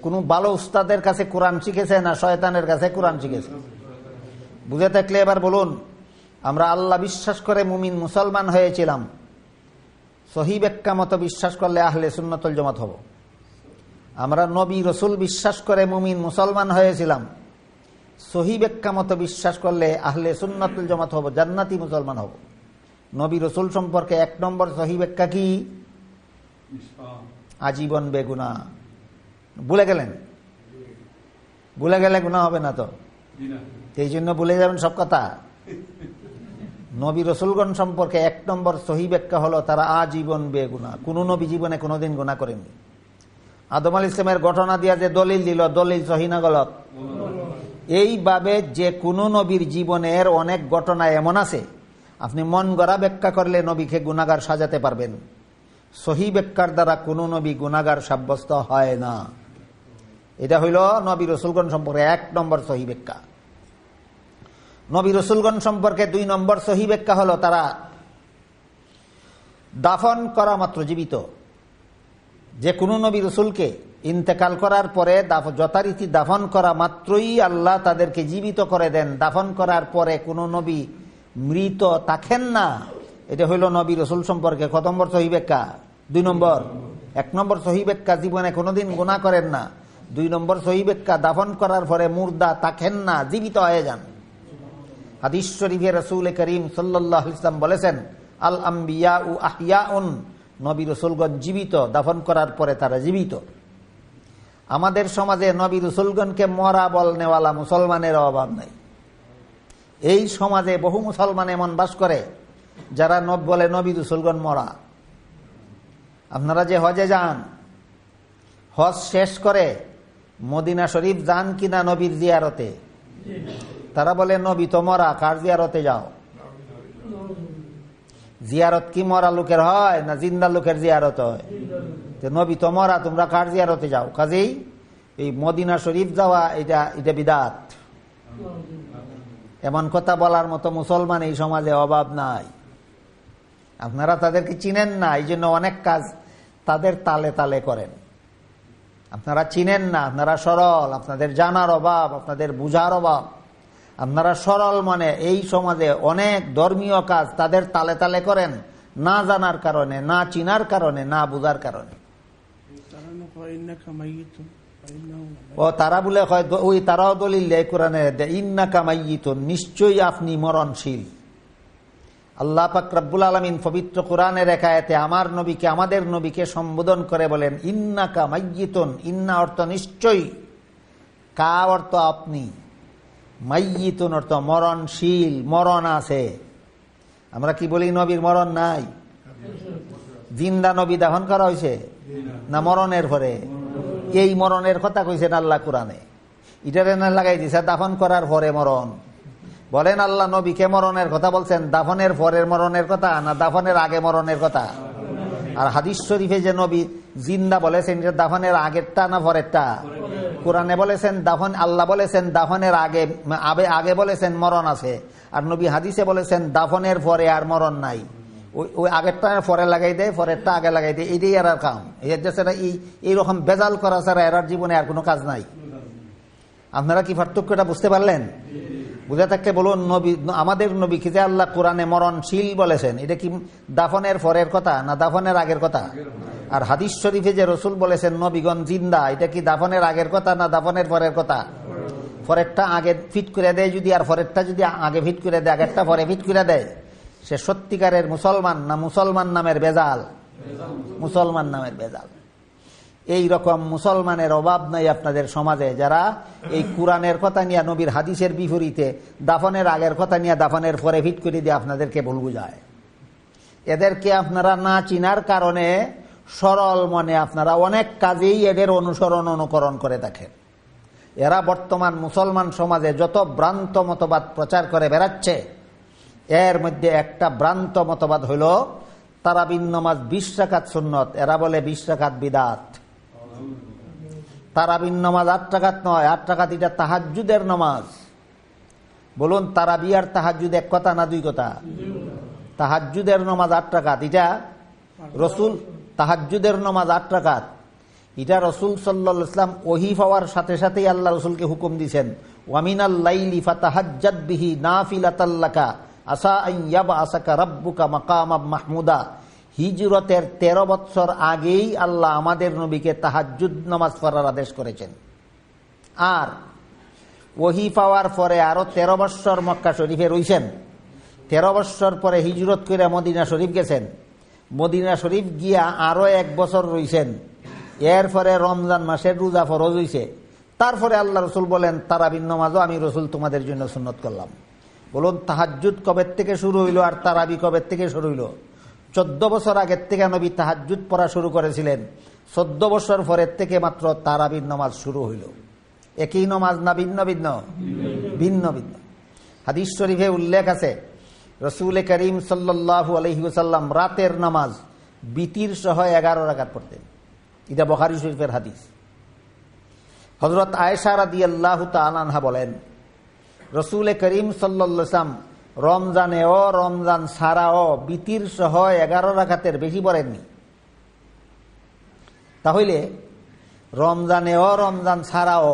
কোনো ভালো উস্তাদের কাছে কোরআন শিখেছে না শয়তানের কাছে কোরআন শিখেছে? বুঝে থাকলে এবার বলুন, আমরা আল্লাহ বিশ্বাস করে মুমিন মুসলমান হয়েছিলাম, সহিহ ব্যাখ্যা মতো বিশ্বাস করলে আহলে সুন্নাত ওয়াল জামাত হব। আমরা নবী রসুল বিশ্বাস করে মুমিন মুসলমান হয়েছিলাম, সহিহ ব্যাখ্যা মতো বিশ্বাস করলে আহলে সুন্নাত ওয়াল জামাত হব, জান্নাতি মুসলমান হব। নবী রসুল সম্পর্কে 1 নম্বর সহিহ ব্যাখ্যা কি? আজীবন বেগুনাহ। ভুলে গেলেন? ভুলে গেলে গুনাহ হবে না তো? এই জন্য ভুলে যাবেন সব কথা? নবী রসুলগণ সম্পর্কে 1 নম্বর সহিহ ব্যাখ্যা হলো তারা আজীবন বেগুনাহ। কোন নবী জীবনে কোনোদিন গুনাহ করেননি। আদম আলাইহিস সালামের ঘটনা দিয়া যে দলিল দিল, দলিল সহিহ না গলত? এইভাবে যে কোন নবীর জীবনের অনেক ঘটনা এমন আছে, আপনি মন গড়া ব্যাখ্যা করলে নবীকে গুনাহগার সাজাতে পারবেন। সহিহ ব্যাখ্যার দ্বারা কোন নবী গুনাহগার সাব্যস্ত হয় না। এটা হইল নবী রসুলগণ সম্পর্কে 1 নম্বর সহিহ ব্যাখ্যা। নবী রসুলগণ সম্পর্কে 2 নম্বর সহিহ ব্যাখ্যা হলো তারা দাফন করা মাত্র জীবিত। যে কোনো নবী রসুলকে ইন্তেকাল করার পরে যথারীতি দাফন করা মাত্রই আল্লাহ তাদেরকে জীবিত করে দেন। দাফন করার পরে কোনো নবী মৃত থাকেন না। এটা হইল নবী রসুল সম্পর্কে কত নম্বর সহিহ ব্যাখ্যা? 2 নম্বর। 1 নম্বর সহিহ ব্যাখ্যা জীবনে কোনোদিন গুনাহ করেন না। 2 নম্বর সহিহ ব্যাখ্যা দাফন করার পরে মুর্দা থাকেন না, জীবিত হয়ে যান। হাদিস শরীফে রাসূল করিম সাল্লাল্লাহু আলাইহি ওয়াসাল্লাম বলেছেন আল আম্বিয়াউ আহইয়াউন, নবী রাসূলগণ জীবিত, দাফন করার পরে তারা জীবিত। আমাদের সমাজে নবী রাসূলগণকে মরা বলনেওয়ালা মুসলমানের অভাব নাই। এই সমাজে বহু মুসলমান এমন বাস করে যারা বলে নবী রাসূলগণ মরা। আপনারা যে হজে যান, হজ শেষ করে মদিনা শরীফ যান কিনা নবীর জিয়ারতে? তারা বলে নবী তো মরা, কার জিয়ারতে যাও? জিয়ারত কি মরা লোকের হয় না জিন্দা লোকের জিয়ারত হয়? নবী তো মরা, তোমরা কার জিয়ারতে যাও? কাজেই এই মদিনা শরীফ যাওয়া এটা বিদআত। এমন কথা বলার মতো মুসলমান এই সমাজে অভাব নাই। আপনারা তাদেরকে চিনেন না, এই জন্য অনেক কাজ তাদের তালে তালে করেন। আপনারা চিনেন না, আপনারা সরল, আপনাদের জানার অভাব, আপনাদের বুঝার অভাব। আপনারা সরল মানে এই সমাজে অনেক ধর্মীয় কাজ তাদের তালে তালে করেন, না জানার কারণে, না চিনার কারণে, না বুঝার কারণে। ও তারা বলে ওই তারাও দলিল দেয় কোরআনে, ইন্নাকা মাইয়িতুন, নিশ্চয়ই আপনি মরণশীল। আল্লাহ পাক রব্বুল আলামিন পবিত্র কোরআনের এক আয়াতে আমার নবীকে, আমাদের নবীকে সম্বোধন করে বলেন ইন্নাকা মাইয়িতুন। ইন্না অর্থ নিশ্চয়ই, কা অর্থ আপনি, মাইয়িতুন অর্থ মরণশীল, মরণ আছে। আমরা কি বলি নবীর মরণ নাই? জিন্দা নবী দাফন করা হয়েছে না মরণের পরে? এই মরণের কথা কইছেন আল্লাহ কোরআনে, ইটারে না লাগাই দিছে দাফন করার পরে মরণ। বলেন আল্লাহ নবীকে মরণের কথা বলছেন দাফনের পরের মরণের কথা না দাফনের আগে মরণের কথা? আর হাদিস শরীফে যে নবী জিন্দা বলেছেন এটা দাফনের আগেরটা না পরেরটা? কোরআনে বলেছেন দাফন, আল্লাহ বলেছেন দাফনের আগে, আগে বলেছেন মরণ আছে, আর নবী হাদিসে বলেছেন দাফনের পরে আর মরণ নাই। ওই আগেরটা পরে লাগাই দেয়, পরেরটা আগে লাগাই দেয়, এটাই আর কাম। এইরকম বেজাল করা ছাড়া এরার জীবনে আর কোনো কাজ নাই। আপনারা কি পার্থক্যটা বুঝতে পারলেন? বুঝে থাকলে বলুন, নবী, আমাদের নবীকে যে আল্লাহ কোরআনে মরণশীল বলেছেন, এটা কি দাফনের পরের কথা না দাফনের আগের কথা? আর হাদিস শরীফে যে রসুল বলেছেন নবীগণ জিন্দা, এটা কি দাফনের আগের কথা না দাফনের পরের কথা? পরেরটা আগে ফিট করে দেয় যদি, আর পরেরটা যদি আগে ফিট করে দেয়, আগেরটা পরে ফিট করে দেয়, সে সত্যিকারের মুসলমান না মুসলমান নামের বেজাল? মুসলমান নামের বেজাল। এই রকম মুসলমানের অভাব নাই আপনাদের সমাজে, যারা এই কোরআনের কথা নিয়ে, নবীর হাদিসের বিপরীতে দাফনের আগের কথা নিয়ে দাফনের পরে ফিট করে দিয়ে আপনাদেরকে ভুল বুঝায়। এদেরকে আপনারা না চিনার কারণে সরল মনে আপনারা অনেক কাজেই এদের অনুসরণ অনুকরণ করে থাকেন। এরা বর্তমান মুসলমান সমাজে যত ভ্রান্ত মতবাদ প্রচার করে বেড়াচ্ছে, এর মধ্যে একটা ভ্রান্ত মতবাদ হইল তারাবির নামাজ 20 রাকাত সুন্নত, এরা বলে 20 রাকাত বিদাত। তারাবির নামাজ 8 রাকাত নয়, 8 রাকাত এটা তাহাজ্জুদের নামাজ। বলুন তারাবি আর তাহাজ্জুদ এক কথা না দুই কথা? তাহাজ্জুদের নামাজ 8 রাকাত, এটা রসুল, তাহাজ্জুদের নামাজ 8 রাকাত, এটা রসুল সাল্লাল্লাহু আলাইহি ওয়াসাল্লাম ওহী পাওয়ার সাথে সাথেই আল্লাহ রসুলকে হুকুম দিয়েছেন, ওয়ামিনাল লাইলি ফাতাহাজ্জাদ বিহি নাফিলাতাল লাকা আসা আন ইয়াবআসাকা রাব্বুকা মাকামাম মাহমুদা। হিজরতের 13 বছর আগেই আল্লাহ আমাদের নবীকে তাহাজ্জুদ নামাজ পড়ার আদেশ করেছেন। আর ওহী পাওয়ার পরে আরো 13 বছর মক্কা শরীফে রইছেন। 13 বছর পরে হিজরত করে মদিনা শরীফ গেছেন। মদিনা শরীফ গিয়া আরো 1 বছর রইছেন। এরপরে রমজান মাসের রোজা ফরজ হইছে। তারপরে আল্লাহ রসুল বলেন তারাবির নামাজও আমি রসুল তোমাদের জন্য সুন্নত করলাম। বলুন তাহাজ্জুদ কবে থেকে শুরু হইল আর তারাবি কবে থেকে শুরু হইল? 14 বছর আগের থেকে নবী তাহাজ্জুদ পড়া শুরু করেছিলেন, 14 বছর পরের থেকে মাত্র তারাবির নামাজ শুরু হইল। একই নামাজ না ভিন্ন ভিন্ন? ভিন্ন ভিন্ন। হাদিস শরীফে উল্লেখ আছে রসুল করিম সাল্লাল্লাহু আলাইহি ওয়াসাল্লাম রাতের নামাজ বিতির সহ 11 রাকাত পড়তেন। এটা বুখারী শরীফের হাদিস। হযরত আয়েশা রাদিয়াল্লাহু তাআলা আনহা বলেন রসুল করিম সাল্লাল্লাহু আলাইহি ওয়াসাল্লাম রমজানেও রমজান ছাড়াও বিতির সহ 11 রাকাতের বেশি পড়েননি। তাহলে রমজানেও রমজান ছাড়াও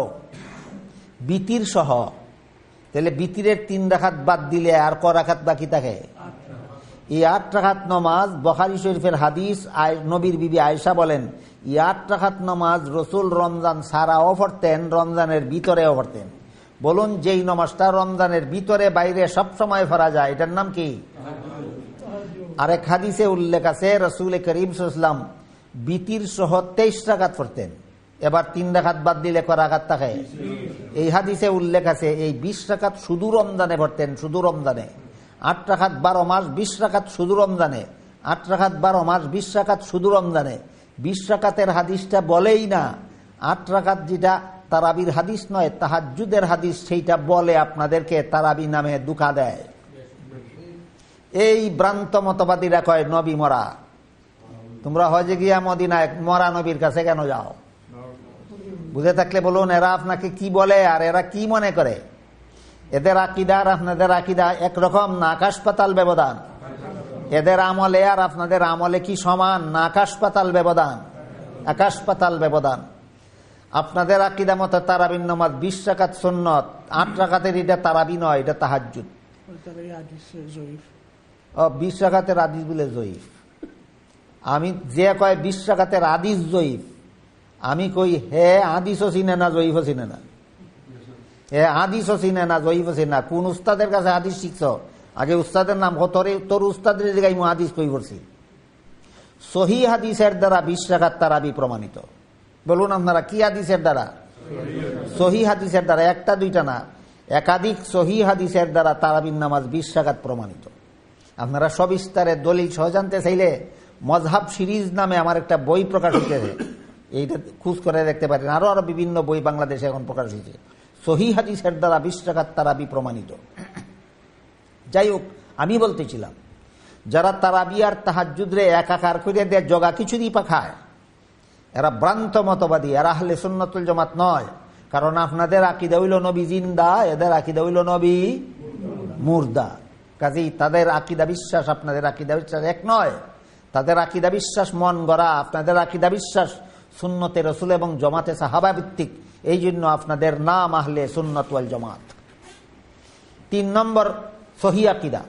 বিতির সহ, তাহলে বিতিরের 3 রাকাত বাদ দিলে আর ক রাকাত বাকি থাকে? এই 8 রাকাত নামাজ বুখারী শরীফের হাদিস। নবীর বিবি আয়েশা বলেন এই 8 রাকাত নামাজ রসুল রমজান ছাড়াও পড়তেন, রমজানের ভিতরেও পড়তেন। বলুন যেই নামাজটা রমজানের ভিতরে বাইরে সব সময় পড়া যায় এটার নাম কি? আরেক হাদিসে উল্লেখ আছে রসুল করিম সাল্লাল্লাহু আলাইহি ওয়াসাল্লাম বিতির সহ 23 রাকাত পড়তেন। এবার 3 রাকাত বাদ দিলে ক রাকাত থাকে? এই হাদিসে উল্লেখ আছে এই 20 রাকাত শুধু রমজানে পড়তেন, শুধু রমজানে। 8 রাকাত 12 মাস, 20 রাকাত শুধু রমজানে। 8 রাকাত 12 মাস, 20 রাকাত শুধু রমজানে। 20 রাকাতের হাদিসটা বলেই না। 8 রাকাত যেটা তারাবির হাদিস নয়, তাহাজ্জুদের হাদিস, সেইটা বলে আপনাদেরকে তারাবি নামে দুঃখা দেয়। এই ভ্রান্ত মতবাদীরা কয় নবী মরা। তোমরা হজে গিয়া মদিনায় মরা নবীর কাছে কেন যাও? বুঝে থাকলে বলুন এরা আপনাকে কি বলে আর এরা কি মনে করে? এদের আকীদা আর আপনাদের আকীদা একরকম না? আকাশ পাতাল ব্যবধান। এদের আমলে আর আপনাদের আমলে কি সমান না? আকাশ পাতাল ব্যবধান, আকাশ পাতাল ব্যবধান। আপনাদের আকীদা মতে তারাবির নামাজ 20 রাকাত সুন্নত, 8 রাকাতের এটা তারাবি নয়, এটা তাহাজ্জুদ। 20 রাকাতের হাদিস বলে জয়ীফ। আমি যে কয় 20 রাকাতের হাদিস জয়ীফ, আমি কই হে হাদিসও চিনে না, জয়ীফও চিনে না। হে হাদিসও চিনে না, জয়ীফও চিনে না। কোন উস্তাদের কাছে হাদিস শিখছ? আগে উস্তাদের নাম তোর উস্তাদের জায়গায় মু হাদিস কই করছি। সহি হাদিসের দ্বারা 20 রাকাত তারাবি প্রমাণিত। বলুন আপনারা কি হাদিসের দ্বারা? সহি হাদিসের দ্বারা, একটা দুইটা না, একাধিক সহি হাদিসের দ্বারা তারাবির নামাজ 20 রাকাত প্রমাণিত। আপনারা সবিস্তারে দলিল সহ জানতে চাইলে মজহাব সিরিজ নামে আমার একটা বই প্রকাশ হয়েছে, এইটা খুঁজ করে দেখতে পারেন। আরো আরো বিভিন্ন বই বাংলাদেশে এখন প্রকাশ হয়েছে, সহি হাদিসের দ্বারা 20 রাকাত তারাবি প্রমাণিত। যাই হোক, আমি বলতেছিলাম যারা তারাবি আর তাহাজ্জুদরে একাকার করে দেয়, জগা খিচুড়ি পাখায়, এরা ভ্রান্ত মতবাদী, এরা আহলে সুন্নাতুল জামাত নয়। কারণ আপনাদের আকীদা হইল নবী জিন্দা, এদের আকীদা হইল নবী মুর্দা। কাজেই তাদের আকীদা বিশ্বাস আপনাদের আকীদা বিশ্বাস এক নয়। তাদের আকীদা বিশ্বাস মন গড়া, আপনাদের আকীদা বিশ্বাস সুন্নতে রসুল এবং জমাতে সাহাবা ভিত্তিক। এই জন্য আপনাদের নাম আহলে সুন্নাত ওয়াল জামাত। 3 নম্বর সহি আকীদা,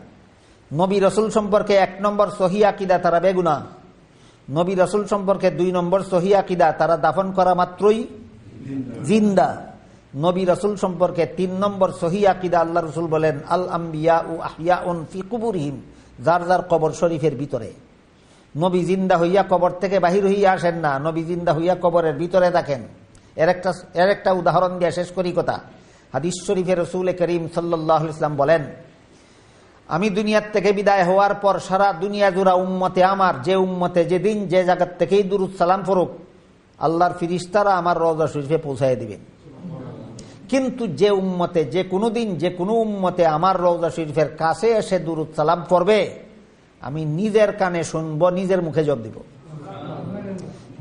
নবী রসুল সম্পর্কে 1 নম্বর সহি আকীদা তারা বেগুনাহ। নবী রসুল সম্পর্কে 2 নম্বর সহি আকীদা তারা দাফন করা মাত্রই জিন্দা। নবী রসুল সম্পর্কে 3 নম্বর সহি আকীদা, আল্লাহ রসুল বলেন আল আম্বিয়াউ আহইয়াউন ফি কুবুরিহিম, যার যার কবর শরীফের ভিতরে। নবী জিন্দা হইয়া কবর থেকে বাহির হইয়া আসেন না, নবী জিন্দা হইয়া কবরের ভিতরে থাকেন। এর একটা উদাহরণ দিয়ে শেষ করি কথা। হাদিস শরীফে রসুল করিম সাল্লাল্লাহু আলাইহি ওয়াসাল্লাম বলেন, আমি দুনিয়ার থেকে বিদায় হওয়ার পর সারা দুনিয়া জুড়া উম্মতে আমার, যে উম্মতে যেদিন যে জায়গার থেকেই দুরুদ সালাম পড়ুক, আল্লাহর ফিরিস্তারা আমার রওজা শরীফে পৌঁছায় দিবেন। কিন্তু যে উম্মতে যে কোনো দিন যে কোনো উম্মতে আমার রওজা শরীফের কাছে এসে দুরুদ সালাম পড়বে, আমি নিজের কানে শুনবো, নিজের মুখে জবাব দিব।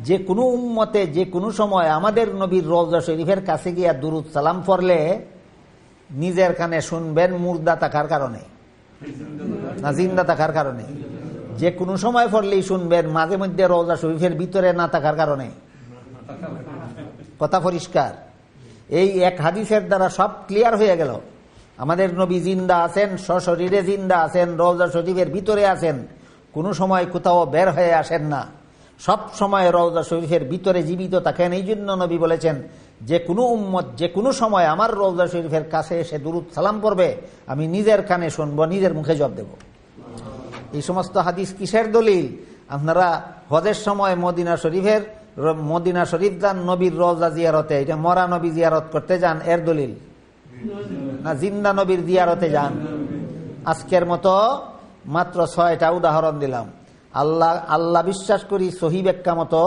যে কোনো উম্মতে যে কোনো সময় আমাদের নবীর রওজা শরীফের কাছে গিয়া দুরুদ সালাম পড়লে নিজের কানে শুনবেন, মুর্দা থাকার কারণে না জিন্দা থাকার কারণে। যে কোনো সময় পড়লেই শুনবেন, মাঝে মধ্যে রওজা শরীফের ভিতরে না থাকার কারণে। কথা পরিষ্কার। এই এক হাদিসের দ্বারা সব ক্লিয়ার হয়ে গেল। আমাদের নবী জিন্দা আছেন, সশরীরে জিন্দা আছেন, রওজা শরীফের ভিতরে আছেন, কোনো সময় কোথাও বের হয়ে আসেন না, সব সময় রওজা শরীফের ভিতরে জীবিত থাকেন। এই জন্য নবী বলেছেন, যে কোনো উম্মত যে কোনো সময় আমার রওজা শরীফের কাছে এসে দুরুদ সালাম পড়বে, আমি নিজের কানে শুনবো, নিজের মুখে জবাব দেব। এই সমস্ত হাদিস কিসের দলিল? আপনারা হজের সময় মদিনা শরীফ যান নবীর রওজা জিয়ারতে, এটা মরা নবী জিয়ারত করতে যান, এর দলিল না জিন্দা নবীর জিয়ারতে যান? আজকের মতো মাত্র 6টা উদাহরণ দিলাম। আল্লাহ বিশ্বাস করি সহি ব্যাখ্যা মতো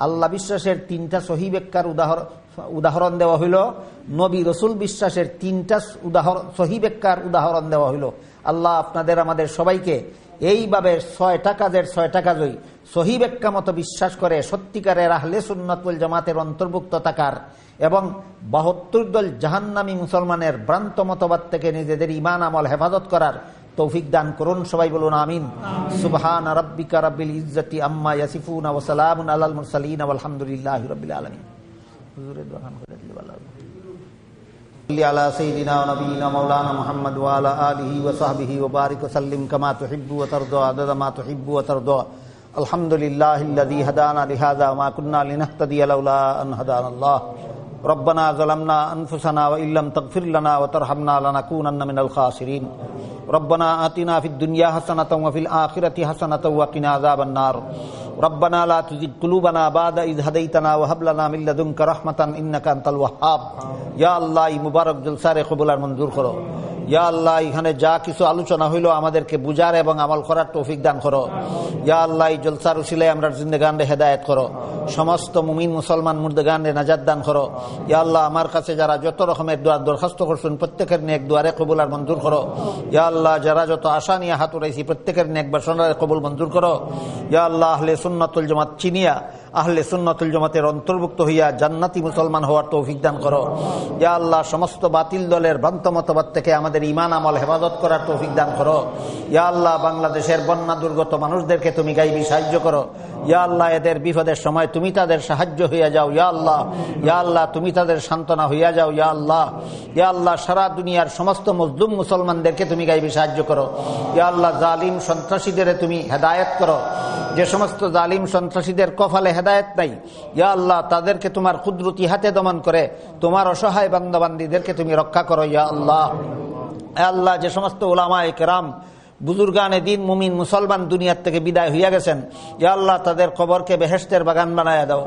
আল্লাহ বিশ্বাসের 3টা সহি ব্যাখ্যার উদাহরণ দেওয়া হইল, নবী রসুল বিশ্বাসের 3টা সহি ব্যাখ্যার উদাহরণ দেওয়া হইল। আল্লাহ আপনাদের আমাদের সবাইকে এইভাবে 6টা কাজের 6টা কাজই সহি ব্যাখ্যা মতো বিশ্বাস করে সত্যিকারের আহলে সুন্নাত ওয়াল জামাতের অন্তর্ভুক্ত থাকার এবং 72 দল জাহান্নামী মুসলমানের ভ্রান্ত মতবাদ থেকে নিজেদের ঈমান আমল হেফাজত করার তৌফিক দান করুন। সবাই বলুন আমিন। সুবহান রাব্বিকা রাব্বিল ইজ্জাতি আম্মা ইয়াসিফুন ওয়া সালামুন আলাল মুরসালিন ওয়ালহামদুলিল্লাহি রাব্বিল আলামিন। হুজুরের দোয়া করে দিলে ভালো হবে। সাল্লি আলা সাইয়্যিদিনা ওয়া নাবিয়িনা মাওলানা মুহাম্মদ ওয়া আলা আলিহি ওয়া সাহবিহি ওয়া বারিক ওয়া সাল্লিম কামা তুহিব্বু ওয়া তারদা আদাদা মা তুহিব্বু ওয়া তারদা। আলহামদুলিল্লাহিল্লাযী হাদানা লিহাযা ওয়া মা কুন্না লিনাহতাদিয়া লাউলা আন হাদানাল্লাহ। ربنا ظلمنا أنفسنا وإن لم تغفر لنا وترحمنا لنكونن من الخاسرين. ربنا آتنا في الدنيا حسنة وفي الآخرة حسنة وقنا عذاب النار. ربنا لا تزغ قلوبنا بعد إذ هديتنا وهب لنا من لدنك رحمة إنك أنت الوهاب. يا الله মুবারক জলসারে কবুল আর মঞ্জুর করো। ইয়া আল্লাহ, এখানে যা কিছু আলোচনা হইল আমাদেরকে বুঝার এবং আমল করার তৌফিক দান করো। ইয়া আল্লাহ, এই জলসার উসিলায় আমরা জিন্দেগানরে হেদায়েত করো, সমস্ত মুমিন মুসলমান মুর্দেগানরে নাজাত দান করো। ইয়া আল্লাহ, আমার কাছে যারা যত রকমের দোয়া দরখাস্ত করছেন প্রত্যেকের নেক দুয়ারে কবুল আর মঞ্জুর করো। ইয়া আল্লাহ, যারা যত আশা নিয়ে হাত উঠাইছি প্রত্যেকের নেক বাসনারে কবুল মঞ্জুর করো। ইয়া আল্লাহ, আহলে সুন্নাতুল জামাত চিনিয়া আহলে সুন্নাতুল জামাতের অন্তর্ভুক্ত হইয়া জান্নাতি মুসলমান হওয়ার তৌফিক দান করো। ইয়া আল্লাহ, সমস্ত বাতিল দলের ভ্রান্ত মতবাদ থেকে আমাদের আমাদের ঈমান আমল হেফাজত করার তৌফিক দান করো। ইয়া আল্লাহ বাংলাদেশের বন্যা দুর্গত মানুষদেরকে তুমি গাইবি সাহায্য করো। ইয়া আল্লাহ এদের বিপদের সময় তুমি তাদের সাহায্য হইয়া যাও। ইয়া আল্লাহ তুমি তাদের সান্ত্বনা হইয়া যাও। ইয়া আল্লাহ সারা দুনিয়ার সমস্ত মজলুম মুসলমানদেরকে তুমি গাইবি সাহায্য করো। ইয়া আল্লাহ জালিম সন্ত্রাসীদের তুমি হেদায়েত করো। যে সমস্ত জালিম সন্ত্রাসীদের কপালে হেদায়েত নাই, ইয়া আল্লাহ তাদেরকে তোমার কুদরতি হাতে দমন করে তোমার অসহায় বান্দাবান্দীদেরকে তুমি রক্ষা করো। ইয়া আল্লাহ যে সমস্ত উলামায়ে কেরাম বুজুর্গানে দিন মুমিন মুসলমান দুনিয়ার থেকে বিদায় হইয়া গেছেন, ইয়া আল্লাহ তাদের কবরকে বেহেশতের বাগান বানায়া দাও।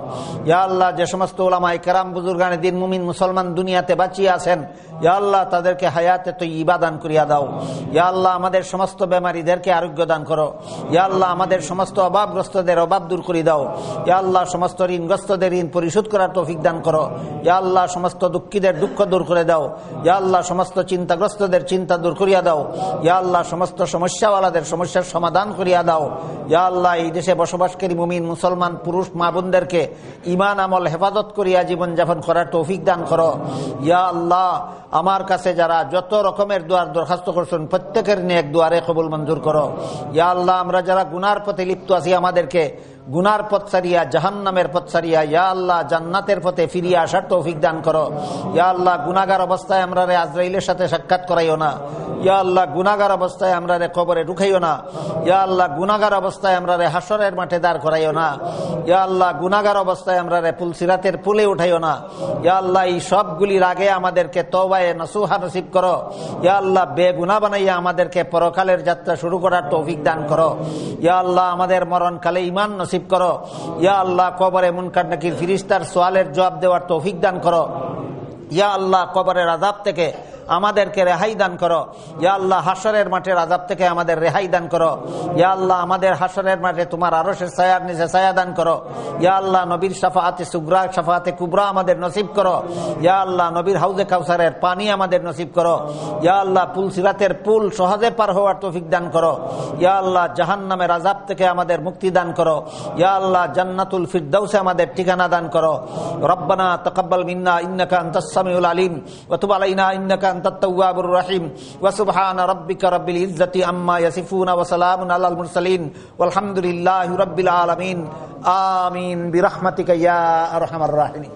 ইয়া আল্লাহ যে সমস্ত উলামায়ে কেরাম বুজুর্গানে দিন মুমিন মুসলমান দুনিয়াতে বাঁচিয়ে আছেন, ইয়া আল্লাহ তাদেরকে হায়াতে তয়্যিবা দান করিয়া দাও। ইয়া আল্লাহ আমাদের সমস্ত বেমারীদেরকে আরোগ্য দান করো। ইয়া আল্লাহ আমাদের সমস্ত অভাবগ্রস্তদের অভাব দূর করে দাও। ইয়া আল্লাহ সমস্ত ঋণগ্রস্তদের ঋণ পরিশোধ করার তৌফিক দান করো। ইয়া আল্লাহ সমস্ত দুঃখীদের দুঃখ দূর করে দাও। ইয়া আল্লাহ সমস্ত চিন্তাগ্রস্তদের চিন্তা দূর করিয়া দাও। ইয়া আল্লাহ সমস্ত সমস্যাওয়ালাদের সমস্যার সমাধান করিয়া দাও। ইয়া আল্লাহ এই দেশে বসবাসকারী মুমিন মুসলমান পুরুষ মা বোনদেরকে ঈমান আমল হেফাজত করিয়া জীবনযাপন করার তৌফিক দান করো। ইয়া আল্লাহ আমার কাছে যারা যত রকমের দোয়ার দরখাস্ত করছেন প্রত্যেকের নেক দুয়ারে কবুল মঞ্জুর করো। ইয়া আল্লাহ আমরা যারা গুনার পথে লিপ্ত আছি আমাদেরকে গুনার পথ ছাড়িয়া জাহান্নামের পথ ছাড়িয়া ইয়া আল্লাহ জান্নাতের পথে ফিরিয়ে আসার তৌফিক দান করো। ইয়া আল্লাহ গুনাহগার অবস্থায় আমরা রে আজরাইলের সাথে সাক্ষাৎ করাইও না। ইয়া আল্লাহ গুনাহগার অবস্থায় আমরা রে কবরে ঢুকাইও না। ইয়া আল্লাহ গুনাহগার অবস্থায় আমরা রে হাসরের মাঠে দাঁড় করাইও না। ইয়া আল্লাহ গুনাহগার অবস্থায় আমরা রে পুলসিরাতের পুলে উঠাইও না। ইয়া আল্লাহ এই সবগুলির আগে আমাদেরকে তওবায়ে নসুহা নসিব করো। ইয়া আল্লাহ বেগুনাহ বানাইয়া আমাদেরকে পরকালের যাত্রা শুরু করার তৌফিক দান করো। ইয়া আল্লাহ আমাদের মরণকালে ঈমান নসিব করো। ইয়া আল্লাহ কবরে মুনকার নাকির ফিরিস্তার সওয়ালের জবাব দেওয়ার তৌফিক দান করো। ইয়া আল্লাহ কবরের আযাব থেকে আমাদেরকে রেহাই দান করো। ইয়া আল্লাহ হাসরের মাঠের আযাব থেকে আমাদের রেহাই দান করো। ইয়া আল্লাহ আমাদের হাসরের মাঠে তোমার আরশের ছায়ার নিচে ছায়া দান করো। ইয়া আল্লাহ নবীর শাফাআতে সুগরা শাফাআতে কুবরা আমাদের নসিব করো। ইয়া আল্লাহ নবীর হাউজে কাউসারের পানি আমাদের নসিব করো। ইয়া আল্লাহ পুল সিরাতের পুল সহজে পার হওয়ার তৌফিক দান করো। ইয়া আল্লাহ জাহান্নামের আযাব থেকে আমাদের মুক্তি দান করো। ইয়া আল্লাহ জান্নাতুল ফিরদাউসে আমাদের ঠিকানা দান করো। রব্বানা তাকাব্বাল মিন্না ইন্নাকা আনতাস সামিউল আলিম ওয়া তুব আলাইনা ইন্নাকা আনতাত তাওয়াবুর রহিম ওয়া সুবহানা রাব্বিকা রাব্বিল ইজ্জাতি আম্মা ইয়াসিফুন ওয়া সালামুন আলাল মুরসালিন ওয়ালহামদুলিল্লাহি রাব্বিল আলামিন আমিন বিরহমাতিকা ইয়া আরহামার রাহিমিন।